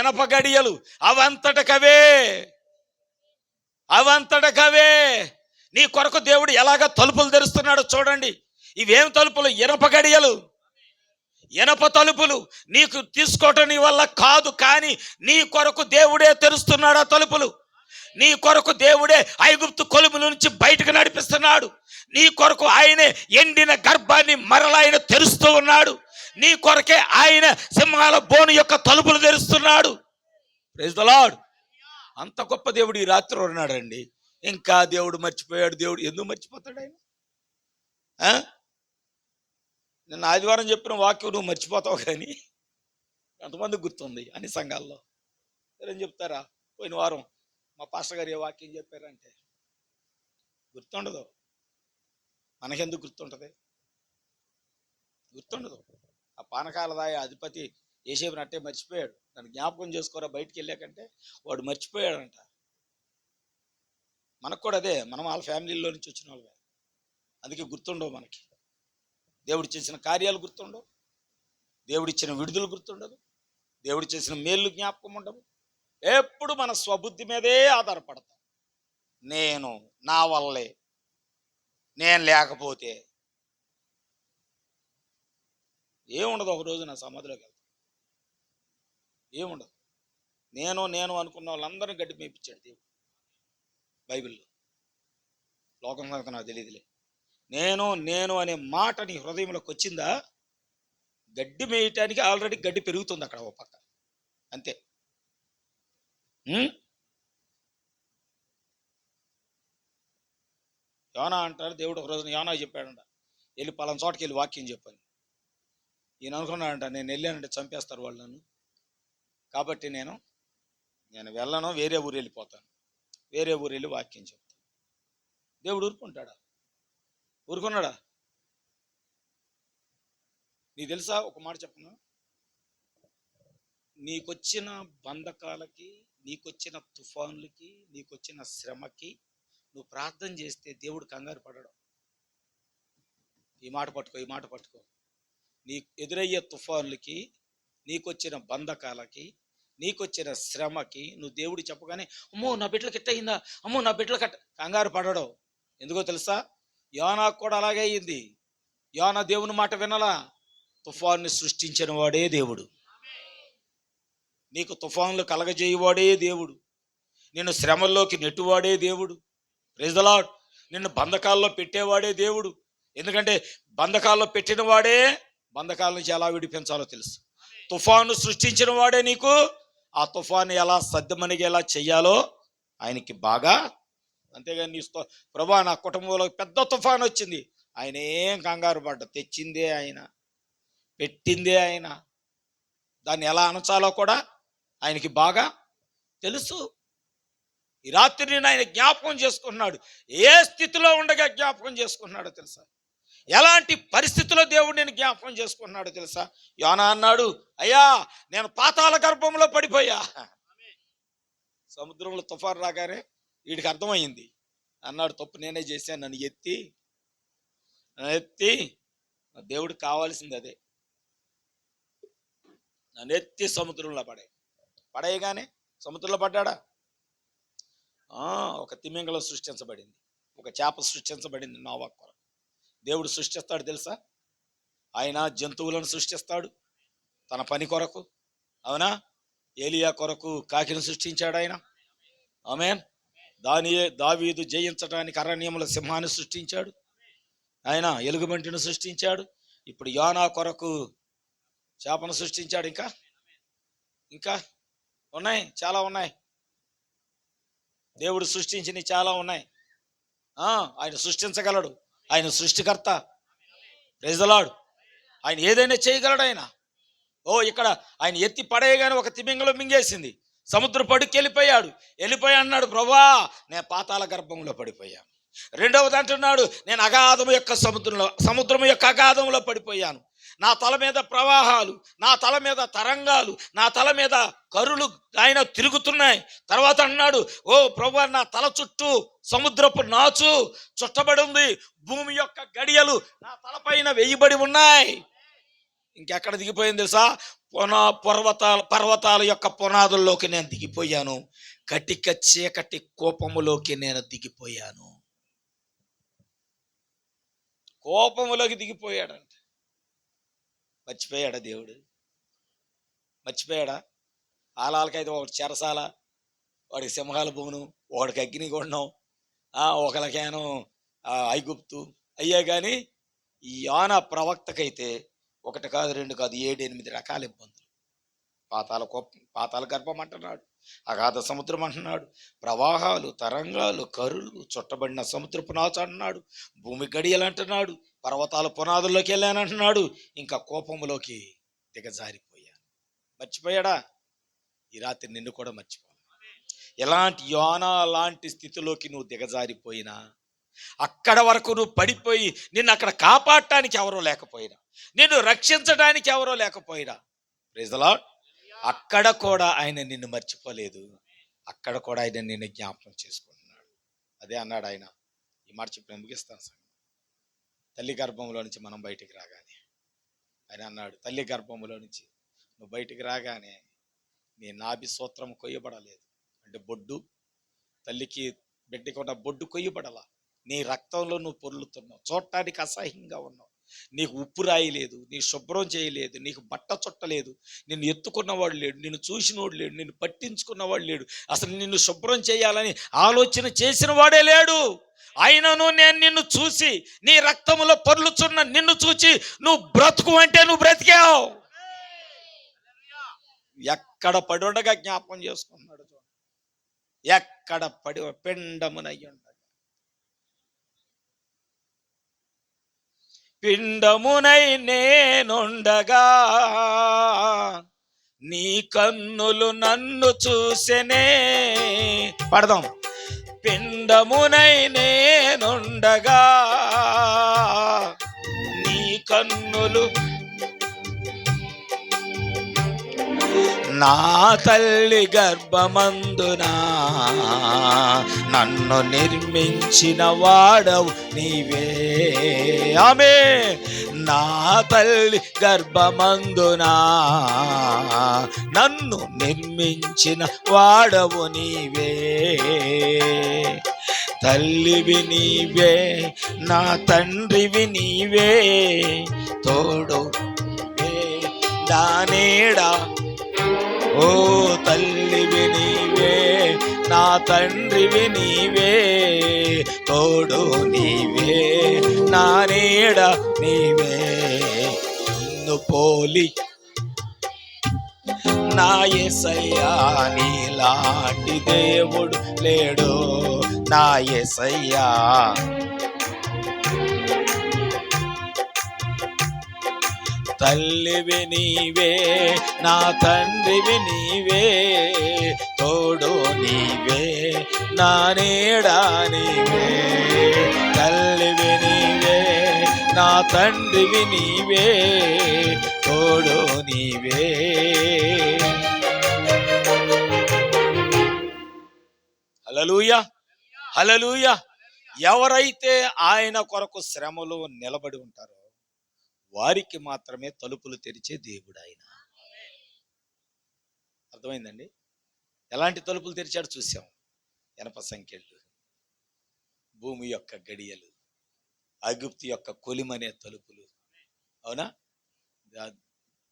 ఇనప గడియలు. అవంతటకవే నీ కొరకు దేవుడు ఎలాగ తలుపులు తెరుస్తున్నాడో చూడండి. ఇవేం తలుపులు? ఇనప గడియలు, ఇనప తలుపులు. నీకు తీసుకోవటం నీ వల్ల కాదు, కానీ నీ కొరకు దేవుడే తెరుస్తున్నాడు ఆ తలుపులు. నీ కొరకు దేవుడే ఐగుప్తు కొలుముల నుంచి బయటకు నడిపిస్తున్నాడు. నీ కొరకు ఆయనే ఎండిన గర్భాన్ని మరలా ఆయన తెరుస్తూ ఉన్నాడు. నీ కొరకే ఆయన సింహాల బోను యొక్క తలుపులు తెరుస్తున్నాడు. Praise the lord. అంత గొప్ప దేవుడు ఈ రాత్రి ఉన్నాడండి. ఇంకా దేవుడు మర్చిపోయాడు. దేవుడు ఎందుకు మర్చిపోతాడు ఆయన? నిన్న ఆదివారం చెప్పిన వాక్యం నువ్వు మర్చిపోతావు, కానీ ఎంతమంది గుర్తుంది అన్ని సంఘాల్లో? ఏం చెప్తారా? పోయిన వారం మా పాస్టర్ గారు ఏ వాక్యం చెప్పారంటే గుర్తుండదు. మనకెందుకు గుర్తుంటుంది? గుర్తుండదు. ఆ పానకాలదాయ అధిపతి ఏసేపునట్టే మర్చిపోయాడు. నన్ను జ్ఞాపకం చేసుకోరా బయటికి వెళ్ళాకంటే వాడు మర్చిపోయాడంట. మనకు కూడా అదే, మనం వాళ్ళ ఫ్యామిలీలో నుంచి వచ్చిన వాళ్ళే. అందుకే గుర్తుండవు మనకి. దేవుడు చేసిన కార్యాలు గుర్తుండవు, దేవుడిచ్చిన విడుదల గుర్తుండదు, దేవుడు చేసిన మేళ్ళు జ్ఞాపకం ఉండవు. ఎప్పుడు మన స్వబుద్ధి మీదే ఆధారపడతాం. నేను, నా వల్లే, నేను లేకపోతే ఏముండదు. ఒక రోజు నా సమాధిలోకి వెళ్తాను, ఏముండదు. నేను అనుకున్న వాళ్ళందరినీ గడ్డి మేపించాడు దేవుడు బైబిల్లో. లోకం సంగతి నాకు తెలియదులే. నేను అనే మాట నీ హృదయంలోకి వచ్చిందా, గడ్డి మేయటానికి ఆల్రెడీ గడ్డి పెరుగుతుంది అక్కడ ఓ పక్క, అంతే. యోనా అంటారు, దేవుడు ఒక రోజున యోనా చెప్పాడంట, వెళ్ళి పలానా చోటకి వెళ్ళి వాక్యం చెప్పాను. ఈయన అనుకున్నాడంట, నేను వెళ్ళానంటే చంపేస్తారు వాళ్ళు నన్ను, కాబట్టి నేను వెళ్ళను, వేరే ఊరు వెళ్ళిపోతాను, వేరే ఊరు వెళ్ళి వాక్యం చెప్తాను. దేవుడు ఊరుకుంటాడా? ఊరుకున్నాడా? నీకు తెలుసా, ఒక మాట చెప్పను, నీకొచ్చిన బంధకాలకి, నీకొచ్చిన తుఫాన్లకి, నీకొచ్చిన శ్రమకి నువ్వు ప్రార్థన చేస్తే దేవుడు కంగారు పడడం. ఈ మాట పట్టుకో. నీకు ఎదురయ్యే తుఫాన్లకి, నీకొచ్చిన బంధకాలకి, నీకొచ్చిన శ్రమకి నువ్వు దేవుడు చెప్పగానే అమ్మో నా బిడ్డలకు ఎట్ట అయిందా, అమ్మో నా బిడ్డలకు కంగారు పడడం. ఎందుకో తెలుసా? యోనాకు కూడా అలాగే అయింది. యోనా దేవుని మాట వినలా. తుఫాన్ని సృష్టించిన వాడే దేవుడు. నీకు తుఫాన్లు కలగజేయవాడే దేవుడు. నిన్ను శ్రమల్లోకి నెట్టువాడే దేవుడు. Praise the Lord. నిన్ను బంధకాల్లో పెట్టేవాడే దేవుడు. ఎందుకంటే బంధకాల్లో పెట్టిన వాడే బంధకాల నుంచి ఎలా విడిపించాలో తెలుసు. తుఫాను సృష్టించిన వాడే నీకు ఆ తుఫాను ఎలా సద్దుమణిగేలా చెయ్యాలో ఆయనకి బాగా. అంతేగాని నీ ప్రభా నా కుటుంబంలో పెద్ద తుఫాను వచ్చింది, ఆయన ఏం కంగారు పడ్డా. తెచ్చిందే ఆయన, పెట్టిందే ఆయన, దాన్ని ఎలా అణచాలో కూడా ఆయనకి బాగా తెలుసు. ఈ రాత్రి నేను ఆయన జ్ఞాపకం చేసుకున్నాడు. ఏ స్థితిలో ఉండగా జ్ఞాపకం చేసుకున్నాడో తెలుసా? ఎలాంటి పరిస్థితుల్లో దేవుడు నేను జ్ఞాపకం చేసుకున్నాడో తెలుసా? యోనా అన్నాడు, అయ్యా నేను పాతాళ గర్భంలో పడిపోయా. సముద్రంలో తుఫాను రాగానే వీడికి అర్థమైంది. అన్నాడు, తప్పు నేనే చేశాను, నన్ను ఎత్తి దేవుడికి కావాల్సింది అదే, నన్ను ఎత్తి సముద్రంలో పడేయగానే సముద్రంలో పడ్డాడా? ఒక తిమింగలం సృష్టించబడింది, ఒక చేప సృష్టించబడింది నోవా కొరకు. దేవుడు సృష్టిస్తాడు తెలుసా? ఆయన జంతువులను సృష్టిస్తాడు తన పని కొరకు. అవునా? ఏలియా కొరకు కాకిని సృష్టించాడు ఆయన. ఆమేన్. దావీదు జయించడానికి అరణ్యముల సింహాన్ని సృష్టించాడు ఆయన. ఎలుగుబంటిని సృష్టించాడు. ఇప్పుడు యోనా కొరకు చేపను సృష్టించాడు. ఇంకా ఉన్నాయి, చాలా ఉన్నాయి. దేవుడు సృష్టించినవి చాలా ఉన్నాయి. ఆయన సృష్టించగలడు, ఆయన సృష్టికర్త. Praise the Lord. ఆయన ఏదైనా చేయగలడు ఆయన. ఇక్కడ ఆయన ఎత్తి పడేయగానే ఒక తిమింగలం మింగేసింది, సముద్ర పడుకు వెళ్ళిపోయి అన్నాడు, ప్రభువా నేను పాతాళ గర్భంలో పడిపోయాను. రెండవది అంటున్నాడు, నేను సముద్రం యొక్క అగాధంలో పడిపోయాను. నా తల మీద ప్రవాహాలు, నా తల మీద తరంగాలు, నా తల మీద కరులు ఆయన తిరుగుతున్నాయి. తర్వాత అన్నాడు, ఓ ప్రభువా, నా తల చుట్టూ సముద్రపు నాచు చుట్టబడి ఉంది, భూమి యొక్క గడియలు నా తలపైన వేయబడి ఉన్నాయి. ఇంకెక్కడ దిగిపోయింది తెలుసా? పర్వతాల యొక్క పునాదుల్లోకి నేను దిగిపోయాను, కటిక చీకటి కోపములోకి నేను దిగిపోయాను. కోపములోకి దిగిపోయాడంట. మర్చిపోయాడా దేవుడు? మర్చిపోయాడా? ఆలాలకైతే ఒకటి చెరసాల, వాడికి సింహాల భూమును, ఒకడికి అగ్నిగుండం, ఒకరికేనో ఐగుప్తు అయ్యా. కానీ ఈ యోనా ప్రవక్తకైతే ఒకటి కాదు, రెండు కాదు, 7-8 రకాల ఇబ్బందులు. పాతాల గర్భం అంటున్నాడు, అగాధ సముద్రం అంటున్నాడు, ప్రవాహాలు, తరంగాలు, కరులు, చుట్టబడిన సముద్రపు నాచు అంటున్నాడు, భూమి గడియలు అంటున్నాడు, పర్వతాల పునాదుల్లోకి వెళ్ళానంటున్నాడు, ఇంకా కోపములోకి దిగజారిపోయాను. మర్చిపోయాడా? ఈ రాత్రి నిన్ను కూడా మర్చిపో. ఎలాంటి యోనా లాంటి స్థితిలోకి నువ్వు దిగజారిపోయినా, అక్కడ వరకు నువ్వు పడిపోయి నిన్ను అక్కడ కాపాడటానికి ఎవరో లేకపోయినా, నిన్ను రక్షించడానికి ఎవరో లేకపోయినా, ప్రైజ్ ది లార్డ్, అక్కడ కూడా ఆయన నిన్ను మర్చిపోలేదు. అక్కడ కూడా ఆయన నిన్ను జ్ఞాపకం చేసుకుంటున్నాడు. అదే అన్నాడు ఆయన. ఈ మాట చెప్పి ముగిస్తాను సార్. తల్లి గర్భంలో నుంచి మనం బయటికి రాగానే ఆయన అన్నాడు, తల్లి గర్భంలో నుంచి నువ్వు బయటికి రాగానే నీ నాభి సూత్రం కొయ్యబడలేదు. అంటే బొడ్డు, తల్లికి బిడ్డకి ఉన్న బొడ్డు కొయ్యబడలా. నీ రక్తంలో నువ్వు పొర్లుతున్నావు, చూడటానికి అసహ్యంగా ఉన్నావు, నీకు ఉప్పు రాయలేదు, నీ శుభ్రం చేయలేదు, నీకు బట్ట చుట్టలేదు, నిన్ను ఎత్తుకున్నవాడు లేడు, నిన్ను చూసినవాడు లేడు, నిన్ను పట్టించుకున్నవాడు లేడు, అసలు నిన్ను శుభ్రం చేయాలని ఆలోచన చేసిన వాడే లేడు. అయినను నేను నిన్ను చూసి, నీ రక్తంలో పొర్లుచున్న నిన్ను చూసి నువ్వు బ్రతుకు అంటే నువ్వు బ్రతికావు. ఎక్కడ పడి ఉండగా జ్ఞాపకం చేసుకున్నాడు. ఎక్కడ పడి పిండమునయ్యుండగా, పిండమునై నేనుండగా నీ కన్నులు నన్ను చూసెనే. పడదాం. పిండమునై నేనుండగా నీ కన్నులు, నా తల్లి గర్భమందునా నన్ను నిర్మించిన వాడవు నీవే. ఆమె నా తల్లి గర్భమందునా నన్ను నిర్మించిన వాడవు నీవే. తల్లివి నీవే, నా తండ్రివి నీవే, తోడు నా నీడా. ఓ తల్లివి నీవే, నా తండ్రివి నీవే, తోడు నీవే, నా నీడ నీవే. నిన్ను పోలి నా యేసయ్యా నీలాంటి దేవుడు లేడు. నా యేసయ్యా తల్లివి నీవే, నా తండ్రివి నీవే, తోడు నీవే, నా నీడ నీవే. తల్లివి నీవే, నా తండ్రివి నీవే, తోడు నీవే. హల్లెలూయా, హల్లెలూయా. ఎవరైతే ఆయన కొరకు శ్రమలో నిలబడి ఉంటారో వారికి మాత్రమే తలుపులు తెరిచే దేవుడు ఆయన. అర్థమైందండి? ఎలాంటి తలుపులు తెరిచాడు చూసాం. ఎనప సంఖ్యలు, భూమి యొక్క గడియలు, ఐగుప్తు యొక్క కొలిమనే తలుపులు. అవునా?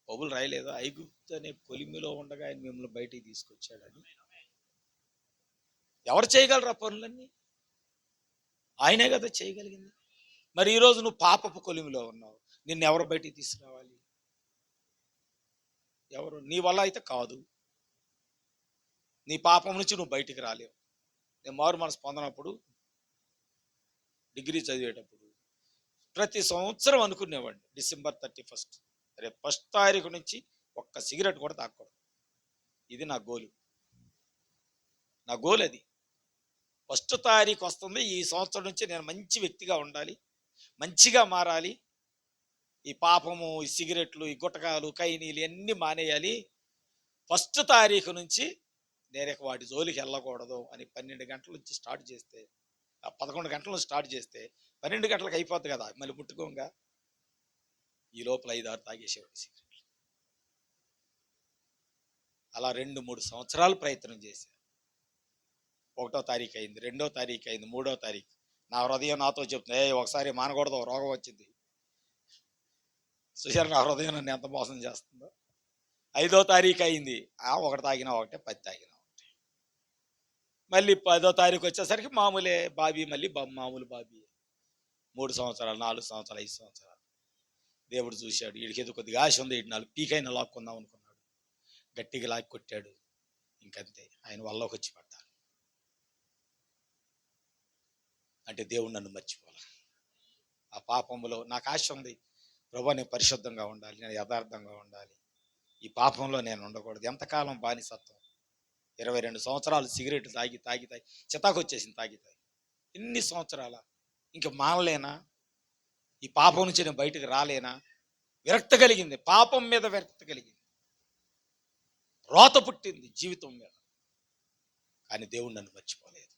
పౌలు రాయలేదు, ఐగుప్తు అనే కొలిమిలో ఉండగా ఆయన మిమ్మల్ని బయటికి తీసుకొచ్చాడని. ఎవరు చేయగలరు ఆ పనులన్నీ? ఆయనే కదా చేయగలిగింది. మరి ఈరోజు నువ్వు పాపపు కొలిమిలో ఉన్నావు, నిన్ను ఎవరు బయటికి తీసుకురావాలి? ఎవరు? నీ వల్ల అయితే కాదు. నీ పాపం నుంచి నువ్వు బయటికి రాలేవు. నేను మారు మనసు పొందినప్పుడు, డిగ్రీ చదివేటప్పుడు ప్రతి సంవత్సరం అనుకునేవాడిని, డిసెంబర్ 31 రేపు 1 తారీఖు నుంచి ఒక్క సిగరెట్ కూడా తాగకూడదు. ఇది నా గోలు. నా గోల్ అది. 1 తారీఖు వస్తుంది, ఈ సంవత్సరం నుంచి నేను మంచి వ్యక్తిగా ఉండాలి, మంచిగా మారాలి. ఈ పాపము, ఈ సిగరెట్లు, ఈ గుటకాలు, కైనీలు అన్నీ మానేయాలి. 1 తారీఖు నుంచి నేను ఇక వాటి జోలికి వెళ్ళకూడదు అని 12 గంటల నుంచి స్టార్ట్ చేస్తే, 11 గంటల నుంచి స్టార్ట్ చేస్తే 12 గంటలకు అయిపోద్ది కదా, మళ్ళీ ముట్టుకోంగా ఈ లోపల 5-6 తాగేసేవాడు సిగరెట్లు. అలా 2-3 సంవత్సరాలు ప్రయత్నం చేశాను. 1వ తారీఖు అయింది, 2వ తారీఖు అయింది, 3వ తారీఖు. నా హృదయం నాతో చెప్తుంది, ఒకసారి మానకూడదు, రోగం వచ్చింది. చూసారు నా హృదయం నన్ను ఎంత మోసం చేస్తుందో. 5వ తారీఖు అయింది, 1 తాగినా ఒకటే, 10 తాగినా ఒకటే. మళ్ళీ 10వ తారీఖు వచ్చేసరికి మామూలే బాబీ, మళ్ళీ మామూలు బాబీ. 3 సంవత్సరాలు, 4 సంవత్సరాలు, 5 సంవత్సరాలు. దేవుడు చూశాడు, వీడికి ఏదో కొద్దిగా ఆశ ఉంది, 4 పీకైనా లాక్కుందాం అనుకున్నాడు. గట్టిగా లాక్కి కొట్టాడు. ఇంకంతే, ఆయన వల్లకి వచ్చి పడ్డాను. అంటే దేవుడు నన్ను మర్చిపోవాలి. ఆ పాపంలో నాకు ఆశ ఉంది, ప్రభువా నేను పరిశుద్ధంగా ఉండాలి, నేను యథార్థంగా ఉండాలి, ఈ పాపంలో నేను ఉండకూడదు. ఎంతకాలం బానిసత్వం? 22 సంవత్సరాలు సిగరెట్ తాగి తాగి తాగి చితాకు వచ్చేసింది, తాగి తాగి. ఎన్ని సంవత్సరాల ఇంక మానలేనా? ఈ పాపం నుంచి నేను బయటకు రాలేనా? విరక్తి కలిగింది, పాపం మీద విరక్తి కలిగింది, రోత పుట్టింది జీవితం మీద. కానీ దేవుడు నన్ను మర్చిపోలేదు.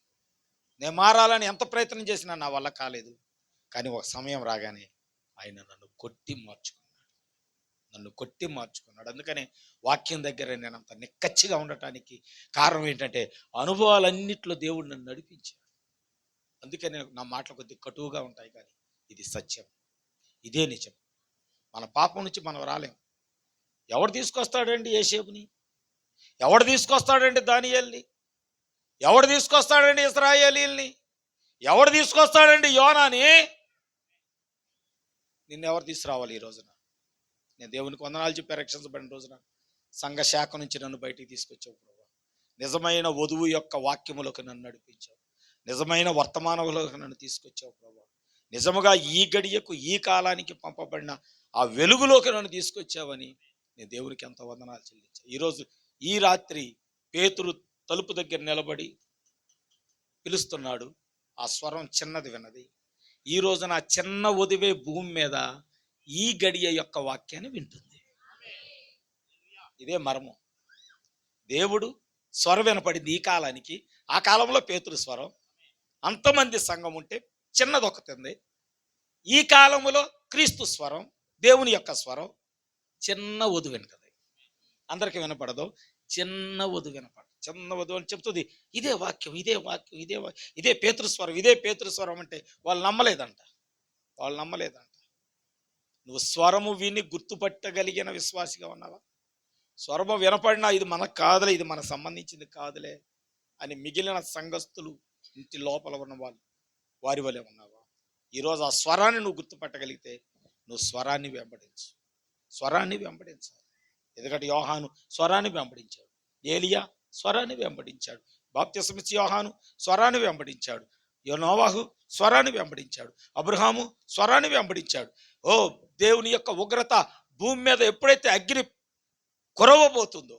నేను మారాలని ఎంత ప్రయత్నం చేసినా నా వల్ల కాలేదు. కానీ ఒక సమయం రాగానే ఆయన నన్ను కొట్టి మార్చుకున్నాడు. అందుకనే వాక్యం దగ్గర నేను అంత నిక్కచ్చిగా ఉండటానికి కారణం ఏంటంటే, అనుభవాలన్నిట్లో దేవుడు నన్ను నడిపించాడు. అందుకనే నా మాటలు కొద్దిగా కటువుగా ఉంటాయి, కానీ ఇది సత్యం, ఇదే నిజం. మన పాపం నుంచి మనం రాలేం. ఎవడు తీసుకొస్తాడండి యోసేపుని? ఎవడు తీసుకొస్తాడండి దానియేలుని? ఎవడు తీసుకొస్తాడండి ఇశ్రాయేలీయుల్ని? ఎవడు తీసుకొస్తాడండి యోనాని? నిన్ను ఎవరు తీసుకురావాలి ఈ రోజున? నేను దేవునికి వందనాలు చెప్పి రక్షించబడిన రోజున సంఘ శాఖ నుంచి నన్ను బయటికి తీసుకొచ్చావు ప్రభు. నిజమైన వధువు యొక్క వాక్యములకు నన్ను నడిపించావు. నిజమైన వర్తమానంలోకి నన్ను తీసుకొచ్చావు ప్రభు. నిజముగా ఈ గడియకు, ఈ కాలానికి పంపబడిన ఆ వెలుగులోకి నన్ను తీసుకొచ్చావని నేను దేవునికి ఎంతో వందనాలు చెల్లించాను. ఈరోజు ఈ రాత్రి పేతురు తలుపు దగ్గర నిలబడి పిలుస్తున్నాడు. ఆ స్వరం చిన్నది విన్నది. ఈ రోజున చిన్న వదివే భూమి మీద ఈ గడియ యొక్క వాక్యాన్ని వింటుంది. ఇదే మర్మం. దేవుడు స్వరం వినపడింది ఈ కాలానికి. ఆ కాలంలో పేతురు స్వరం, అంతమంది సంఘం ఉంటే చిన్నదొక్కతుంది. ఈ కాలంలో క్రీస్తు స్వరం, దేవుని యొక్క స్వరం చిన్న వధు వింటది. అందరికీ వినపడదు, చిన్న వధు వినపడదు. చిన్న వధు అని చెప్తుంది, ఇదే వాక్యం, ఇదే వాక్యం, ఇదే పేతృస్వరం, ఇదే పేతృస్వరం అంటే వాళ్ళు నమ్మలేదంట. నువ్వు స్వరము విని గుర్తుపట్టగలిగిన విశ్వాసిగా ఉన్నావా? స్వరము వినపడినా ఇది మనకు కాదులే, ఇది మనకు సంబంధించింది కాదులే అని మిగిలిన సంఘస్థులు ఇంటి లోపల ఉన్న వాళ్ళు వారి వలె ఉన్నావా? ఈరోజు ఆ స్వరాన్ని నువ్వు గుర్తుపట్టగలిగితే నువ్వు స్వరాన్ని వెంబడించాలి. ఎందుకంటే యోహాను స్వరాన్ని వెంబడించాడు, ఏలియా స్వరాన్ని వెంబడించాడు, బాప్తిస్మమిచ్చే యోహాను స్వరాన్ని వెంబడించాడు, నోవాహు స్వరాన్ని వెంబడించాడు, అబ్రహాము స్వరాన్ని వెంబడించాడు. దేవుని యొక్క ఉగ్రత భూమి మీద ఎప్పుడైతే అగ్ని కురవబోతుంది,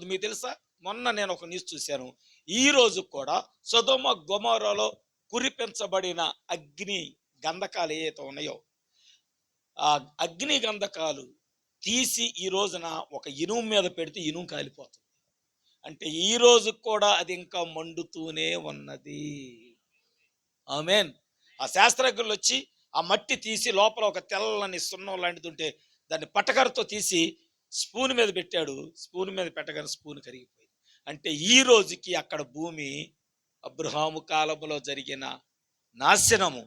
మీకు తెలుసా? మొన్న నేను ఒక న్యూస్ చూశాను. ఈ రోజు కూడా సొదొమ గొమొర్రాలో కురిపించబడిన అగ్ని గంధకాలు ఏవైతే ఉన్నాయో, ఆ అగ్ని గంధకాలు తీసి ఈ రోజున ఒక ఇనుము మీద పెడితే ఇనుము కాలిపోతుంది. అంటే ఈ రోజు కూడా అది ఇంకా మండుతూనే ఉన్నది. ఆమేన్. ఆ శాస్త్రజ్ఞులు వచ్చి ఆ మట్టి తీసి లోపల ఒక తెల్లని సున్నం లాంటిది ఉంటే దాన్ని పటకరతో తీసి స్పూన్ మీద పెట్టాడు. స్పూన్ మీద పెట్టగానే స్పూన్ కరిగిపోయింది. అంటే ఈ రోజుకి అక్కడ భూమి అబ్రహాము కాలంలో జరిగిన నాశనము.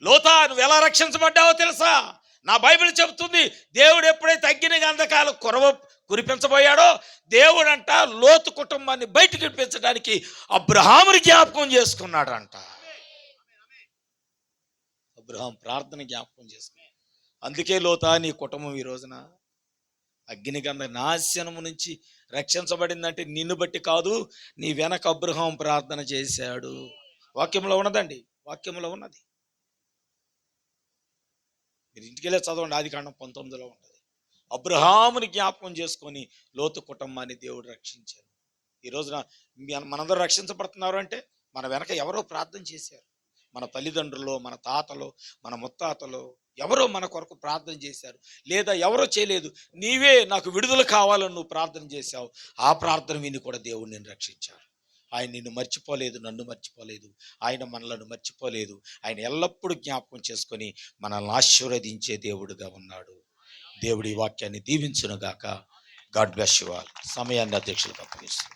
లోతా, నువ్వు ఎలా రక్షించబడ్డావో తెలుసా? నా బైబిల్ చెబుతుంది, దేవుడు ఎప్పుడైతే అగ్ని గంధకాలు కురిపించబోయాడో, దేవుడంట లోతు కుటుంబాన్ని బయటికి విడిపించడానికి అబ్రహాముని జ్ఞాపకం చేసుకున్నాడంట. అబ్రహాం ప్రార్థన జ్ఞాపకం చేసుకున్నాడు. అందుకే లోతా, నీ కుటుంబం ఈ రోజున అగ్నిగంధ నాశనము నుంచి రక్షించబడిందంటే నిన్ను బట్టి కాదు, నీ వెనక అబ్రహాం ప్రార్థన చేశాడు. వాక్యంలో ఉన్నదండి, వాక్యంలో ఉన్నది. మీరు ఇంటికెళ్ళే చదవండి, ఆదికాండం 19లో ఉంటుంది. అబ్రహాముని జ్ఞాపకం చేసుకొని లోతు కుటుంబాన్ని దేవుడు రక్షించారు. ఈ రోజున మనందరూ రక్షించబడుతున్నారు అంటే మన వెనక ఎవరో ప్రార్థన చేశారు. మన తల్లిదండ్రులు, మన తాతలు, మన ముత్తాతలు ఎవరో మన కొరకు ప్రార్థన చేశారు, లేదా ఎవరో చేయలేదు, నీవే నాకు విడుదల కావాలని నువ్వు ప్రార్థన చేశావు. ఆ ప్రార్థన విని కూడా దేవుడు నిన్ను రక్షించాడు. ఆయన నిన్ను మర్చిపోలేదు, నన్ను మర్చిపోలేదు, ఆయన మనలను మర్చిపోలేదు. ఆయన ఎల్లప్పుడూ జ్ఞాపకం చేసుకొని మనల్ని ఆశీర్వదించే దేవుడుగా ఉన్నాడు. దేవుడి వాక్యాన్ని దీవించునుగాక. God bless you all. సమయాన్ని అధ్యక్షులకు అప్పగిస్తున్నాను.